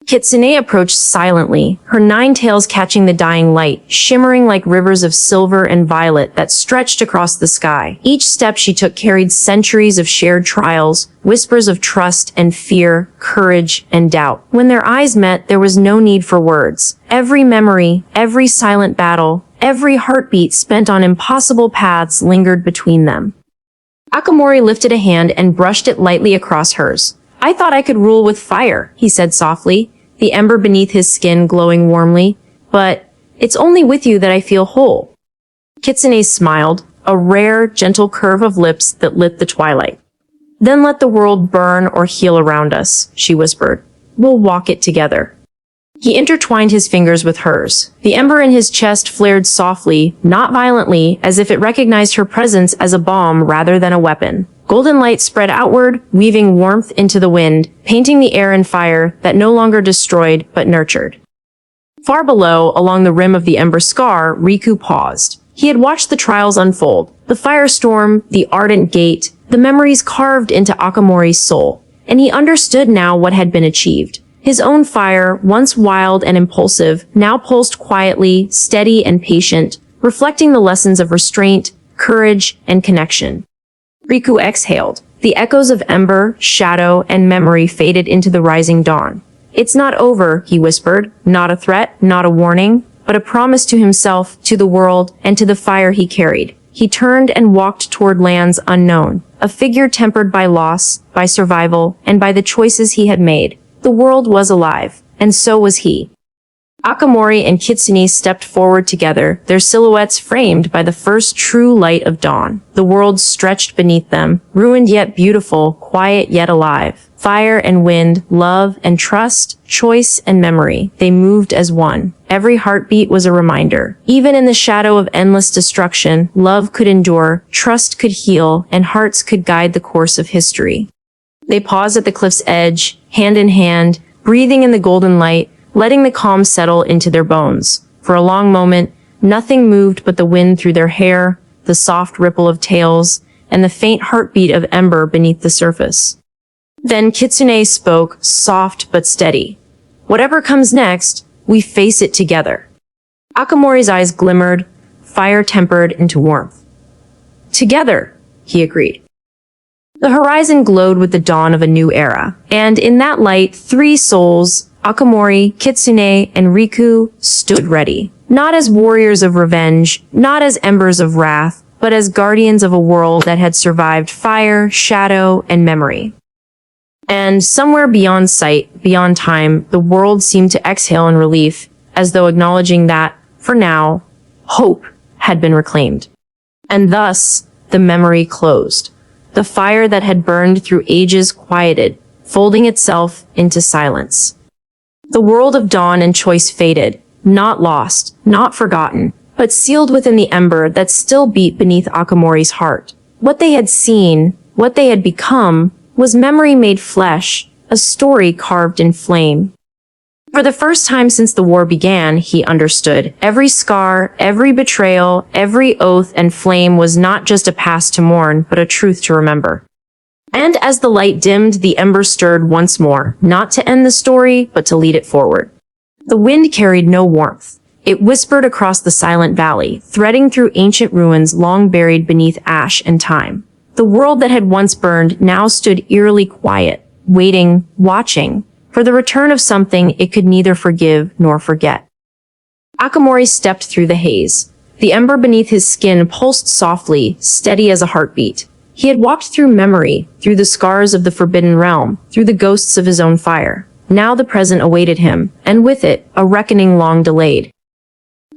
Kitsune approached silently, her 9 tails catching the dying light, shimmering like rivers of silver and violet that stretched across the sky. Each step she took carried centuries of shared trials, whispers of trust and fear, courage and doubt. When their eyes met, there was no need for words. Every memory, every silent battle, every heartbeat spent on impossible paths lingered between them. Akamori lifted a hand and brushed it lightly across hers. I thought I could rule with fire, he said softly, the ember beneath his skin glowing warmly, but it's only with you that I feel whole. Kitsune smiled, a rare, gentle curve of lips that lit the twilight. Then let the world burn or heal around us, she whispered. We'll walk it together. He intertwined his fingers with hers. The ember in his chest flared softly, not violently, as if it recognized her presence as a balm rather than a weapon. Golden light spread outward, weaving warmth into the wind, painting the air in fire that no longer destroyed but nurtured. Far below, along the rim of the ember scar, Riku paused. He had watched the trials unfold, the firestorm, the ardent gate, the memories carved into Akamori's soul, and he understood now what had been achieved. His own fire, once wild and impulsive, now pulsed quietly, steady and patient, reflecting the lessons of restraint, courage, and connection. Riku exhaled. The echoes of ember, shadow, and memory faded into the rising dawn. It's not over, he whispered, not a threat, not a warning, but a promise to himself, to the world, and to the fire he carried. He turned and walked toward lands unknown, a figure tempered by loss, by survival, and by the choices he had made. The world was alive, and so was he. Akamori and Kitsune stepped forward together, their silhouettes framed by the first true light of dawn. The world stretched beneath them, ruined yet beautiful, quiet yet alive. Fire and wind, love and trust, choice and memory, they moved as one. Every heartbeat was a reminder. Even in the shadow of endless destruction, love could endure, trust could heal, and hearts could guide the course of history. They paused at the cliff's edge, hand in hand, breathing in the golden light, letting the calm settle into their bones. For a long moment, nothing moved but the wind through their hair, the soft ripple of tails, and the faint heartbeat of ember beneath the surface. Then Kitsune spoke, soft but steady. Whatever comes next, we face it together. Akamori's eyes glimmered, fire tempered into warmth. Together, he agreed. The horizon glowed with the dawn of a new era, and in that light, three souls, Akamori, Kitsune, and Riku, stood ready. Not as warriors of revenge, not as embers of wrath, but as guardians of a world that had survived fire, shadow, and memory. And somewhere beyond sight, beyond time, the world seemed to exhale in relief, as though acknowledging that, for now, hope had been reclaimed. And thus, the memory closed. The fire that had burned through ages quieted, folding itself into silence. The world of dawn and choice faded, not lost, not forgotten, but sealed within the ember that still beat beneath Akamori's heart. What they had seen, what they had become, was memory made flesh, a story carved in flame. For the first time since the war began, he understood. Every scar, every betrayal, every oath and flame was not just a past to mourn, but a truth to remember. And as the light dimmed, the ember stirred once more, not to end the story, but to lead it forward. The wind carried no warmth. It whispered across the silent valley, threading through ancient ruins long buried beneath ash and time. The world that had once burned now stood eerily quiet, waiting, watching, for the return of something it could neither forgive nor forget. Akamori stepped through the haze. The ember beneath his skin pulsed softly, steady as a heartbeat. He had walked through memory, through the scars of the Forbidden Realm, through the ghosts of his own fire. Now the present awaited him, and with it, a reckoning long delayed.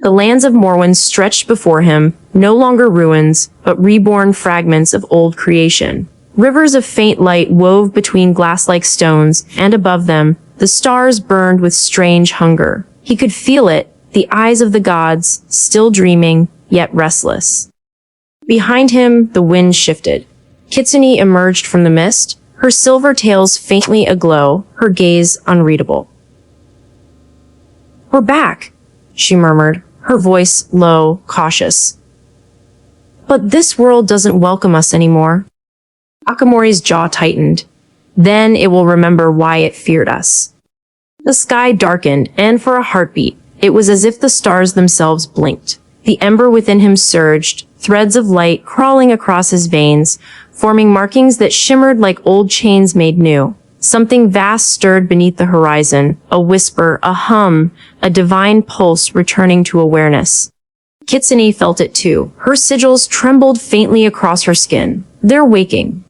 The lands of Morwen stretched before him, no longer ruins, but reborn fragments of old creation. Rivers of faint light wove between glass-like stones, and above them, the stars burned with strange hunger. He could feel it, the eyes of the gods, still dreaming, yet restless. Behind him, the wind shifted. Kitsune emerged from the mist, her silver tails faintly aglow, her gaze unreadable. "We're back," she murmured, her voice low, cautious. "But this world doesn't welcome us anymore." Akamori's jaw tightened. Then it will remember why it feared us. The sky darkened, and for a heartbeat, it was as if the stars themselves blinked. The ember within him surged, threads of light crawling across his veins, forming markings that shimmered like old chains made new. Something vast stirred beneath the horizon, a whisper, a hum, a divine pulse returning to awareness. Kitsune felt it too. Her sigils trembled faintly across her skin. "They're waking."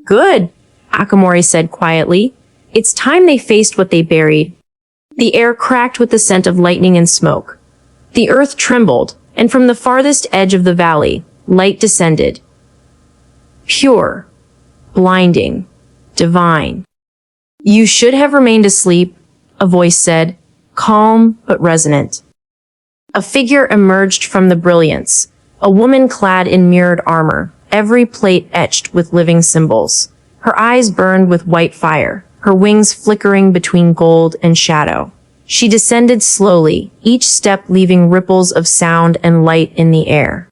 "Good," Akamori said quietly. "It's time they faced what they buried." The air cracked with the scent of lightning and smoke. The earth trembled, and from the farthest edge of the valley, light descended. Pure, blinding, divine. "You should have remained asleep," a voice said, calm but resonant. A figure emerged from the brilliance, a woman clad in mirrored armor, every plate etched with living symbols. Her eyes burned with white fire, her wings flickering between gold and shadow. She descended slowly, each step leaving ripples of sound and light in the air.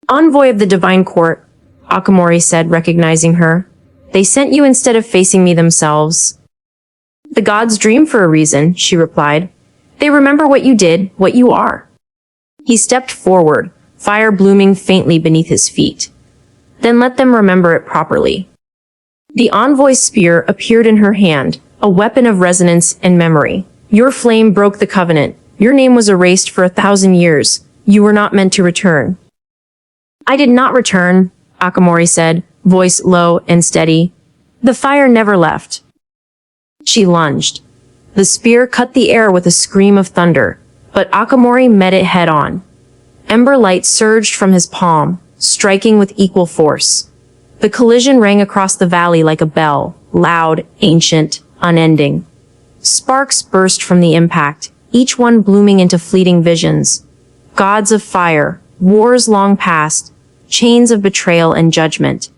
"Envoy of the Divine Court," Akamori said, recognizing her. "They sent you instead of facing me themselves." "The gods dream for a reason," she replied. "They remember what you did, what you are." He stepped forward, fire blooming faintly beneath his feet. "Then let them remember it properly." The envoy's spear appeared in her hand, a weapon of resonance and memory. "Your flame broke the covenant. Your name was erased for 1,000 years. You were not meant to return." "I did not return," Akamori said, voice low and steady. "The fire never left." She lunged. The spear cut the air with a scream of thunder, but Akamori met it head-on. Ember light surged from his palm, striking with equal force. The collision rang across the valley like a bell, loud, ancient, unending. Sparks burst from the impact, each one blooming into fleeting visions. Gods of fire, wars long past, chains of betrayal and judgment.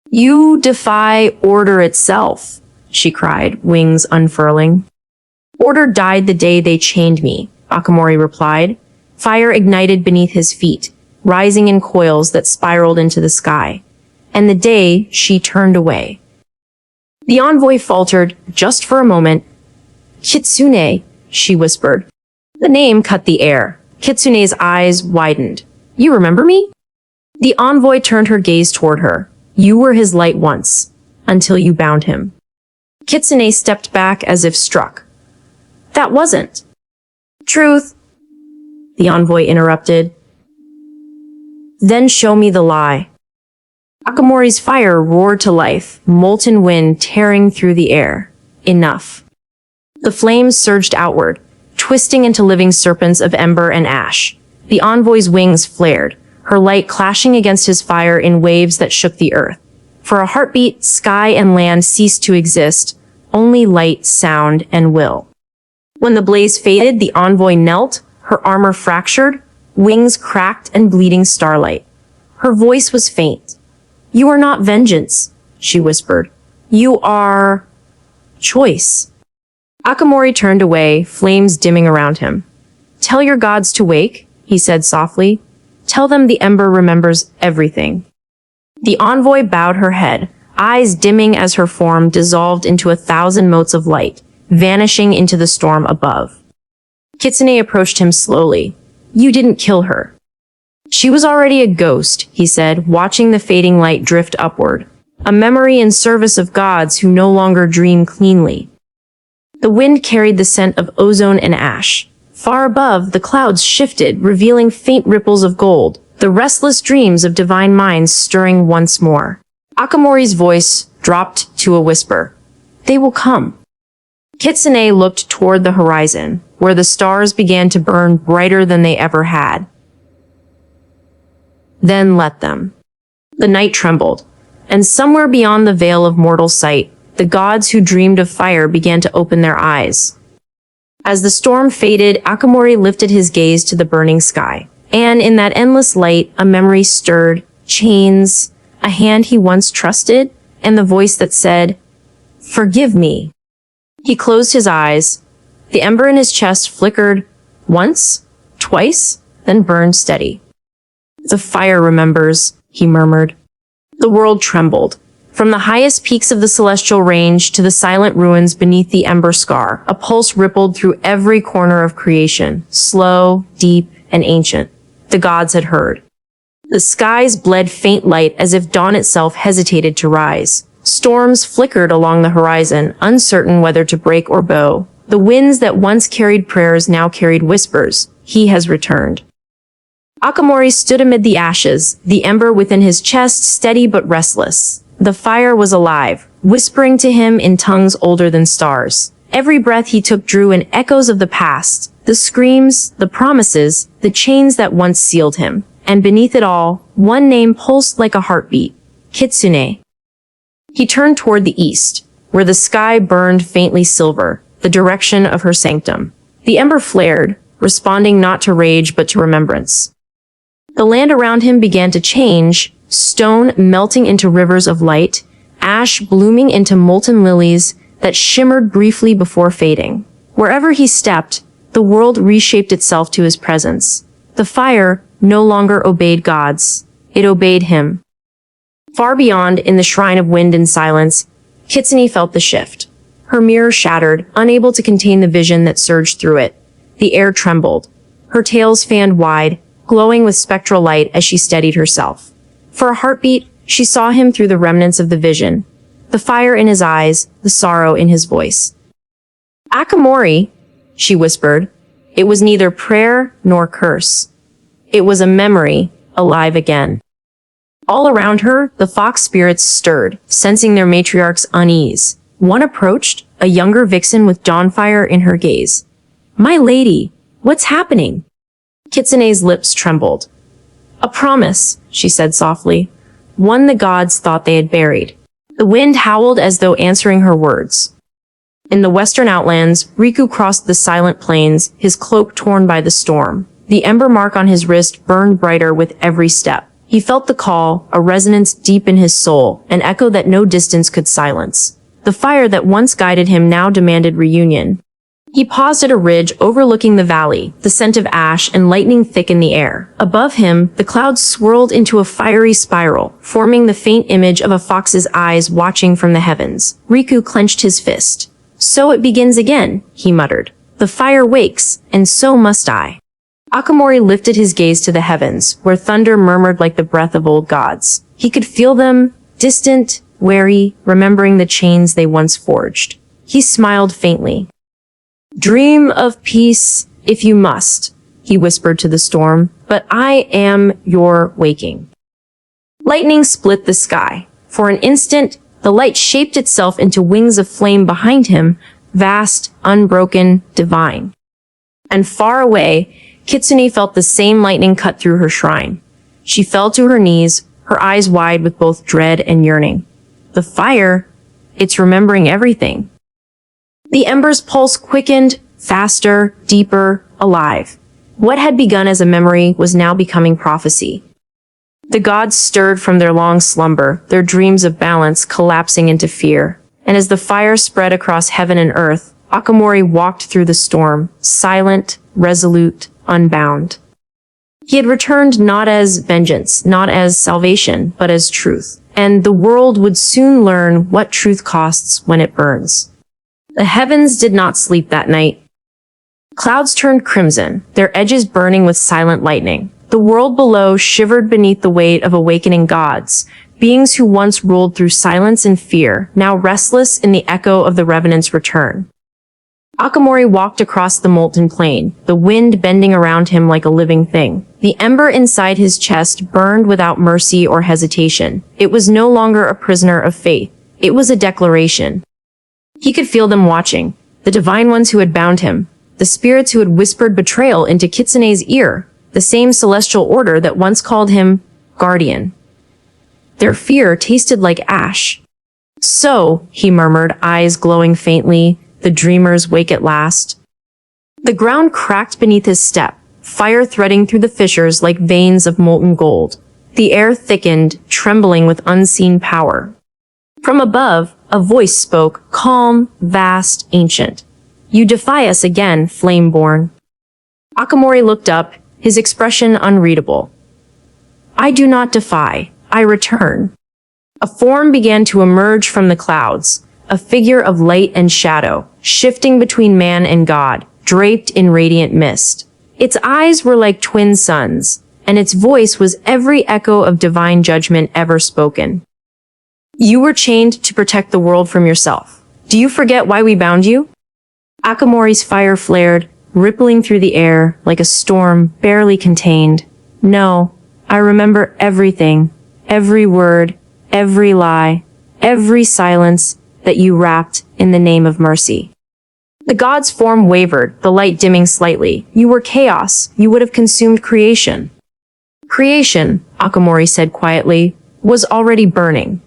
"You defy order itself," she cried, wings unfurling. "Order died the day they chained me," Akamori replied. Fire ignited beneath his feet, rising in coils that spiraled into the sky. And the day she turned away. The envoy faltered, just for a moment. "Kitsune," she whispered. The name cut the air. Kitsune's eyes widened. "You remember me?" The envoy turned her gaze toward her. "You were his light once, until you bound him." Kitsune stepped back as if struck. "That wasn't." "Truth," the envoy interrupted. "Then show me the lie." Akamori's fire roared to life, molten wind tearing through the air. Enough. The flames surged outward, twisting into living serpents of ember and ash. The envoy's wings flared, her light clashing against his fire in waves that shook the earth. For a heartbeat, sky and land ceased to exist, only light, sound, and will. When the blaze faded, the envoy knelt, her armor fractured, wings cracked and bleeding starlight. Her voice was faint. "You are not vengeance," she whispered. "You are choice." Akamori turned away, flames dimming around him. "Tell your gods to wake," he said softly. "Tell them the ember remembers everything." The envoy bowed her head, eyes dimming as her form dissolved into 1,000 motes of light, vanishing into the storm above. Kitsune approached him slowly. "You didn't kill her." "She was already a ghost," he said, watching the fading light drift upward. "A memory in service of gods who no longer dream cleanly." The wind carried the scent of ozone and ash. Far above, the clouds shifted, revealing faint ripples of gold, the restless dreams of divine minds stirring once more. Akamori's voice dropped to a whisper. "They will come." Kitsune looked toward the horizon, where the stars began to burn brighter than they ever had. "Then let them." The night trembled, and somewhere beyond the veil of mortal sight, the gods who dreamed of fire began to open their eyes. As the storm faded, Akamori lifted his gaze to the burning sky, and in that endless light, a memory stirred, chains, a hand he once trusted, and the voice that said, "Forgive me." He closed his eyes. The ember in his chest flickered once, twice, then burned steady. "The fire remembers," he murmured. The world trembled. From the highest peaks of the celestial range to the silent ruins beneath the ember scar, a pulse rippled through every corner of creation, slow, deep, and ancient. The gods had heard. The skies bled faint light as if dawn itself hesitated to rise. Storms flickered along the horizon, uncertain whether to break or bow. The winds that once carried prayers now carried whispers. He has returned. Akamori stood amid the ashes, the ember within his chest steady but restless. The fire was alive, whispering to him in tongues older than stars. Every breath he took drew in echoes of the past, the screams, the promises, the chains that once sealed him. And beneath it all, one name pulsed like a heartbeat. Kitsune. He turned toward the east, where the sky burned faintly silver, the direction of her sanctum. The ember flared, responding not to rage but to remembrance. The land around him began to change, stone melting into rivers of light, ash blooming into molten lilies that shimmered briefly before fading. Wherever he stepped, the world reshaped itself to his presence. The fire no longer obeyed gods. It obeyed him. Far beyond, in the shrine of wind and silence, Kitsune felt the shift. Her mirror shattered, unable to contain the vision that surged through it. The air trembled. Her tails fanned wide, glowing with spectral light as she steadied herself. For a heartbeat, she saw him through the remnants of the vision. The fire in his eyes, the sorrow in his voice. "Akamori," she whispered. It was neither prayer nor curse. It was a memory, alive again. All around her, the fox spirits stirred, sensing their matriarch's unease. One approached, a younger vixen with dawnfire in her gaze. "My lady, what's happening?" Kitsune's lips trembled. "A promise," she said softly. "One the gods thought they had buried." The wind howled as though answering her words. In the western outlands, Riku crossed the silent plains, his cloak torn by the storm. The ember mark on his wrist burned brighter with every step. He felt the call, a resonance deep in his soul, an echo that no distance could silence. The fire that once guided him now demanded reunion. He paused at a ridge overlooking the valley, the scent of ash and lightning thick in the air. Above him, the clouds swirled into a fiery spiral, forming the faint image of a fox's eyes watching from the heavens. Riku clenched his fist. "So it begins again," he muttered. "The fire wakes, and so must I." Akamori lifted his gaze to the heavens, where thunder murmured like the breath of old gods. He could feel them, distant, wary, remembering the chains they once forged. He smiled faintly. "Dream of peace, if you must," he whispered to the storm, "but I am your waking." Lightning split the sky. For an instant, the light shaped itself into wings of flame behind him, vast, unbroken, divine. And far away, Kitsune felt the same lightning cut through her shrine. She fell to her knees, her eyes wide with both dread and yearning. The fire, it's remembering everything. The ember's pulse quickened, faster, deeper, alive. What had begun as a memory was now becoming prophecy. The gods stirred from their long slumber, their dreams of balance collapsing into fear. And as the fire spread across heaven and earth, Akamori walked through the storm, silent, resolute, unbound. He had returned not as vengeance, not as salvation, but as truth. And the world would soon learn what truth costs when it burns. The heavens did not sleep that night. Clouds turned crimson, their edges burning with silent lightning. The world below shivered beneath the weight of awakening gods, beings who once ruled through silence and fear, now restless in the echo of the Revenant's return. Akamori walked across the molten plain, the wind bending around him like a living thing. The ember inside his chest burned without mercy or hesitation. It was no longer a prisoner of faith. It was a declaration. He could feel them watching, the divine ones who had bound him, the spirits who had whispered betrayal into Kitsune's ear, the same celestial order that once called him guardian. Their fear tasted like ash. "So," he murmured, eyes glowing faintly, "the dreamers wake at last." The ground cracked beneath his step, fire threading through the fissures like veins of molten gold. The air thickened, trembling with unseen power. From above, a voice spoke, calm, vast, ancient. "You defy us again, flame-born." Akamori looked up, his expression unreadable. "I do not defy, I return." A form began to emerge from the clouds, a figure of light and shadow, shifting between man and god, draped in radiant mist. Its eyes were like twin suns, and its voice was every echo of divine judgment ever spoken. "You were chained to protect the world from yourself. Do you forget why we bound you?" Akamori's fire flared, rippling through the air like a storm barely contained. "No, I remember everything, every word, every lie, every silence that you wrapped in the name of mercy." The god's form wavered, the light dimming slightly. "You were chaos. You would have consumed creation." "Creation," Akamori said quietly, "was already burning."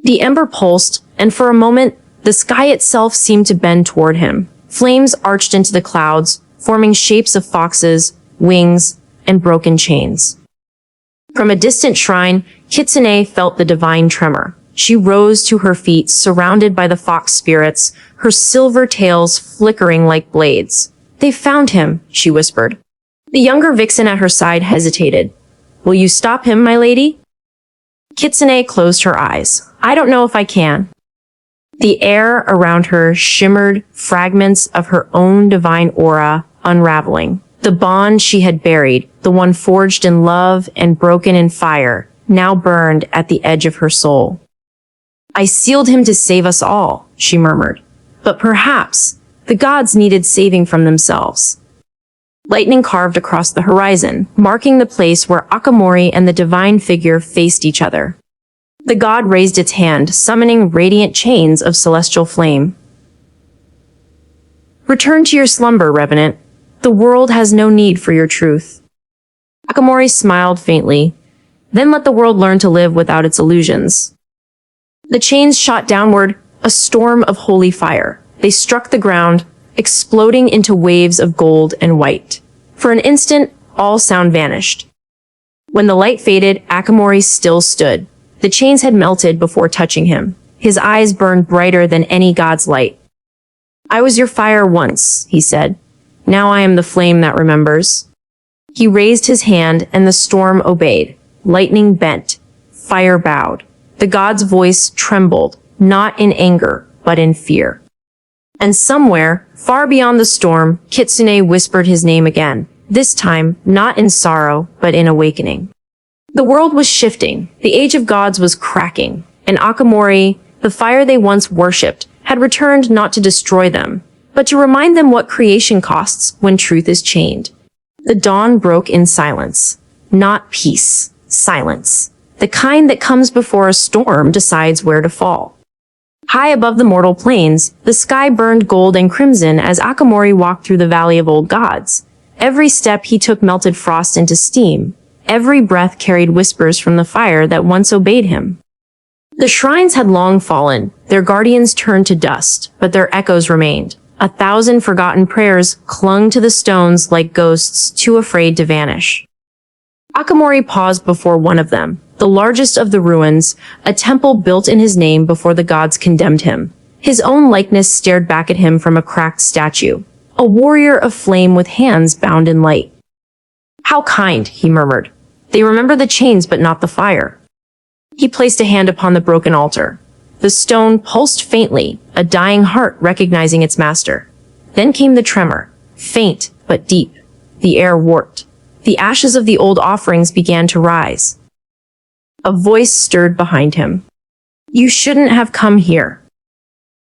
The ember pulsed, and for a moment, the sky itself seemed to bend toward him. Flames arched into the clouds, forming shapes of foxes, wings, and broken chains. From a distant shrine, Kitsune felt the divine tremor. She rose to her feet, surrounded by the fox spirits, her silver tails flickering like blades. "They found him," she whispered. The younger vixen at her side hesitated. "Will you stop him, my lady?" Kitsune closed her eyes. "I don't know if I can." The air around her shimmered, fragments of her own divine aura unraveling. The bond she had buried, the one forged in love and broken in fire, now burned at the edge of her soul. "I sealed him to save us all," she murmured. "But perhaps the gods needed saving from themselves." Lightning carved across the horizon, marking the place where Akamori and the divine figure faced each other. The god raised its hand, summoning radiant chains of celestial flame. Return to your slumber, Revenant. The world has no need for your truth. Akamori smiled faintly. Then let the world learn to live without its illusions. The chains shot downward, a storm of holy fire. They struck the ground, exploding into waves of gold and white. For an instant, all sound vanished. When the light faded, Akamori still stood. The chains had melted before touching him. His eyes burned brighter than any god's light. I was your fire once, he said. Now I am the flame that remembers. He raised his hand and the storm obeyed. Lightning bent. Fire bowed. The god's voice trembled, not in anger, but in fear. And somewhere, far beyond the storm, Kitsune whispered his name again. This time, not in sorrow, but in awakening. The world was shifting. The age of gods was cracking. And Akamori, the fire they once worshipped, had returned not to destroy them, but to remind them what creation costs when truth is chained. The dawn broke in silence. Not peace. Silence. The kind that comes before a storm decides where to fall. High above the mortal plains, the sky burned gold and crimson as Akamori walked through the Valley of Old Gods. Every step he took melted frost into steam. Every breath carried whispers from the fire that once obeyed him. The shrines had long fallen, their guardians turned to dust, but their echoes remained. 1,000 forgotten prayers clung to the stones like ghosts too afraid to vanish. Akamori paused before one of them, the largest of the ruins, a temple built in his name before the gods condemned him. His own likeness stared back at him from a cracked statue, a warrior of flame with hands bound in light. How kind, he murmured. They remember the chains but not the fire. He placed a hand upon the broken altar. The stone pulsed faintly, a dying heart recognizing its master. Then came the tremor, faint but deep. The air warped. The ashes of the old offerings began to rise. A voice stirred behind him. You shouldn't have come here.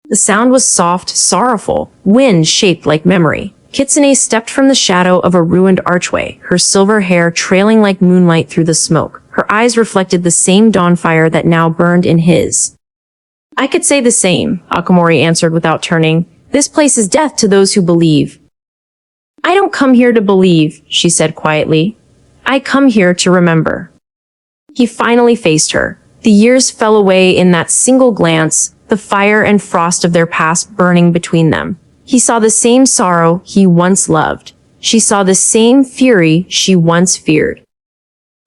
The sound was soft, sorrowful, wind shaped like memory. Kitsune stepped from the shadow of a ruined archway, her silver hair trailing like moonlight through the smoke. Her eyes reflected the same dawn fire that now burned in his. I could say the same, Akamori answered without turning. This place is death to those who believe. I don't come here to believe, she said quietly. I come here to remember. He finally faced her. The years fell away in that single glance, the fire and frost of their past burning between them. He saw the same sorrow he once loved. She saw the same fury she once feared.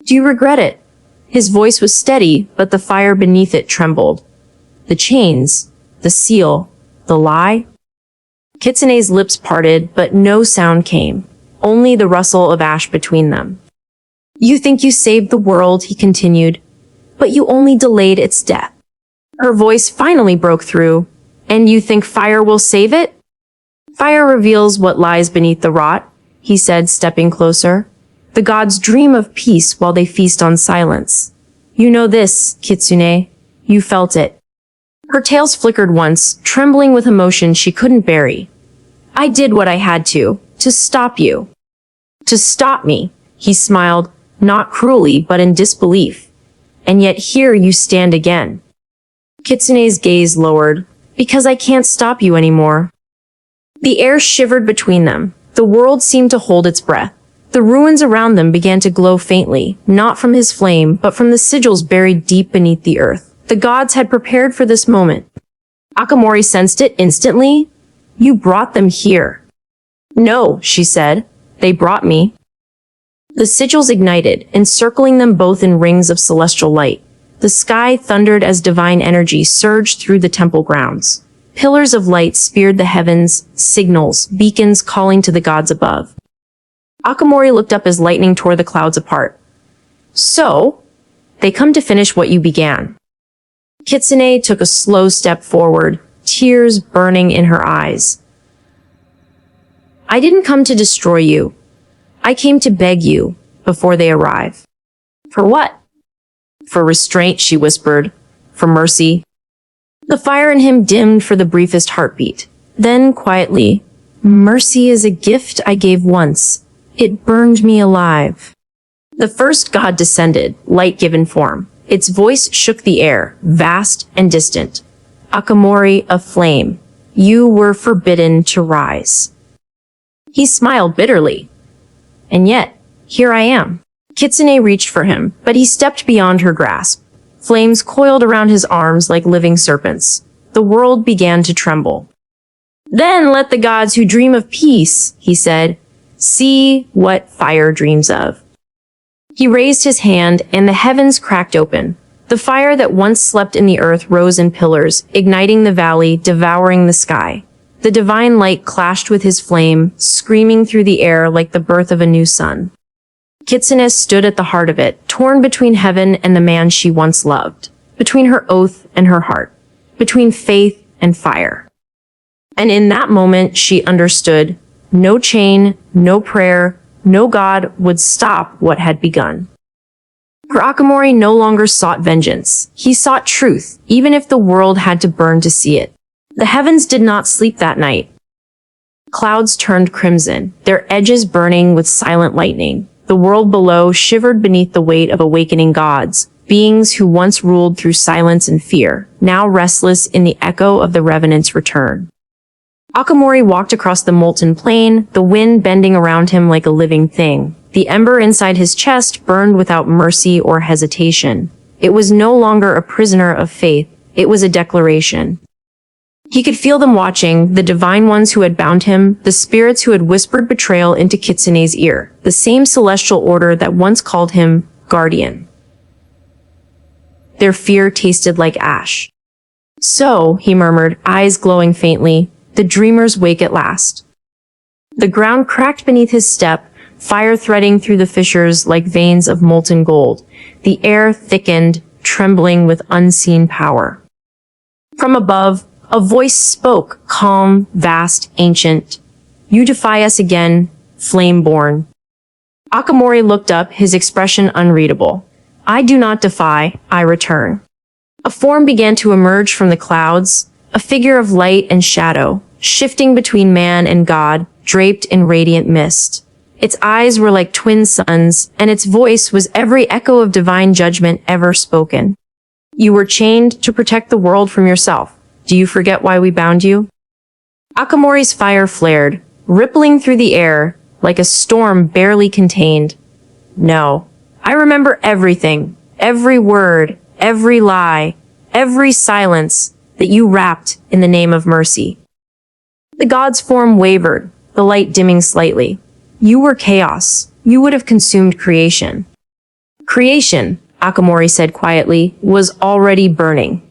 Do you regret it? His voice was steady, but the fire beneath it trembled. The chains, the seal, the lie. Kitsune's lips parted, but no sound came, only the rustle of ash between them. You think you saved the world, he continued, but you only delayed its death. Her voice finally broke through. And you think fire will save it? Fire reveals what lies beneath the rot, he said, stepping closer. The gods dream of peace while they feast on silence. You know this, Kitsune. You felt it. Her tails flickered once, trembling with emotion she couldn't bury. I did what I had to stop you. To stop me, he smiled, not cruelly but in disbelief. And yet here you stand again. Kitsune's gaze lowered. Because I can't stop you anymore. The air shivered between them. The world seemed to hold its breath. The ruins around them began to glow faintly, not from his flame, but from the sigils buried deep beneath the earth. The gods had prepared for this moment. Akamori sensed it instantly. You brought them here. No, she said. They brought me. The sigils ignited, encircling them both in rings of celestial light. The sky thundered as divine energy surged through the temple grounds. Pillars of light speared the heavens, signals, beacons calling to the gods above. Akamori looked up as lightning tore the clouds apart. So, they come to finish what you began. Kitsune took a slow step forward, tears burning in her eyes. I didn't come to destroy you. I came to beg you before they arrive. For what? For restraint, she whispered. For mercy. The fire in him dimmed for the briefest heartbeat. Then, quietly, mercy is a gift I gave once. It burned me alive. The first god descended, light given form. Its voice shook the air, vast and distant. Akamori, a flame. You were forbidden to rise." He smiled bitterly. And yet, here I am. Kitsune reached for him, but he stepped beyond her grasp. Flames coiled around his arms like living serpents. The world began to tremble. "Then let the gods who dream of peace," he said, "see what fire dreams of." He raised his hand, and the heavens cracked open. The fire that once slept in the earth rose in pillars, igniting the valley, devouring the sky. The divine light clashed with his flame, screaming through the air like the birth of a new sun. Kitsune stood at the heart of it, torn between heaven and the man she once loved, between her oath and her heart, between faith and fire. And in that moment, she understood. No chain, no prayer, no god would stop what had begun. For Akamori no longer sought vengeance. He sought truth, even if the world had to burn to see it. The heavens did not sleep that night. Clouds turned crimson, their edges burning with silent lightning. The world below shivered beneath the weight of awakening gods, beings who once ruled through silence and fear, now restless in the echo of the Revenant's return. Akamori walked across the molten plain, the wind bending around him like a living thing. The ember inside his chest burned without mercy or hesitation. It was no longer a prisoner of faith, it was a declaration. He could feel them watching, the divine ones who had bound him, the spirits who had whispered betrayal into Kitsune's ear, the same celestial order that once called him guardian. Their fear tasted like ash. "So," he murmured, eyes glowing faintly, "the dreamers wake at last." The ground cracked beneath his step, fire threading through the fissures like veins of molten gold. The air thickened, trembling with unseen power. From above, a voice spoke, calm, vast, ancient. "You defy us again, flame-born." Akamori looked up, his expression unreadable. "I do not defy, I return." A form began to emerge from the clouds, a figure of light and shadow, shifting between man and god, draped in radiant mist. Its eyes were like twin suns, and its voice was every echo of divine judgment ever spoken. "You were chained to protect the world from yourself. Do you forget why we bound you?" Akamori's fire flared, rippling through the air like a storm barely contained. "No, I remember everything, every word, every lie, every silence that you wrapped in the name of mercy." The god's form wavered, the light dimming slightly. "You were chaos. You would have consumed creation." Creation, Akamori said quietly, was already burning.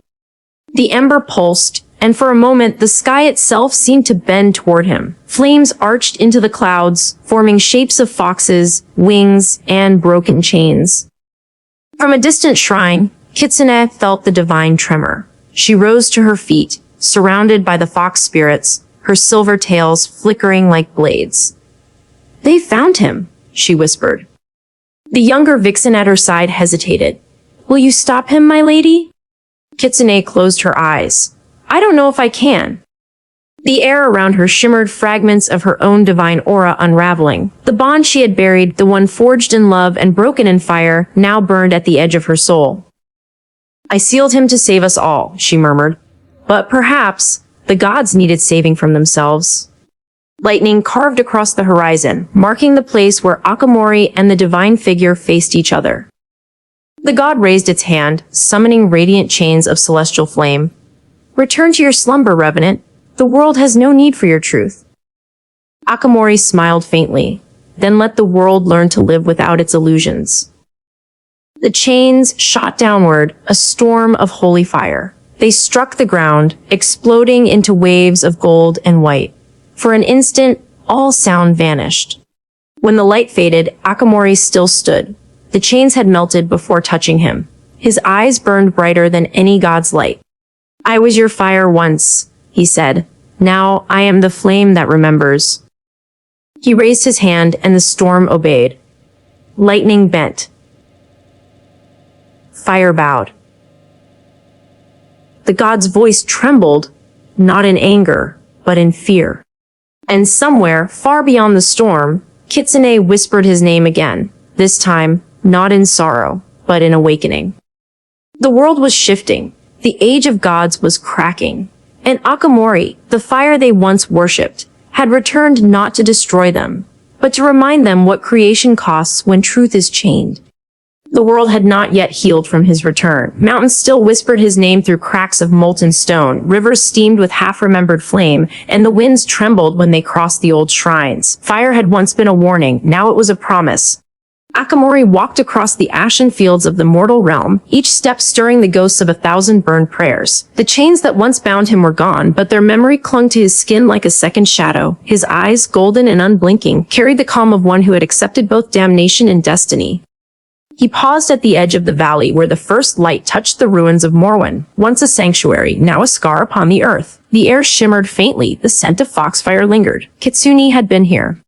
The ember pulsed, and for a moment the sky itself seemed to bend toward him. Flames arched into the clouds, forming shapes of foxes, wings, and broken chains. From a distant shrine, Kitsune felt the divine tremor. She rose to her feet, surrounded by the fox spirits, her silver tails flickering like blades. "They found him," she whispered. The younger vixen at her side hesitated. "Will you stop him, my lady?" Kitsune closed her eyes. "I don't know if I can." The air around her shimmered, fragments of her own divine aura unraveling. The bond she had buried, the one forged in love and broken in fire, now burned at the edge of her soul. "I sealed him to save us all," she murmured. "But perhaps the gods needed saving from themselves." Lightning carved across the horizon, marking the place where Akamori and the divine figure faced each other. The god raised its hand, summoning radiant chains of celestial flame. "Return to your slumber, Revenant. The world has no need for your truth." Akamori smiled faintly. "Then let the world learn to live without its illusions." The chains shot downward, a storm of holy fire. They struck the ground, exploding into waves of gold and white. For an instant, all sound vanished. When the light faded, Akamori still stood. The chains had melted before touching him. His eyes burned brighter than any god's light. "I was your fire once," he said. "Now I am the flame that remembers." He raised his hand and the storm obeyed. Lightning bent. Fire bowed. The god's voice trembled, not in anger, but in fear. And somewhere, far beyond the storm, Kitsune whispered his name again, this time, not in sorrow, but in awakening. The world was shifting. The age of gods was cracking, And Akamori, the fire they once worshipped, had returned not to destroy them, but to remind them what creation costs when truth is chained. The world had not yet healed from his return. Mountains still whispered his name through cracks of molten stone, rivers steamed with half-remembered flame, and the winds trembled when they crossed the old shrines. Fire had once been a warning, now it was a promise. Akamori walked across the ashen fields of the mortal realm, each step stirring the ghosts of 1,000 burned prayers. The chains that once bound him were gone, but their memory clung to his skin like a second shadow. His eyes, golden and unblinking, carried the calm of one who had accepted both damnation and destiny. He paused at the edge of the valley where the first light touched the ruins of Morwen, once a sanctuary, now a scar upon the earth. The air shimmered faintly, the scent of foxfire lingered. Kitsune had been here.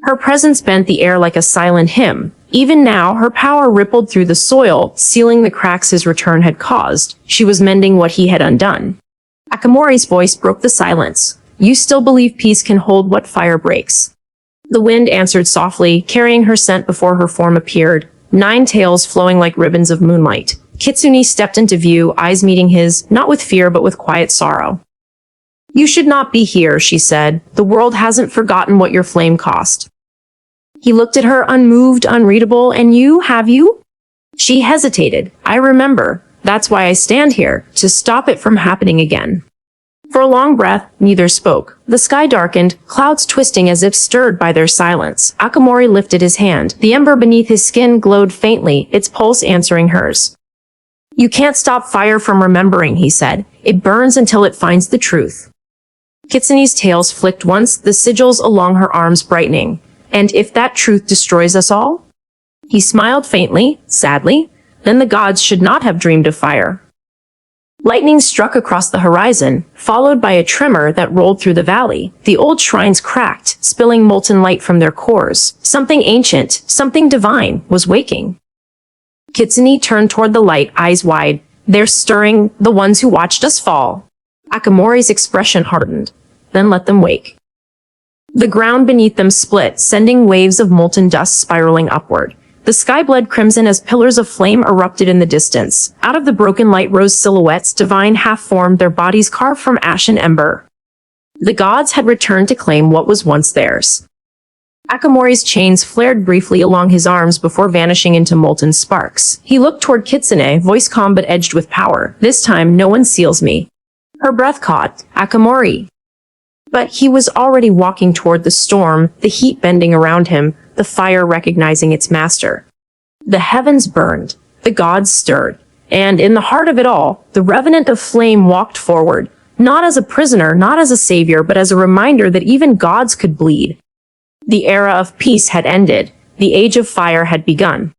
Her presence bent the air like a silent hymn. Even now, her power rippled through the soil, sealing the cracks his return had caused. She was mending what he had undone. Akamori's voice broke the silence. You still believe peace can hold what fire breaks? The wind answered softly, carrying her scent before her form appeared, 9 tails flowing like ribbons of moonlight. Kitsune stepped into view, eyes meeting his, not with fear but with quiet sorrow. You should not be here, she said. The world hasn't forgotten what your flame cost. He looked at her, unmoved, unreadable. And you, have you? She hesitated. I remember. That's why I stand here, to stop it from happening again. For a long breath, neither spoke. The sky darkened, clouds twisting as if stirred by their silence. Akamori lifted his hand. The ember beneath his skin glowed faintly, its pulse answering hers. You can't stop fire from remembering, he said. It burns until it finds the truth. Kitsune's tails flicked once, the sigils along her arms brightening. And if that truth destroys us all? He smiled faintly, sadly. Then the gods should not have dreamed of fire. Lightning struck across the horizon, followed by a tremor that rolled through the valley. The old shrines cracked, spilling molten light from their cores. Something ancient, something divine, was waking. Kitsune turned toward the light, eyes wide. They're stirring, the ones who watched us fall. Akamori's expression hardened. Then let them wake. The ground beneath them split, sending waves of molten dust spiraling upward. The sky bled crimson as pillars of flame erupted in the distance. Out of the broken light rose silhouettes, divine half-formed, their bodies carved from ash and ember. The gods had returned to claim what was once theirs. Akamori's chains flared briefly along his arms before vanishing into molten sparks. He looked toward Kitsune, voice calm but edged with power. This time, no one seals me. Her breath caught. Akamori. But he was already walking toward the storm, the heat bending around him, the fire recognizing its master. The heavens burned, the gods stirred, and in the heart of it all, the Revenant of Flame walked forward, not as a prisoner, not as a savior, but as a reminder that even gods could bleed. The era of peace had ended, the age of fire had begun.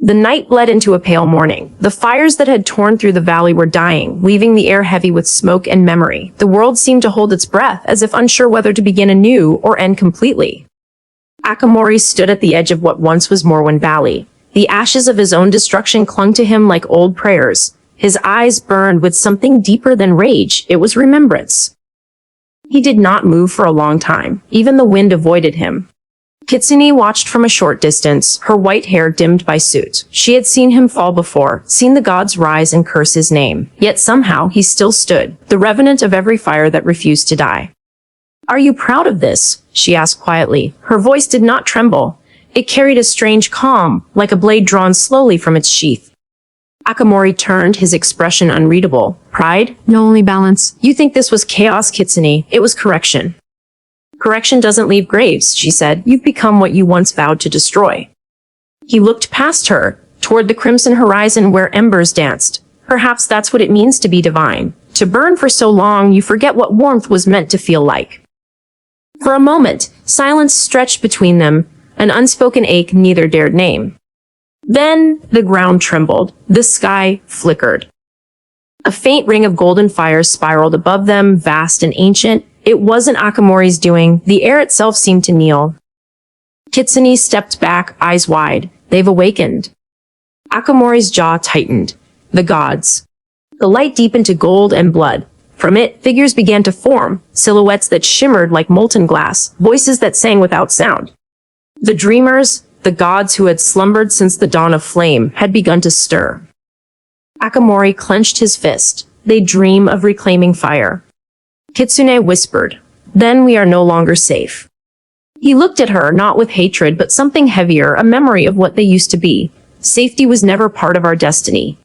The night bled into a pale morning. The fires that had torn through the valley were dying, leaving the air heavy with smoke and memory. The world seemed to hold its breath, as if unsure whether to begin anew or end completely. Akamori stood at the edge of what once was Morwen Valley. The ashes of his own destruction clung to him like old prayers. His eyes burned with something deeper than rage. It was remembrance. He did not move for a long time. Even the wind avoided him. Kitsune watched from a short distance, her white hair dimmed by soot. She had seen him fall before, seen the gods rise and curse his name. Yet somehow he still stood, the revenant of every fire that refused to die. Are you proud of this? She asked quietly. Her voice did not tremble. It carried a strange calm, like a blade drawn slowly from its sheath. Akamori turned, his expression unreadable. Pride? No, only balance. You think this was chaos, Kitsune. It was correction. Correction doesn't leave graves, she said. You've become what you once vowed to destroy. He looked past her, toward the crimson horizon where embers danced. Perhaps that's what it means to be divine. To burn for so long, you forget what warmth was meant to feel like. For a moment, silence stretched between them, an unspoken ache neither dared name. Then, the ground trembled. The sky flickered. A faint ring of golden fire spiraled above them, vast and ancient. It wasn't Akamori's doing. The air itself seemed to kneel. Kitsune stepped back, eyes wide. They've awakened. Akamori's jaw tightened. The gods. The light deepened to gold and blood. From it, figures began to form, silhouettes that shimmered like molten glass, voices that sang without sound. The dreamers, the gods who had slumbered since the dawn of flame, had begun to stir. Akamori clenched his fist. They dream of reclaiming fire. Kitsune whispered. Then we are no longer safe. He looked at her, not with hatred, but something heavier, a memory of what they used to be. Safety was never part of our destiny.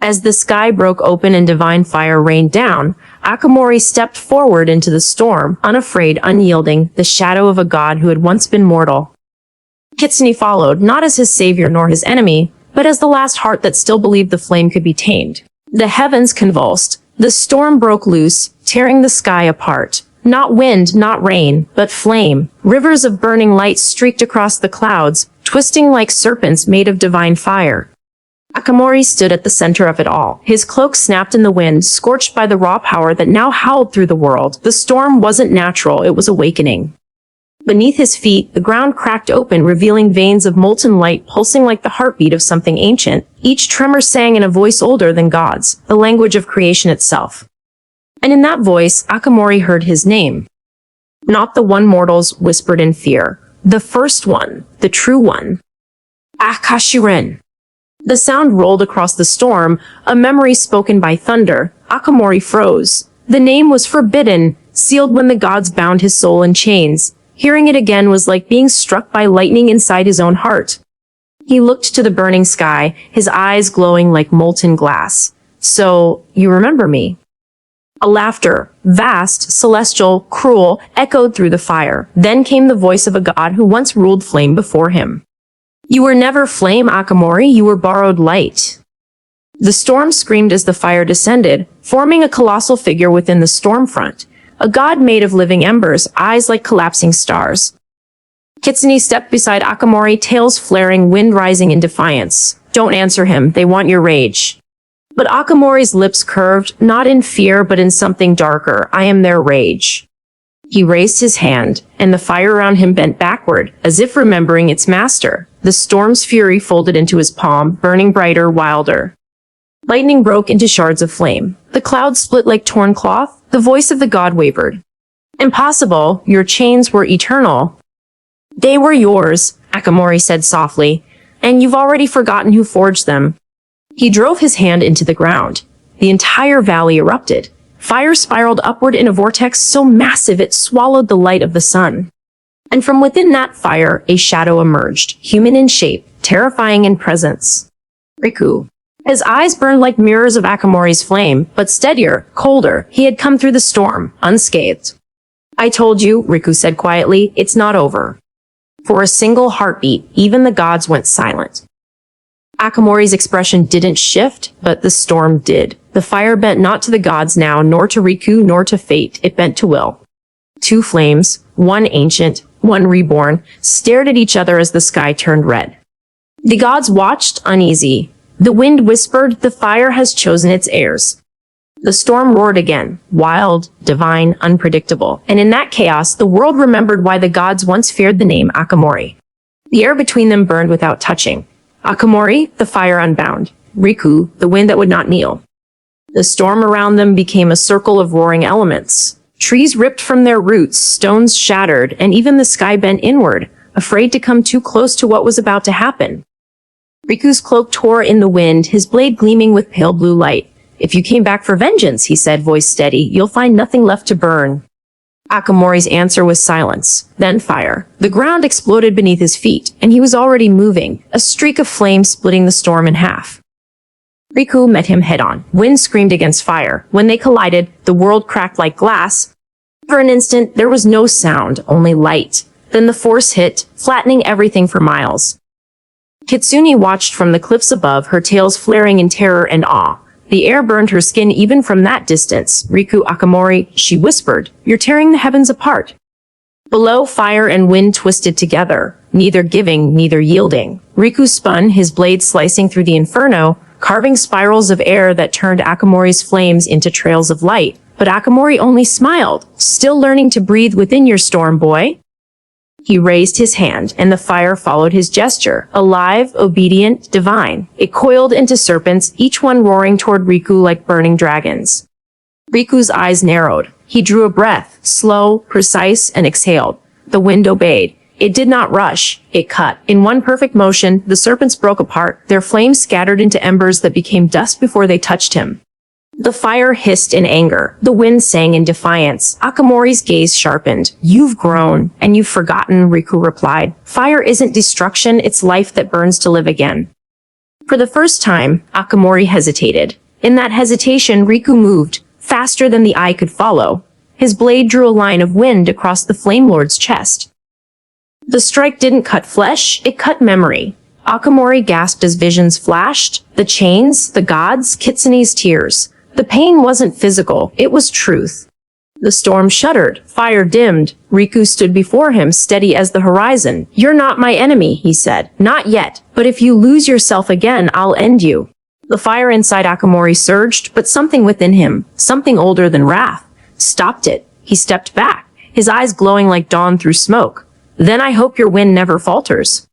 As the sky broke open and divine fire rained down, Akamori stepped forward into the storm, unafraid, unyielding, the shadow of a god who had once been mortal. Kitsune followed, not as his savior nor his enemy, but as the last heart that still believed the flame could be tamed. The heavens convulsed. The storm broke loose, tearing the sky apart. Not wind, not rain, but flame. Rivers of burning light streaked across the clouds, twisting like serpents made of divine fire. Akamori stood at the center of it all. His cloak snapped in the wind, scorched by the raw power that now howled through the world. The storm wasn't natural, it was awakening. Beneath his feet, the ground cracked open, revealing veins of molten light pulsing like the heartbeat of something ancient. Each tremor sang in a voice older than God's, the language of creation itself. And in that voice, Akamori heard his name. Not the one mortals whispered in fear. The first one, the true one. Akashiren. The sound rolled across the storm, a memory spoken by thunder. Akamori froze. The name was forbidden, sealed when the gods bound his soul in chains. Hearing it again was like being struck by lightning inside his own heart. He looked to the burning sky, his eyes glowing like molten glass. So, you remember me? A laughter, vast, celestial, cruel, echoed through the fire. Then came the voice of a god who once ruled flame before him. You were never flame, Akamori, you were borrowed light. The storm screamed as the fire descended, forming a colossal figure within the storm front. A god made of living embers, eyes like collapsing stars. Kitsune stepped beside Akamori, tails flaring, wind rising in defiance. Don't answer him, they want your rage. But Akamori's lips curved, not in fear but in something darker. I am their rage. He raised his hand, and the fire around him bent backward, as if remembering its master. The storm's fury folded into his palm, burning brighter, wilder. Lightning broke into shards of flame. The clouds split like torn cloth. The voice of the god wavered. Impossible, your chains were eternal. They were yours, Akamori said softly, and you've already forgotten who forged them. He drove his hand into the ground. The entire valley erupted. Fire spiraled upward in a vortex so massive it swallowed the light of the sun. And from within that fire, a shadow emerged, human in shape, terrifying in presence. Riku. His eyes burned like mirrors of Akamori's flame, but steadier, colder. He had come through the storm, unscathed. I told you, Riku said quietly, it's not over. For a single heartbeat, even the gods went silent. Akamori's expression didn't shift, but the storm did. The fire bent not to the gods now, nor to Riku, nor to fate. It bent to will. Two flames, one ancient, one reborn, stared at each other as the sky turned red. The gods watched, uneasy. The wind whispered, the fire has chosen its heirs. The storm roared again, wild, divine, unpredictable. And in that chaos, the world remembered why the gods once feared the name Akamori. The air between them burned without touching. Akamori, the fire unbound. Riku, the wind that would not kneel. The storm around them became a circle of roaring elements. Trees ripped from their roots, stones shattered, and even the sky bent inward, afraid to come too close to what was about to happen. Riku's cloak tore in the wind, his blade gleaming with pale blue light. If you came back for vengeance, he said, voice steady, you'll find nothing left to burn. Akamori's answer was silence, then fire. The ground exploded beneath his feet, and he was already moving, a streak of flame splitting the storm in half. Riku met him head-on. Wind screamed against fire. When they collided, the world cracked like glass. For an instant, there was no sound, only light. Then the force hit, flattening everything for miles. Kitsune watched from the cliffs above, her tails flaring in terror and awe. The air burned her skin even from that distance. Riku, Akamori, she whispered, you're tearing the heavens apart. Below, fire and wind twisted together, neither giving, neither yielding. Riku spun, his blade slicing through the inferno, carving spirals of air that turned Akamori's flames into trails of light. But Akamori only smiled, still learning to breathe within your storm, boy. He raised his hand, and the fire followed his gesture, alive, obedient, divine. It coiled into serpents, each one roaring toward Riku like burning dragons. Riku's eyes narrowed. He drew a breath, slow, precise, and exhaled. The wind obeyed. It did not rush. It cut. In one perfect motion, the serpents broke apart, their flames scattered into embers that became dust before they touched him. The fire hissed in anger. The wind sang in defiance. Akamori's gaze sharpened. "You've grown, and you've forgotten," Riku replied. "Fire isn't destruction, it's life that burns to live again." For the first time, Akamori hesitated. In that hesitation, Riku moved, faster than the eye could follow. His blade drew a line of wind across the Flame Lord's chest. The strike didn't cut flesh, it cut memory. Akamori gasped as visions flashed. The chains, the gods, Kitsune's tears. The pain wasn't physical, it was truth. The storm shuddered, fire dimmed. Riku stood before him, steady as the horizon. "You're not my enemy," he said. "Not yet, but if you lose yourself again, I'll end you." The fire inside Akamori surged, but something within him, something older than wrath, stopped it. He stepped back, his eyes glowing like dawn through smoke. "Then I hope your wind never falters."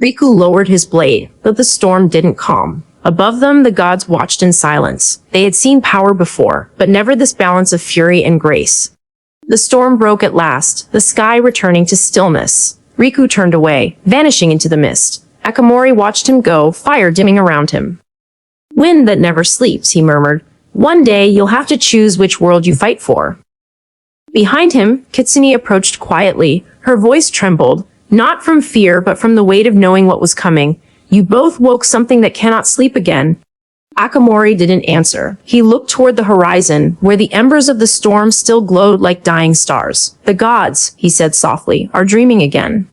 Riku lowered his blade, but the storm didn't calm. Above them, the gods watched in silence. They had seen power before, but never this balance of fury and grace. The storm broke at last, the sky returning to stillness. Riku turned away, vanishing into the mist. Akamori watched him go, fire dimming around him. "Wind that never sleeps," he murmured. "One day you'll have to choose which world you fight for." Behind him, Kitsune approached quietly. Her voice trembled, not from fear but from the weight of knowing what was coming. "You both woke something that cannot sleep again." Akamori didn't answer. He looked toward the horizon, where the embers of the storm still glowed like dying stars. "The gods," he said softly, "are dreaming again."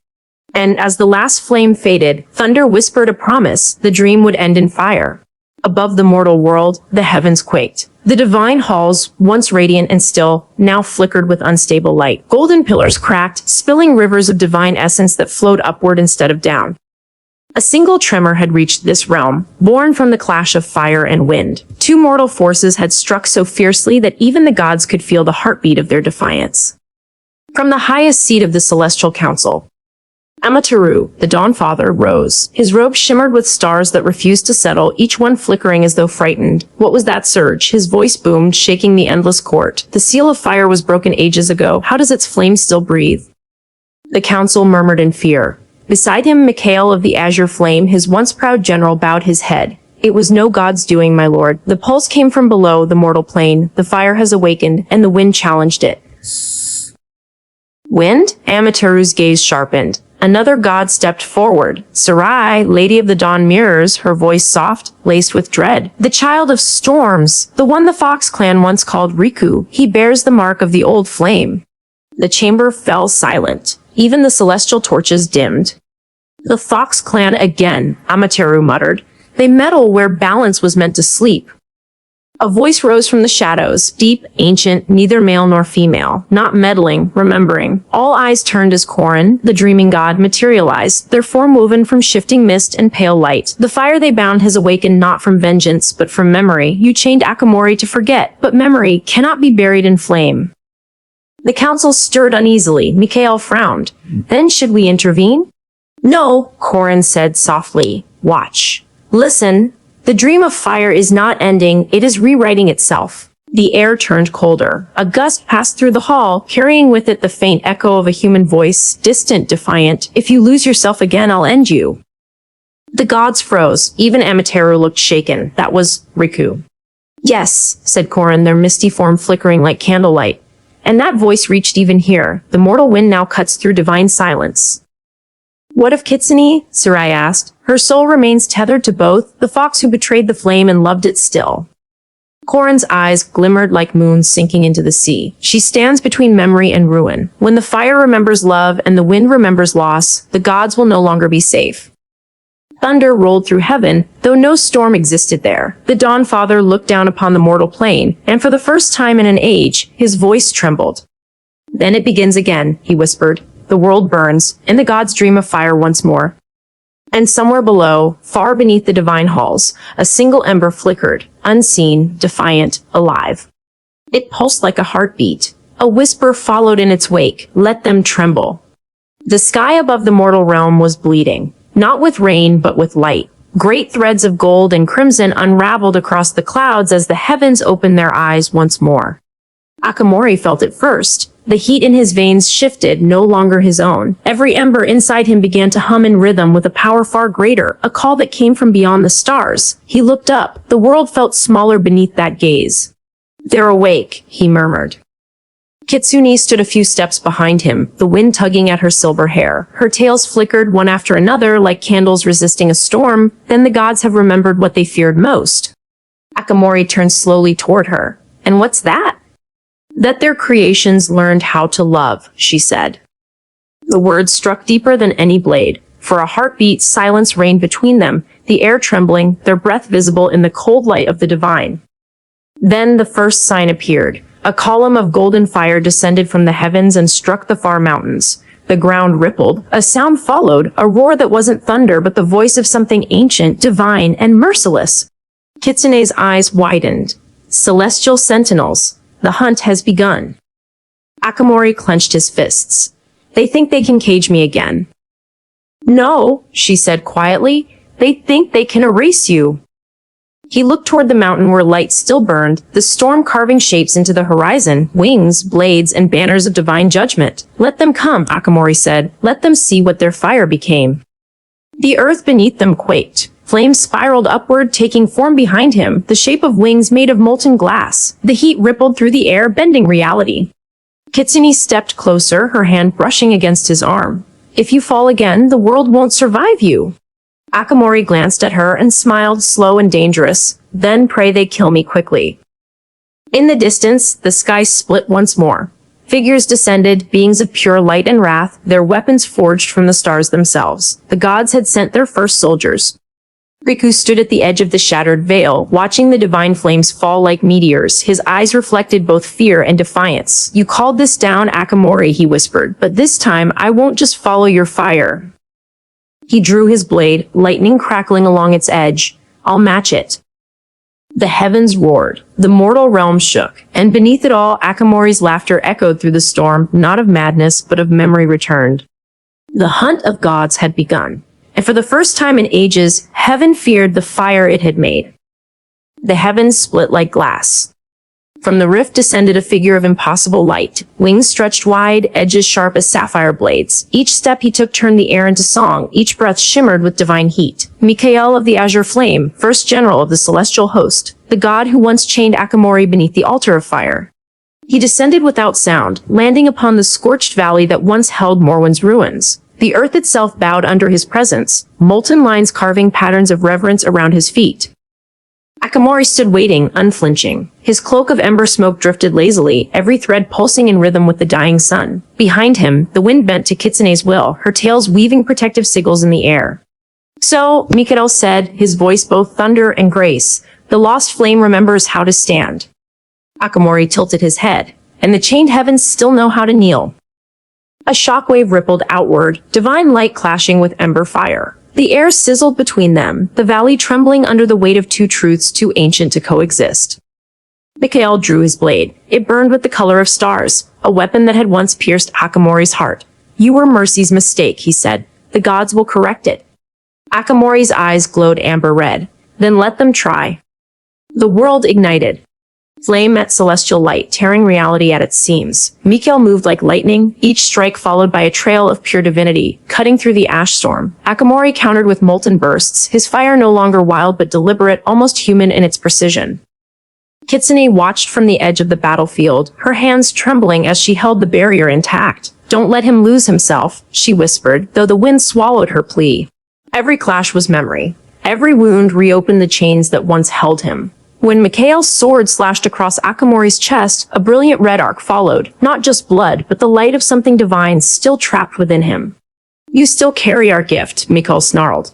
And as the last flame faded, thunder whispered a promise. The dream would end in fire. Above the mortal world, the heavens quaked. The divine halls, once radiant and still, now flickered with unstable light. Golden pillars cracked, spilling rivers of divine essence that flowed upward instead of down. A single tremor had reached this realm, born from the clash of fire and wind. Two mortal forces had struck so fiercely that even the gods could feel the heartbeat of their defiance. From the highest seat of the Celestial Council, Amaterasu, the Dawnfather, rose. His robe shimmered with stars that refused to settle, each one flickering as though frightened. What was that surge? His voice boomed, shaking the endless court. "The seal of fire was broken ages ago. How does its flame still breathe?" The council murmured in fear. Beside him, Mikhail of the Azure Flame, his once proud general, bowed his head. "It was no god's doing, my lord. The pulse came from below the mortal plane. The fire has awakened, and the wind challenged it." "Wind?" Amateru's gaze sharpened. Another god stepped forward. "Sarai, Lady of the Dawn Mirrors," her voice soft, laced with dread. "The child of storms, the one the Fox clan once called Riku. He bears the mark of the old flame." The chamber fell silent. Even the celestial torches dimmed. "The Fox clan again," Amaterasu muttered. "They meddle where balance was meant to sleep." A voice rose from the shadows, deep, ancient, neither male nor female. "Not meddling, remembering." All eyes turned as Korin, the dreaming god, materialized, their form woven from shifting mist and pale light. "The fire they bound has awakened not from vengeance, but from memory. You chained Akamori to forget, but memory cannot be buried in flame." The council stirred uneasily. Mikhail frowned. "Then should we intervene?" "No," Korin said softly. "Watch. Listen. The dream of fire is not ending, it is rewriting itself." The air turned colder. A gust passed through the hall, carrying with it the faint echo of a human voice, distant, defiant. "If you lose yourself again, I'll end you." The gods froze. Even Amaterasu looked shaken. That was Riku. "Yes," said Korin, their misty form flickering like candlelight. And that voice reached even here. The mortal wind now cuts through divine silence. "What of Kitsune?" Sarai asked. "Her soul remains tethered to both, the fox who betrayed the flame and loved it still." Korin's eyes glimmered like moons sinking into the sea. "She stands between memory and ruin. When the fire remembers love and the wind remembers loss, the gods will no longer be safe." Thunder rolled through heaven, though no storm existed there. The Dawnfather looked down upon the mortal plane, and for the first time in an age, his voice trembled. "Then it begins again," he whispered. "The world burns, and the gods dream of fire once more." And somewhere below, far beneath the divine halls, a single ember flickered, unseen, defiant, alive. It pulsed like a heartbeat. A whisper followed in its wake, "Let them tremble." The sky above the mortal realm was bleeding. Not with rain, but with light. Great threads of gold and crimson unraveled across the clouds as the heavens opened their eyes once more. Akamori felt it first. The heat in his veins shifted, no longer his own. Every ember inside him began to hum in rhythm with a power far greater, a call that came from beyond the stars. He looked up. The world felt smaller beneath that gaze. "They're awake," he murmured. Kitsune stood a few steps behind him, the wind tugging at her silver hair. Her tails flickered one after another like candles resisting a storm. Then the gods have remembered what they feared most. Akamori turned slowly toward her. "And what's that?" "That their creations learned how to love," she said. The words struck deeper than any blade. For a heartbeat, silence reigned between them, the air trembling, their breath visible in the cold light of the divine. Then the first sign appeared. A column of golden fire descended from the heavens and struck the far mountains. The ground rippled. A sound followed, a roar that wasn't thunder but the voice of something ancient, divine, and merciless. Kitsune's eyes widened. "Celestial sentinels. The hunt has begun." Akamori clenched his fists. "They think they can cage me again." "No," she said quietly. "They think they can erase you." He looked toward the mountain where light still burned, the storm carving shapes into the horizon, wings, blades, and banners of divine judgment. "Let them come," Akamori said. "Let them see what their fire became." The earth beneath them quaked. Flames spiraled upward, taking form behind him, the shape of wings made of molten glass. The heat rippled through the air, bending reality. Kitsune stepped closer, her hand brushing against his arm. "If you fall again, the world won't survive you." Akamori glanced at her and smiled, slow and dangerous. "Then pray they kill me quickly." In the distance, the sky split once more. Figures descended, beings of pure light and wrath, their weapons forged from the stars themselves. The gods had sent their first soldiers. Riku stood at the edge of the shattered veil, watching the divine flames fall like meteors. His eyes reflected both fear and defiance. "You called this down, Akamori," he whispered, "but this time I won't just follow your fire." He drew his blade, lightning crackling along its edge. "I'll match it." The heavens roared, the mortal realm shook, and beneath it all, Akamori's laughter echoed through the storm, not of madness, but of memory returned. The hunt of gods had begun, and for the first time in ages, heaven feared the fire it had made. The heavens split like glass. From the rift descended a figure of impossible light, wings stretched wide, edges sharp as sapphire blades. Each step he took turned the air into song, each breath shimmered with divine heat. Mikael of the Azure Flame, first general of the celestial host, the god who once chained Akamori beneath the altar of fire. He descended without sound, landing upon the scorched valley that once held Morwen's ruins. The earth itself bowed under his presence, molten lines carving patterns of reverence around his feet. Akamori stood waiting, unflinching. His cloak of ember smoke drifted lazily, every thread pulsing in rhythm with the dying sun. Behind him, the wind bent to Kitsune's will, her tails weaving protective sigils in the air. "So," Mikael said, his voice both thunder and grace, "the lost flame remembers how to stand." Akamori tilted his head, "And the chained heavens still know how to kneel." A shockwave rippled outward, divine light clashing with ember fire. The air sizzled between them, the valley trembling under the weight of two truths too ancient to coexist. Mikael drew his blade. It burned with the color of stars, a weapon that had once pierced Akamori's heart. "You were Mercy's mistake," he said. "The gods will correct it." Akamori's eyes glowed amber red. "Then let them try." The world ignited. Flame met celestial light, tearing reality at its seams. Mikael moved like lightning, each strike followed by a trail of pure divinity, cutting through the ash storm. Akamori countered with molten bursts, his fire no longer wild but deliberate, almost human in its precision. Kitsune watched from the edge of the battlefield, her hands trembling as she held the barrier intact. "Don't let him lose himself," she whispered, though the wind swallowed her plea. Every clash was memory. Every wound reopened the chains that once held him. When Mikael's sword slashed across Akamori's chest, a brilliant red arc followed, not just blood, but the light of something divine still trapped within him. "You still carry our gift," Mikael snarled.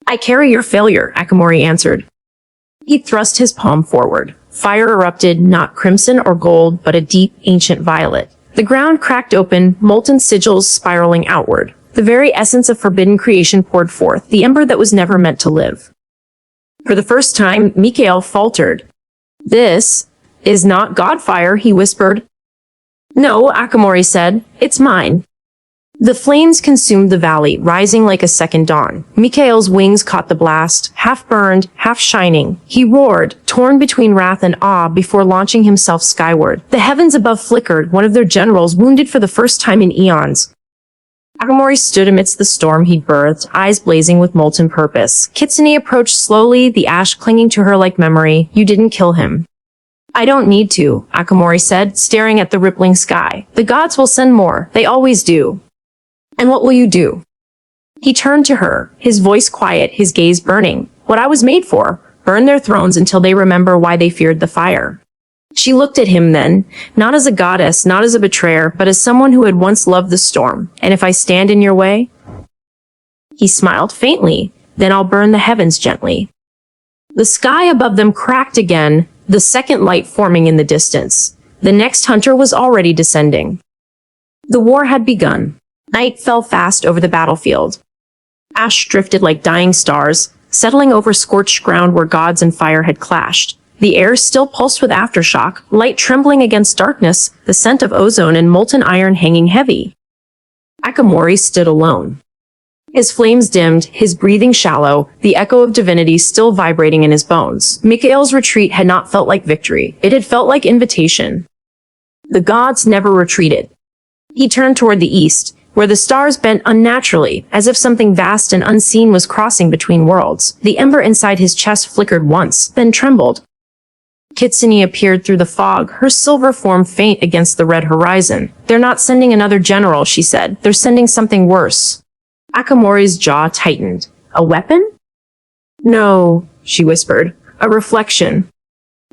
"I carry your failure," Akamori answered. He thrust his palm forward. Fire erupted, not crimson or gold, but a deep, ancient violet. The ground cracked open, molten sigils spiraling outward. The very essence of forbidden creation poured forth, the ember that was never meant to live. For the first time, Mikael faltered. "This is not Godfire," he whispered. "No," Akamori said. "It's mine." The flames consumed the valley, rising like a second dawn. Mikhail's wings caught the blast, half burned, half shining. He roared, torn between wrath and awe before launching himself skyward. The heavens above flickered, one of their generals wounded for the first time in eons. Akamori stood amidst the storm he'd birthed, eyes blazing with molten purpose. Kitsune approached slowly, the ash clinging to her like memory. You didn't kill him. I don't need to, Akamori said, staring at the rippling sky. The gods will send more. They always do. And what will you do? He turned to her, his voice quiet, his gaze burning. What I was made for. Burn their thrones until they remember why they feared the fire. She looked at him then, not as a goddess, not as a betrayer, but as someone who had once loved the storm. And if I stand in your way? He smiled faintly. Then I'll burn the heavens gently. The sky above them cracked again, the second light forming in the distance. The next hunter was already descending. The war had begun. Night fell fast over the battlefield. Ash drifted like dying stars, settling over scorched ground where gods and fire had clashed. The air still pulsed with aftershock, light trembling against darkness, the scent of ozone and molten iron hanging heavy. Akamori stood alone. His flames dimmed, his breathing shallow, the echo of divinity still vibrating in his bones. Mikhail's retreat had not felt like victory. It had felt like invitation. The gods never retreated. He turned toward the east, where the stars bent unnaturally, as if something vast and unseen was crossing between worlds. The ember inside his chest flickered once, then trembled. Kitsune appeared through the fog, her silver form faint against the red horizon. They're not sending another general, she said. They're sending something worse. Akamori's jaw tightened. A weapon? No, she whispered. A reflection.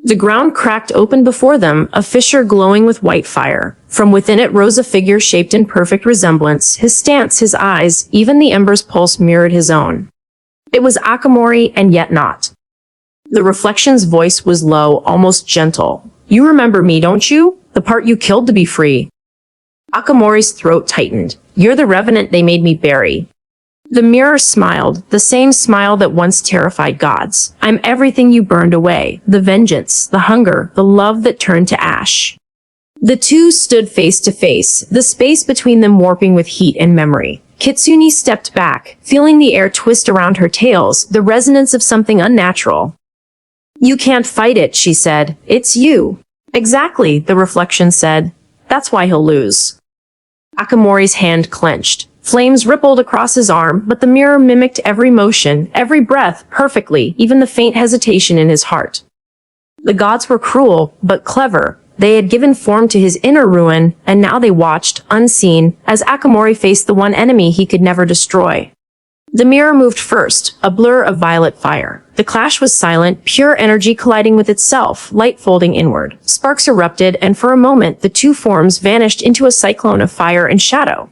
The ground cracked open before them, a fissure glowing with white fire. From within it rose a figure shaped in perfect resemblance. His stance, his eyes, even the ember's pulse mirrored his own. It was Akamori, and yet not. The reflection's voice was low, almost gentle. You remember me, don't you? The part you killed to be free. Akamori's throat tightened. You're the revenant they made me bury. The mirror smiled, the same smile that once terrified gods. I'm everything you burned away. The vengeance, the hunger, the love that turned to ash. The two stood face to face, the space between them warping with heat and memory. Kitsune stepped back, feeling the air twist around her tails, the resonance of something unnatural. You can't fight it, she said. It's you. Exactly, the reflection said. That's why he'll lose. Akamori's hand clenched. Flames rippled across his arm, but the mirror mimicked every motion, every breath, perfectly, even the faint hesitation in his heart. The gods were cruel, but clever. They had given form to his inner ruin, and now they watched, unseen, as Akamori faced the one enemy he could never destroy. The mirror moved first, a blur of violet fire. The clash was silent, pure energy colliding with itself, light folding inward. Sparks erupted, and for a moment the two forms vanished into a cyclone of fire and shadow.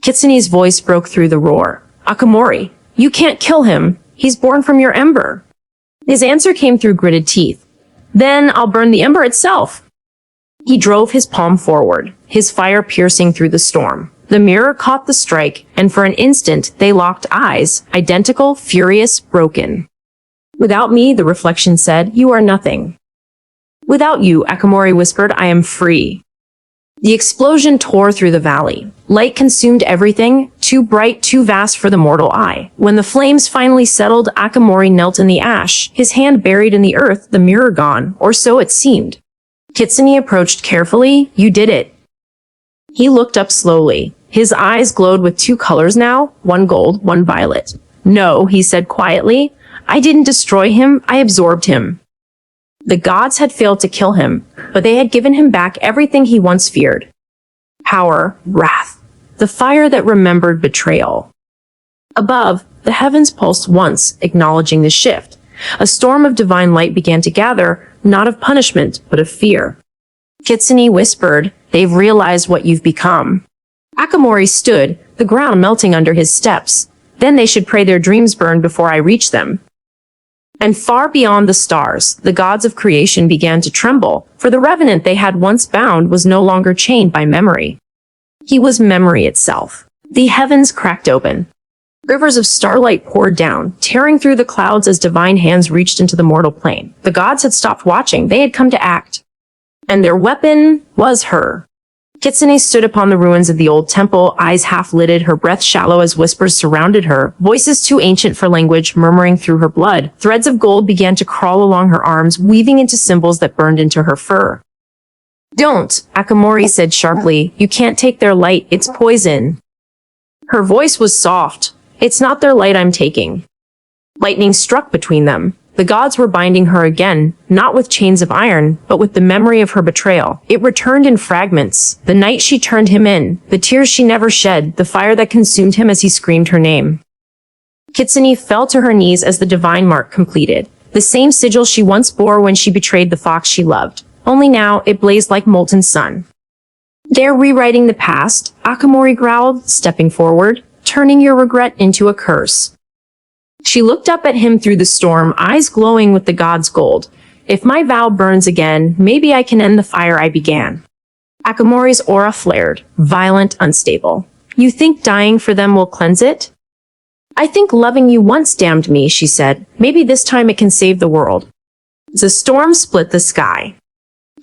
Kitsune's voice broke through the roar. Akamori, you can't kill him. He's born from your ember. His answer came through gritted teeth. Then I'll burn the ember itself. He drove his palm forward, his fire piercing through the storm. The mirror caught the strike, and for an instant they locked eyes, identical, furious, broken. Without me, the reflection said, you are nothing. Without you, Akamori whispered, I am free. The explosion tore through the valley. Light consumed everything, too bright, too vast for the mortal eye. When the flames finally settled, Akamori knelt in the ash, his hand buried in the earth, the mirror gone, or so it seemed. Kitsune approached carefully. You did it. He looked up slowly. His eyes glowed with two colors now, one gold, one violet. No, he said quietly. I didn't destroy him, I absorbed him. The gods had failed to kill him, but they had given him back everything he once feared. Power, wrath, the fire that remembered betrayal. Above, the heavens pulsed once, acknowledging the shift. A storm of divine light began to gather, not of punishment, but of fear. Kitsune whispered, they've realized what you've become. Akamori stood, the ground melting under his steps. Then they should pray their dreams burn before I reach them. And far beyond the stars, the gods of creation began to tremble, for the revenant they had once bound was no longer chained by memory. He was memory itself. The heavens cracked open. Rivers of starlight poured down, tearing through the clouds as divine hands reached into the mortal plane. The gods had stopped watching, they had come to act. And their weapon was her. Kitsune stood upon the ruins of the old temple, eyes half-lidded, her breath shallow as whispers surrounded her, voices too ancient for language murmuring through her blood. Threads of gold began to crawl along her arms, weaving into symbols that burned into her fur. "Don't," Akamori said sharply. "You can't take their light, it's poison." Her voice was soft. "It's not their light I'm taking." Lightning struck between them. The gods were binding her again, not with chains of iron, but with the memory of her betrayal. It returned in fragments. The night she turned him in, the tears she never shed, the fire that consumed him as he screamed her name. Kitsune fell to her knees as the divine mark completed. The same sigil she once bore when she betrayed the fox she loved. Only now, it blazed like molten sun. "They're rewriting the past," Akamori growled, stepping forward, "turning your regret into a curse." She looked up at him through the storm, eyes glowing with the god's gold. "If my vow burns again, maybe I can end the fire I began." Akamori's aura flared, violent, unstable. "You think dying for them will cleanse it?" "I think loving you once damned me," she said. "Maybe this time it can save the world." The storm split the sky.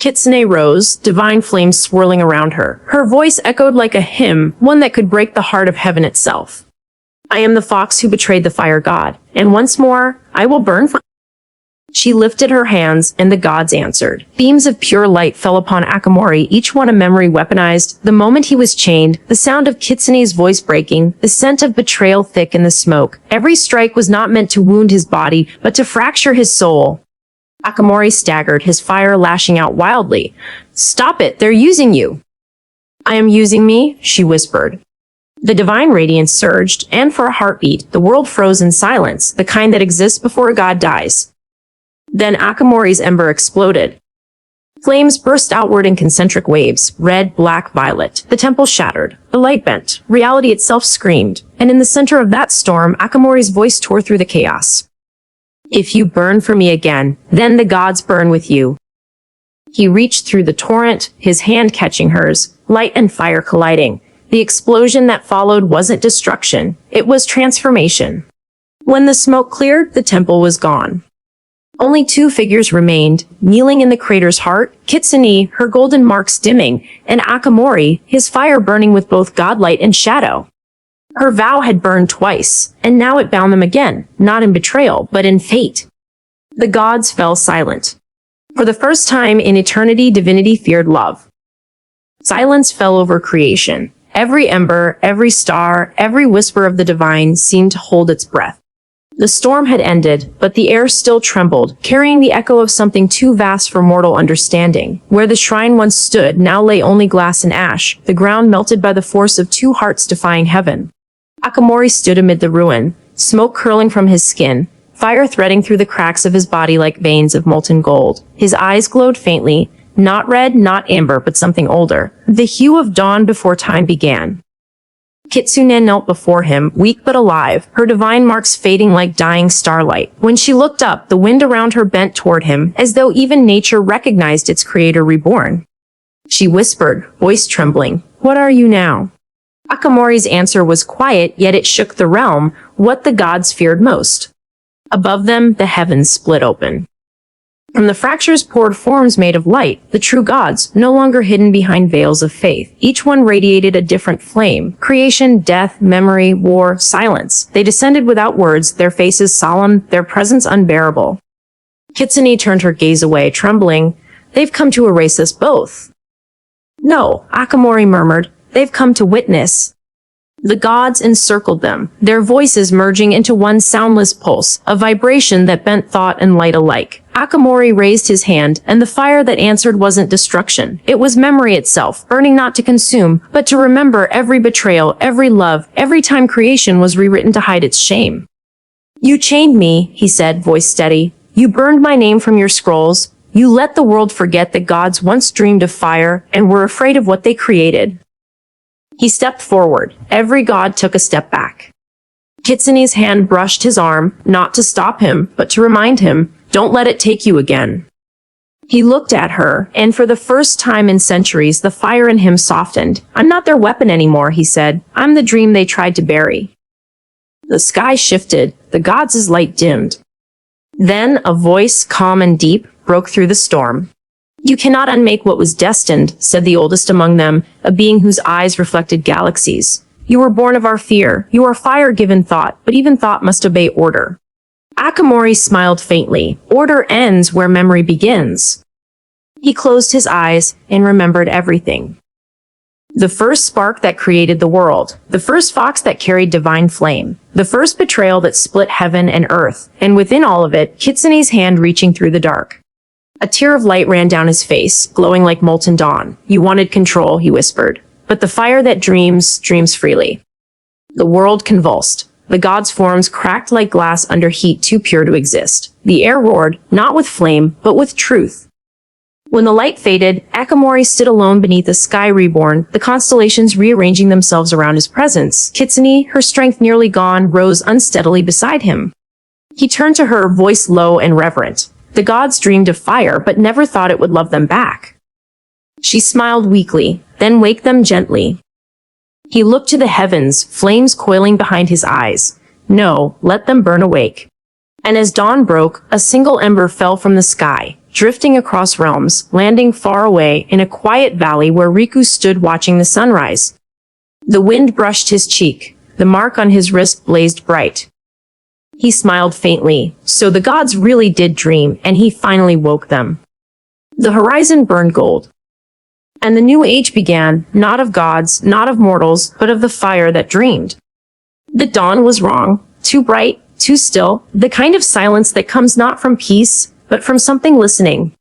Kitsune rose, divine flames swirling around her. Her voice echoed like a hymn, one that could break the heart of heaven itself. "I am the fox who betrayed the fire god, and once more, I will burn for—" She lifted her hands, and the gods answered. Beams of pure light fell upon Akamori, each one a memory weaponized. The moment he was chained, the sound of Kitsune's voice breaking, the scent of betrayal thick in the smoke. Every strike was not meant to wound his body, but to fracture his soul. Akamori staggered, his fire lashing out wildly. "Stop it, they're using you." "I am using me," she whispered. The divine radiance surged, and for a heartbeat, the world froze in silence, the kind that exists before a god dies. Then Akamori's ember exploded. Flames burst outward in concentric waves, red, black, violet. The temple shattered. The light bent. Reality itself screamed. And in the center of that storm, Akamori's voice tore through the chaos. "If you burn for me again, then the gods burn with you." He reached through the torrent, his hand catching hers, light and fire colliding. The explosion that followed wasn't destruction, it was transformation. When the smoke cleared, the temple was gone. Only two figures remained, kneeling in the crater's heart, Kitsune, her golden marks dimming, and Akamori, his fire burning with both godlight and shadow. Her vow had burned twice, and now it bound them again, not in betrayal, but in fate. The gods fell silent. For the first time in eternity, divinity feared love. Silence fell over creation. Every ember, every star, every whisper of the divine seemed to hold its breath. The storm had ended, but the air still trembled, carrying the echo of something too vast for mortal understanding. Where the shrine once stood now lay only glass and ash, the ground melted by the force of two hearts defying heaven. Akamori stood amid the ruin, smoke curling from his skin, fire threading through the cracks of his body like veins of molten gold. His eyes glowed faintly, not red, not amber, but something older, the hue of dawn before time began. Kitsune knelt before him, weak but alive, her divine marks fading like dying starlight. When she looked up, the wind around her bent toward him, as though even nature recognized its creator reborn. She whispered, voice trembling, "What are you now?" Akamori's answer was quiet, yet it shook the realm, what the gods feared most. Above them, the heavens split open. From the fractures poured forms made of light, the true gods, no longer hidden behind veils of faith. Each one radiated a different flame. Creation, death, memory, war, silence. They descended without words, their faces solemn, their presence unbearable. Kitsune turned her gaze away, trembling. "They've come to erase us both." "No," Akamori murmured. "They've come to witness." The gods encircled them, their voices merging into one soundless pulse, a vibration that bent thought and light alike. Akamori raised his hand, and the fire that answered wasn't destruction. It was memory itself, burning not to consume, but to remember every betrayal, every love, every time creation was rewritten to hide its shame. "You chained me," he said, voice steady. "You burned my name from your scrolls. You let the world forget that gods once dreamed of fire and were afraid of what they created." He stepped forward. Every god took a step back. Kitsune's hand brushed his arm, not to stop him, but to remind him, "Don't let it take you again." He looked at her, and for the first time in centuries, the fire in him softened. "I'm not their weapon anymore," he said. "I'm the dream they tried to bury." The sky shifted. The gods' light dimmed. Then a voice, calm and deep, broke through the storm. You cannot unmake what was destined, said the oldest among them, a being whose eyes reflected galaxies. You were born of our fear. You are fire given thought, but even thought must obey order. Akamori smiled faintly. Order ends where memory begins. He closed his eyes and remembered everything. The first spark that created the world, the first fox that carried divine flame, the first betrayal that split heaven and earth, and within all of it, Kitsune's hand reaching through the dark. A tear of light ran down his face, glowing like molten dawn. You wanted control, he whispered. But the fire that dreams freely. The world convulsed. The gods' forms cracked like glass under heat too pure to exist. The air roared, not with flame, but with truth. When the light faded, Akamori stood alone beneath a sky reborn, the constellations rearranging themselves around his presence. Kitsune, her strength nearly gone, rose unsteadily beside him. He turned to her, voice low and reverent. The gods dreamed of fire, but never thought it would love them back. She smiled weakly, then waked them gently. He looked to the heavens, flames coiling behind his eyes. No, let them burn awake. And as dawn broke, a single ember fell from the sky, drifting across realms, landing far away in a quiet valley where Riku stood watching the sunrise. The wind brushed his cheek. The mark on his wrist blazed bright. He smiled faintly. So the gods really did dream, and he finally woke them. The horizon burned gold. And the new age began, not of gods, not of mortals, but of the fire that dreamed. The dawn was wrong, too bright, too still, the kind of silence that comes not from peace, but from something listening.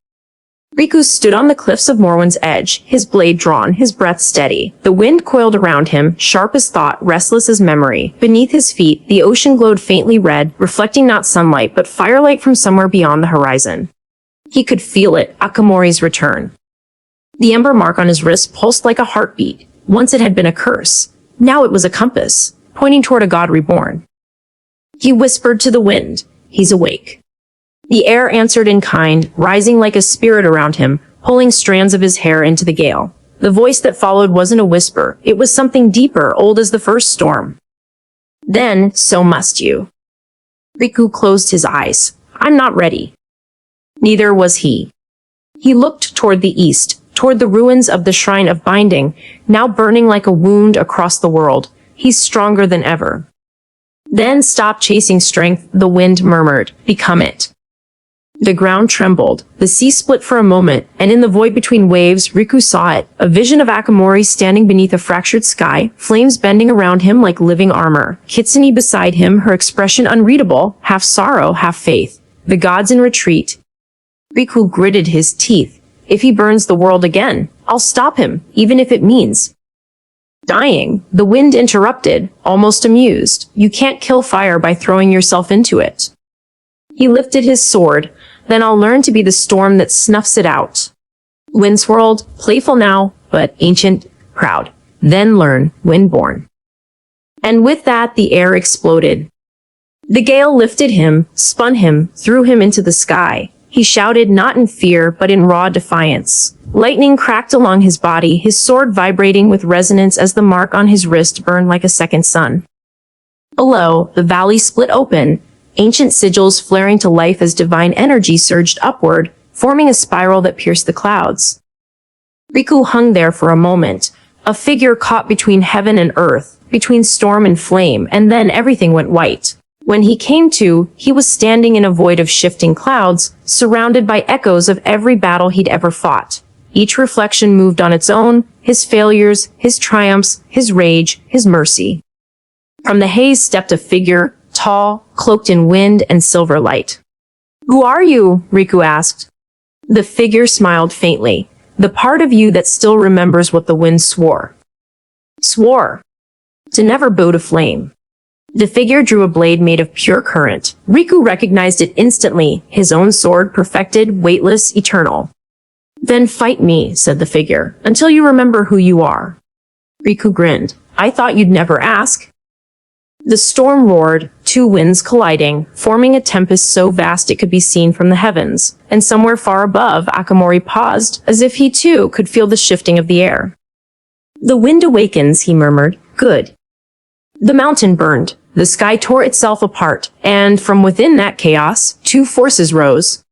Riku stood on the cliffs of Morwen's edge, his blade drawn, his breath steady. The wind coiled around him, sharp as thought, restless as memory. Beneath his feet, the ocean glowed faintly red, reflecting not sunlight, but firelight from somewhere beyond the horizon. He could feel it, Akamori's return. The ember mark on his wrist pulsed like a heartbeat. Once it had been a curse. Now it was a compass, pointing toward a god reborn. He whispered to the wind, "He's awake." The air answered in kind, rising like a spirit around him, pulling strands of his hair into the gale. The voice that followed wasn't a whisper. It was something deeper, old as the first storm. Then, so must you. Riku closed his eyes. I'm not ready. Neither was he. He looked toward the east, toward the ruins of the Shrine of Binding, now burning like a wound across the world. He's stronger than ever. Then stop chasing strength, the wind murmured. Become it. The ground trembled. The sea split for a moment, and in the void between waves, Riku saw it, a vision of Akamori standing beneath a fractured sky, flames bending around him like living armor. Kitsune beside him, her expression unreadable, half sorrow, half faith. The gods in retreat. Riku gritted his teeth. If he burns the world again, I'll stop him, even if it means dying. The wind interrupted, almost amused. You can't kill fire by throwing yourself into it. He lifted his sword. Then I'll learn to be the storm that snuffs it out. Wind swirled, playful now, but ancient, proud. Then learn, windborn. And with that, the air exploded. The gale lifted him, spun him, threw him into the sky. He shouted not in fear, but in raw defiance. Lightning cracked along his body, his sword vibrating with resonance as the mark on his wrist burned like a second sun. Below, the valley split open, ancient sigils flaring to life as divine energy surged upward, forming a spiral that pierced the clouds. Riku hung there for a moment, a figure caught between heaven and earth, between storm and flame, and then everything went white. When he came to, he was standing in a void of shifting clouds, surrounded by echoes of every battle he'd ever fought. Each reflection moved on its own, his failures, his triumphs, his rage, his mercy. From the haze stepped a figure, tall, cloaked in wind and silver light. Who are you? Riku asked. The figure smiled faintly. The part of you that still remembers what the wind swore. Swore. To never bow to flame. The figure drew a blade made of pure current. Riku recognized it instantly, his own sword perfected, weightless, eternal. Then fight me, said the figure, until you remember who you are. Riku grinned. I thought you'd never ask. The storm roared, two winds colliding, forming a tempest so vast it could be seen from the heavens, and somewhere far above, Akamori paused, as if he too could feel the shifting of the air. The wind awakens, he murmured. Good. The mountain burned, the sky tore itself apart, and from within that chaos, two forces rose.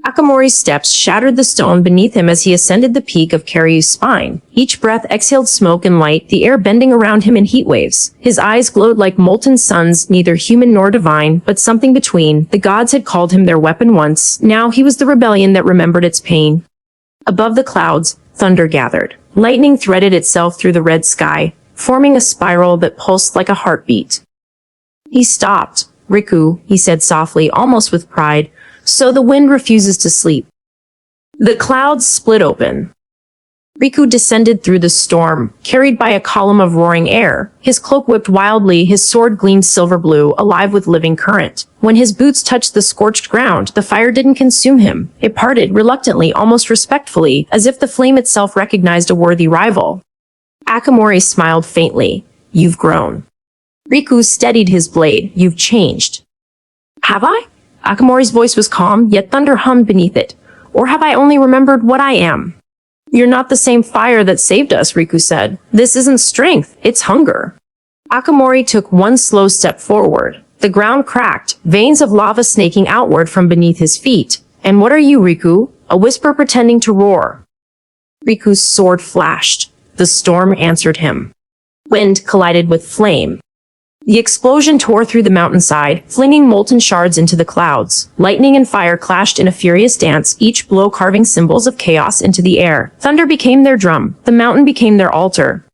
Akamori's steps shattered the stone beneath him as he ascended the peak of Karyu's spine. Each breath exhaled smoke and light, the air bending around him in heat waves. His eyes glowed like molten suns, neither human nor divine, but something between. The gods had called him their weapon once. Now he was the rebellion that remembered its pain. Above the clouds, thunder gathered. Lightning threaded itself through the red sky, forming a spiral that pulsed like a heartbeat. He stopped. "Riku," he said softly, almost with pride, "so the wind refuses to sleep." The clouds split open. Riku descended through the storm, carried by a column of roaring air. His cloak whipped wildly, his sword gleamed silver blue, alive with living current. When his boots touched the scorched ground, the fire didn't consume him. It parted reluctantly, almost respectfully, as if the flame itself recognized a worthy rival. Akamori smiled faintly. "You've grown." Riku steadied his blade. "You've changed." "Have I?" Akamori's voice was calm, yet thunder hummed beneath it. "Or have I only remembered what I am?" "You're not the same fire that saved us," Riku said. "This isn't strength, it's hunger." Akamori took one slow step forward. The ground cracked, veins of lava snaking outward from beneath his feet. "And what are you, Riku?" A whisper pretending to roar. Riku's sword flashed. The storm answered him. Wind collided with flame. The explosion tore through the mountainside, flinging molten shards into the clouds. Lightning and fire clashed in a furious dance, each blow carving symbols of chaos into the air. Thunder became their drum. The mountain became their altar.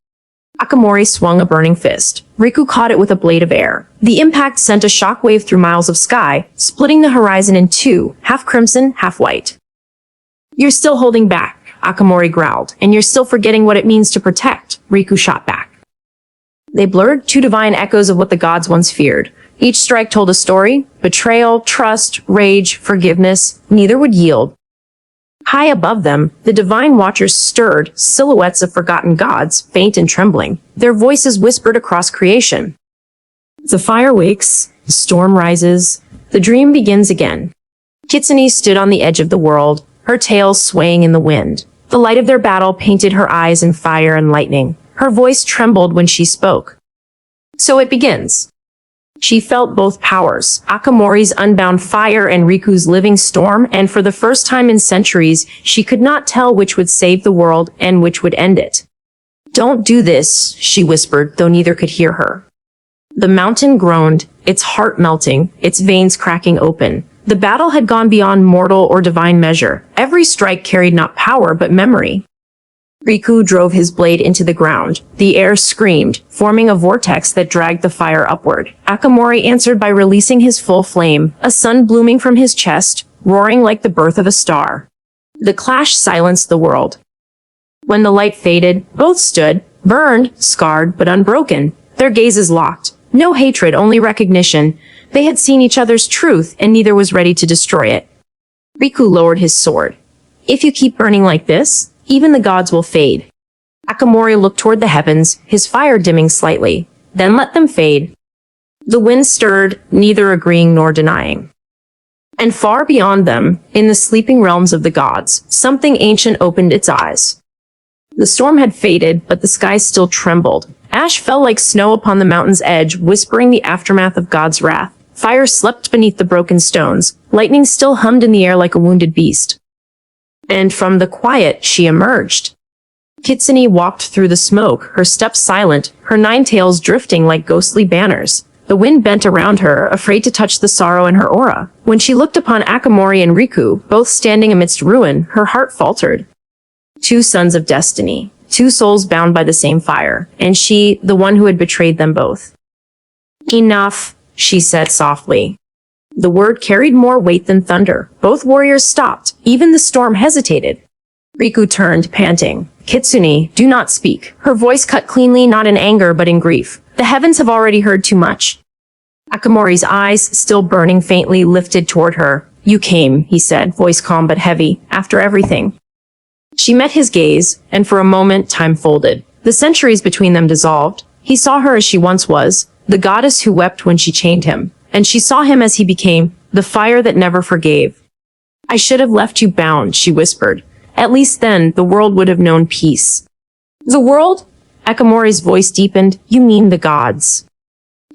Akamori swung a burning fist. Riku caught it with a blade of air. The impact sent a shockwave through miles of sky, splitting the horizon in two, half crimson, half white. "You're still holding back," Akamori growled, "and you're still forgetting what it means to protect," Riku shot back. They blurred, two divine echoes of what the gods once feared. Each strike told a story: betrayal, trust, rage, forgiveness. Neither would yield. High above them, the divine watchers stirred, silhouettes of forgotten gods, faint and trembling. Their voices whispered across creation. The fire wakes, the storm rises, the dream begins again. Kitsune stood on the edge of the world, her tail swaying in the wind. The light of their battle painted her eyes in fire and lightning. Her voice trembled when she spoke. "So it begins." She felt both powers, Akamori's unbound fire and Riku's living storm, and for the first time in centuries, she could not tell which would save the world and which would end it. "Don't do this," she whispered, though neither could hear her. The mountain groaned, its heart melting, its veins cracking open. The battle had gone beyond mortal or divine measure. Every strike carried not power but memory. Riku drove his blade into the ground. The air screamed, forming a vortex that dragged the fire upward. Akamori answered by releasing his full flame, a sun blooming from his chest, roaring like the birth of a star. The clash silenced the world. When the light faded, both stood, burned, scarred, but unbroken, their gazes locked. No hatred, only recognition. They had seen each other's truth, and neither was ready to destroy it. Riku lowered his sword. "If you keep burning like this, even the gods will fade." Akamori looked toward the heavens, his fire dimming slightly. "Then let them fade." The wind stirred, neither agreeing nor denying. And far beyond them, in the sleeping realms of the gods, something ancient opened its eyes. The storm had faded, but the sky still trembled. Ash fell like snow upon the mountain's edge, whispering the aftermath of God's wrath. Fire slept beneath the broken stones. Lightning still hummed in the air like a wounded beast. And from the quiet, she emerged. Kitsune walked through the smoke, her steps silent, her nine tails drifting like ghostly banners. The wind bent around her, afraid to touch the sorrow in her aura. When she looked upon Akamori and Riku, both standing amidst ruin, her heart faltered. Two sons of destiny, two souls bound by the same fire, and she, the one who had betrayed them both. "Enough," she said softly. The word carried more weight than thunder. Both warriors stopped. Even the storm hesitated. Riku turned, panting. "Kitsune, do not speak." Her voice cut cleanly, not in anger, but in grief. "The heavens have already heard too much." Akamori's eyes, still burning faintly, lifted toward her. "You came," he said, voice calm but heavy, "after everything." She met his gaze, and for a moment time folded. The centuries between them dissolved. He saw her as she once was, the goddess who wept when she chained him. And she saw him as he became, the fire that never forgave. "I should have left you bound," she whispered. "At least then, the world would have known peace." "The world?" Akamori's voice deepened. "You mean the gods."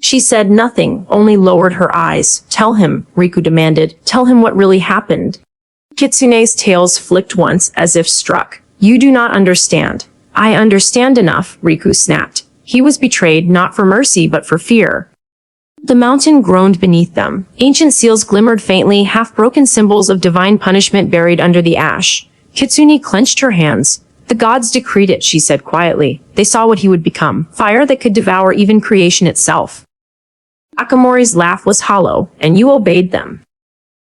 She said nothing, only lowered her eyes. "Tell him," Riku demanded. "Tell him what really happened." Kitsune's tails flicked once as if struck. You do not understand. I understand enough, Riku snapped. He was betrayed not for mercy but for fear. The mountain groaned beneath them. Ancient seals glimmered faintly, half-broken symbols of divine punishment buried under the ash. Kitsune clenched her hands. The gods decreed it, she said quietly. They saw what he would become, fire that could devour even creation itself. Akamori's laugh was hollow, and you obeyed them.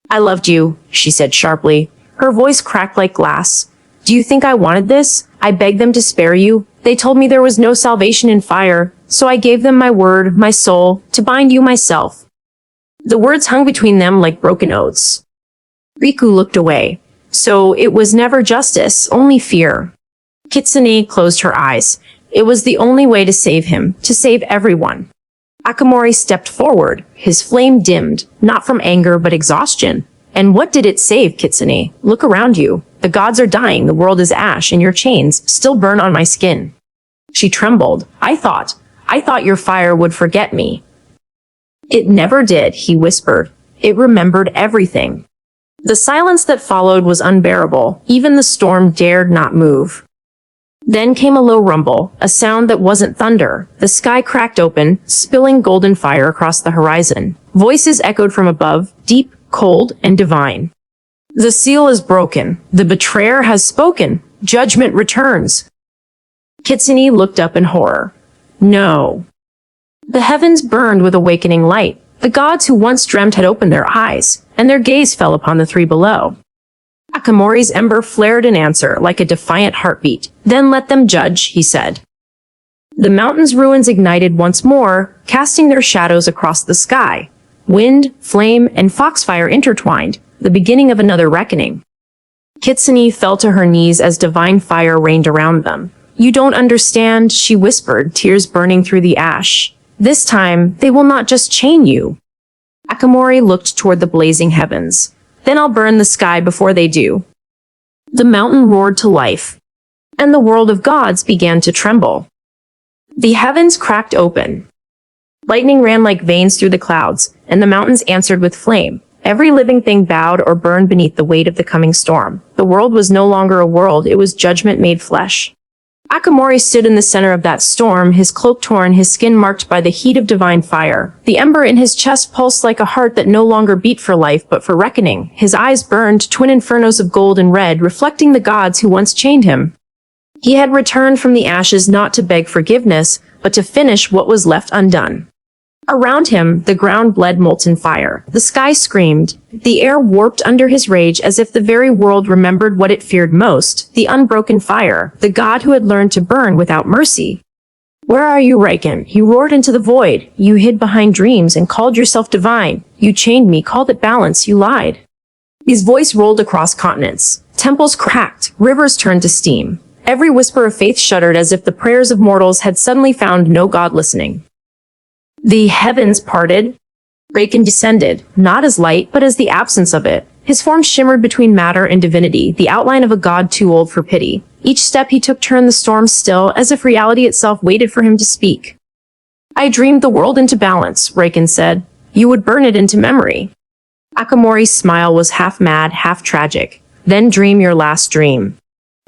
I loved you, she said sharply. Her voice cracked like glass. Do you think I wanted this? I begged them to spare you. They told me there was no salvation in fire, so I gave them my word, my soul, to bind you myself. The words hung between them like broken oaths. Riku looked away. So it was never justice, only fear. Kitsune closed her eyes. It was the only way to save him, to save everyone. Akamori stepped forward, his flame dimmed, not from anger but exhaustion. And what did it save, Kitsune? Look around you. The gods are dying, the world is ash, and your chains still burn on my skin. She trembled. I thought your fire would forget me. It never did, he whispered. It remembered everything. The silence that followed was unbearable. Even the storm dared not move. Then came a low rumble, a sound that wasn't thunder. The sky cracked open, spilling golden fire across the horizon. Voices echoed from above, deep, cold, and divine. The seal is broken. The betrayer has spoken. Judgment returns. Kitsune looked up in horror. No. The heavens burned with awakening light. The gods who once dreamt had opened their eyes, and their gaze fell upon the three below. Akamori's ember flared in answer, like a defiant heartbeat. Then let them judge, he said. The mountain's ruins ignited once more, casting their shadows across the sky. Wind, flame, and foxfire intertwined, the beginning of another reckoning. Kitsune fell to her knees as divine fire rained around them. You don't understand, she whispered, tears burning through the ash. This time, they will not just chain you. Akamori looked toward the blazing heavens. Then I'll burn the sky before they do. The mountain roared to life, and the world of gods began to tremble. The heavens cracked open. Lightning ran like veins through the clouds, and the mountains answered with flame. Every living thing bowed or burned beneath the weight of the coming storm. The world was no longer a world, it was judgment made flesh. Akamori stood in the center of that storm, his cloak torn, his skin marked by the heat of divine fire. The ember in his chest pulsed like a heart that no longer beat for life but for reckoning. His eyes burned, twin infernos of gold and red, reflecting the gods who once chained him. He had returned from the ashes not to beg forgiveness, but to finish what was left undone. Around him, the ground bled molten fire. The sky screamed. The air warped under his rage as if the very world remembered what it feared most, the unbroken fire, the god who had learned to burn without mercy. Where are you, Riken? He roared into the void. You hid behind dreams and called yourself divine. You chained me, called it balance, you lied. His voice rolled across continents. Temples cracked, rivers turned to steam. Every whisper of faith shuddered as if the prayers of mortals had suddenly found no god listening. The heavens parted. Riken descended, not as light, but as the absence of it. His form shimmered between matter and divinity, the outline of a god too old for pity. Each step he took turned the storm still, as if reality itself waited for him to speak. I dreamed the world into balance, Riken said. You would burn it into memory. Akamori's smile was half mad, half tragic. Then dream your last dream.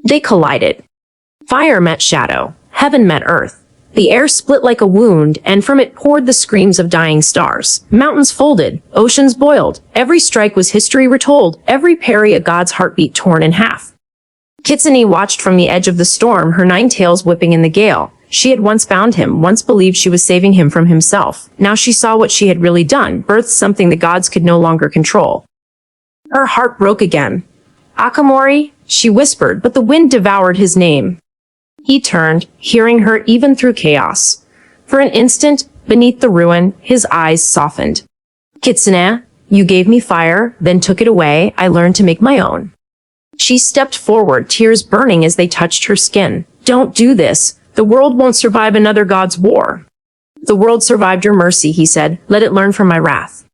They collided. Fire met shadow. Heaven met earth. The air split like a wound, and from it poured the screams of dying stars. Mountains folded, oceans boiled. Every strike was history retold, every parry a god's heartbeat torn in half. Kitsune watched from the edge of the storm, her 9 tails whipping in the gale. She had once bound him, once believed she was saving him from himself. Now she saw what she had really done, birthed something the gods could no longer control. Her heart broke again. Akamori, she whispered, but the wind devoured his name. He turned, hearing her even through chaos. For an instant, beneath the ruin, his eyes softened. Kitsune, you gave me fire, then took it away. I learned to make my own. She stepped forward, tears burning as they touched her skin. Don't do this. The world won't survive another god's war. The world survived your mercy, he said. Let it learn from my wrath.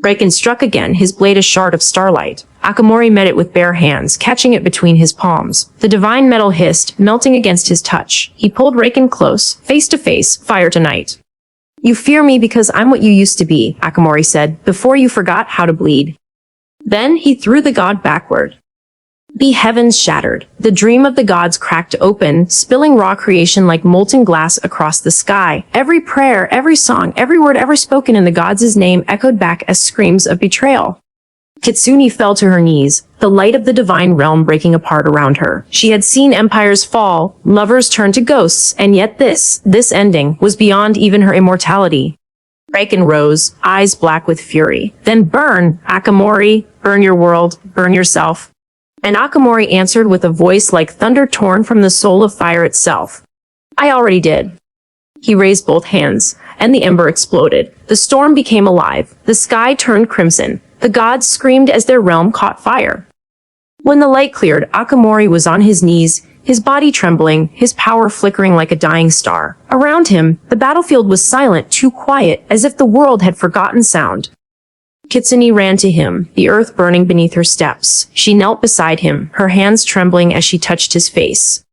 Riken struck again, his blade a shard of starlight. Akamori met it with bare hands, catching it between his palms. The divine metal hissed, melting against his touch. He pulled Riken close, face to face, fire tonight. You fear me because I'm what you used to be, Akamori said, before you forgot how to bleed. Then he threw the god backward. The heavens shattered. The dream of the gods cracked open, spilling raw creation like molten glass across the sky. Every prayer, every song, every word ever spoken in the gods' name echoed back as screams of betrayal. Kitsune fell to her knees, the light of the divine realm breaking apart around her. She had seen empires fall, lovers turn to ghosts, and yet this ending, was beyond even her immortality. Raiken rose, eyes black with fury. Then burn, Akamori, burn your world, burn yourself. And Akamori answered with a voice like thunder torn from the soul of fire itself. I already did. He raised both hands, and the ember exploded. The storm became alive. The sky turned crimson. The gods screamed as their realm caught fire. When the light cleared, Akamori was on his knees, his body trembling, his power flickering like a dying star. Around him, the battlefield was silent, too quiet, as if the world had forgotten sound. Kitsune ran to him, the earth burning beneath her steps. She knelt beside him, her hands trembling as she touched his face.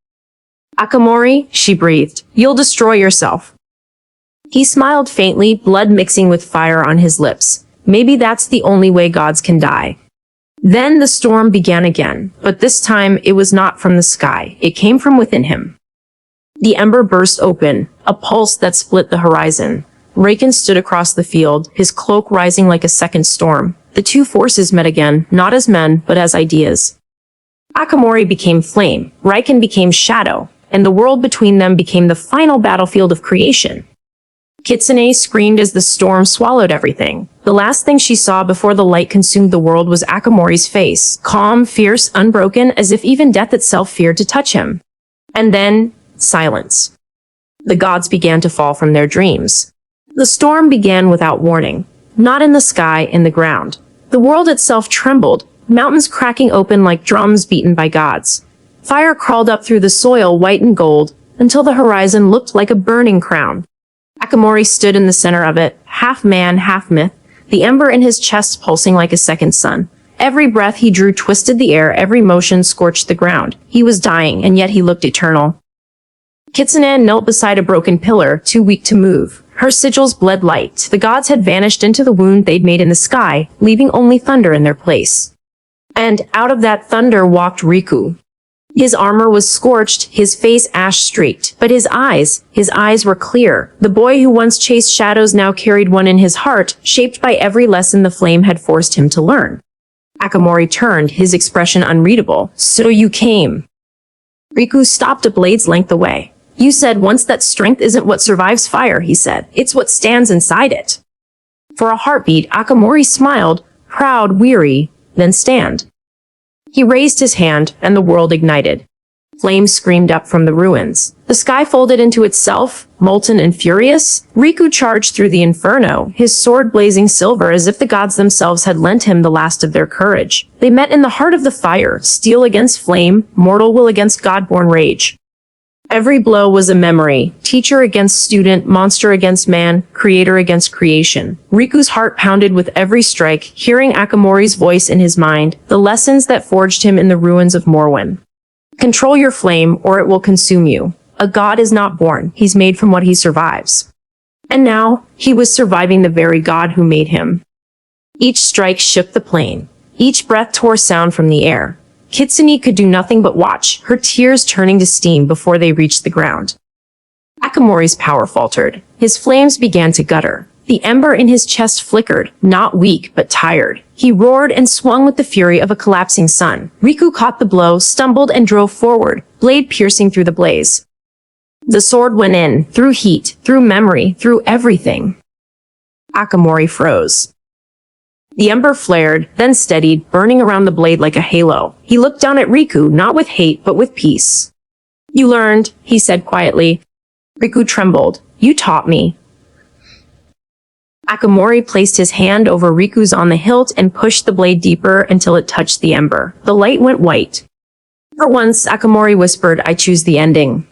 Akamori, she breathed, you'll destroy yourself. He smiled faintly, blood mixing with fire on his lips. Maybe that's the only way gods can die. Then the storm began again, but this time it was not from the sky. It came from within him. The ember burst open, a pulse that split the horizon. Raiken stood across the field, his cloak rising like a second storm. The two forces met again, not as men, but as ideas. Akamori became flame, Raiken became shadow, and the world between them became the final battlefield of creation. Kitsune screamed as the storm swallowed everything. The last thing she saw before the light consumed the world was Akamori's face, calm, fierce, unbroken, as if even death itself feared to touch him. And then, silence. The gods began to fall from their dreams. The storm began without warning. Not in the sky, in the ground. The world itself trembled, mountains cracking open like drums beaten by gods. Fire crawled up through the soil, white and gold, until the horizon looked like a burning crown. Akamori stood in the center of it, half man, half myth, the ember in his chest pulsing like a second sun. Every breath he drew twisted the air, every motion scorched the ground. He was dying, and yet he looked eternal. Kitsune knelt beside a broken pillar, too weak to move. Her sigils bled light. The gods had vanished into the wound they'd made in the sky, leaving only thunder in their place. And out of that thunder walked Riku. His armor was scorched, his face ash-streaked, but his eyes were clear. The boy who once chased shadows now carried one in his heart, shaped by every lesson the flame had forced him to learn. Akamori turned, his expression unreadable. So you came. Riku stopped a blade's length away. You said once that strength isn't what survives fire, he said. It's what stands inside it. For a heartbeat, Akamori smiled, proud, weary, then stand. He raised his hand, and the world ignited. Flames screamed up from the ruins. The sky folded into itself, molten and furious. Riku charged through the inferno, his sword blazing silver as if the gods themselves had lent him the last of their courage. They met in the heart of the fire, steel against flame, mortal will against god-born rage. Every blow was a memory, teacher against student, monster against man, creator against creation. Riku's heart pounded with every strike, hearing Akamori's voice in his mind, the lessons that forged him in the ruins of Morwen. Control your flame, or it will consume you. A god is not born, he's made from what he survives. And now, he was surviving the very god who made him. Each strike shook the plane. Each breath tore sound from the air. Kitsune could do nothing but watch, her tears turning to steam before they reached the ground. Akamori's power faltered. His flames began to gutter. The ember in his chest flickered, not weak, but tired. He roared and swung with the fury of a collapsing sun. Riku caught the blow, stumbled and drove forward, blade piercing through the blaze. The sword went in, through heat, through memory, through everything. Akamori froze. The ember flared, then steadied, burning around the blade like a halo. He looked down at Riku, not with hate, but with peace. You learned, he said quietly. Riku trembled. You taught me. Akamori placed his hand over Riku's on the hilt and pushed the blade deeper until it touched the ember. The light went white. For once, Akamori whispered, I choose the ending.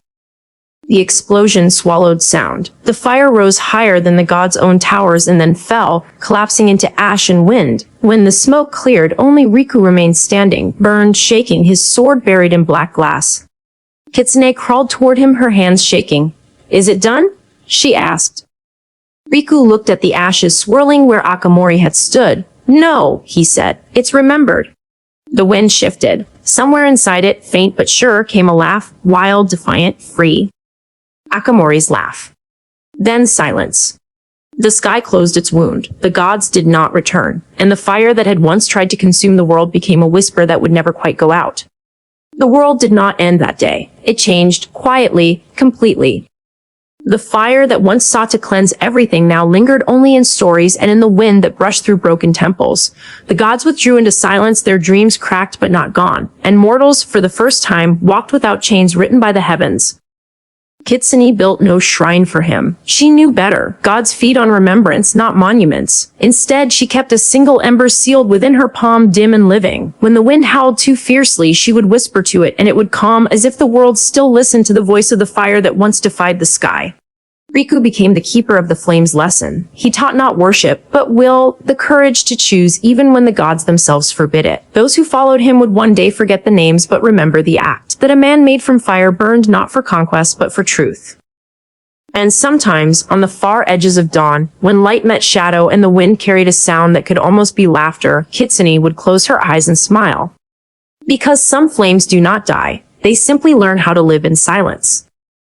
The explosion swallowed sound. The fire rose higher than the god's own towers and then fell, collapsing into ash and wind. When the smoke cleared, only Riku remained standing, burned, shaking, his sword buried in black glass. Kitsune crawled toward him, her hands shaking. Is it done? She asked. Riku looked at the ashes swirling where Akamori had stood, No, he said, it's remembered. The wind shifted. Somewhere inside it, faint but sure, came a laugh, wild, defiant, free. Akamori's laugh. Then silence. The sky closed its wound. The gods did not return, and the fire that had once tried to consume the world became a whisper that would never quite go out. The world did not end that day. It changed, quietly, completely. The fire that once sought to cleanse everything now lingered only in stories and in the wind that brushed through broken temples. The gods withdrew into silence, their dreams cracked but not gone, and mortals, for the first time, walked without chains written by the heavens. Kitsune built no shrine for him. She knew better. Gods feed on remembrance, not monuments. Instead, she kept a single ember sealed within her palm, dim and living. When the wind howled too fiercely, she would whisper to it, and it would calm, as if the world still listened to the voice of the fire that once defied the sky. Riku became the keeper of the flame's lesson. He taught not worship, but will, the courage to choose even when the gods themselves forbid it. Those who followed him would one day forget the names but remember the act, that a man made from fire burned not for conquest but for truth. And sometimes, on the far edges of dawn, when light met shadow and the wind carried a sound that could almost be laughter, Kitsune would close her eyes and smile. Because some flames do not die, they simply learn how to live in silence.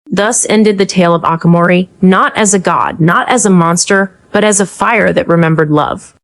Thus ended the tale of Akamori, not as a god, not as a monster, but as a fire that remembered love.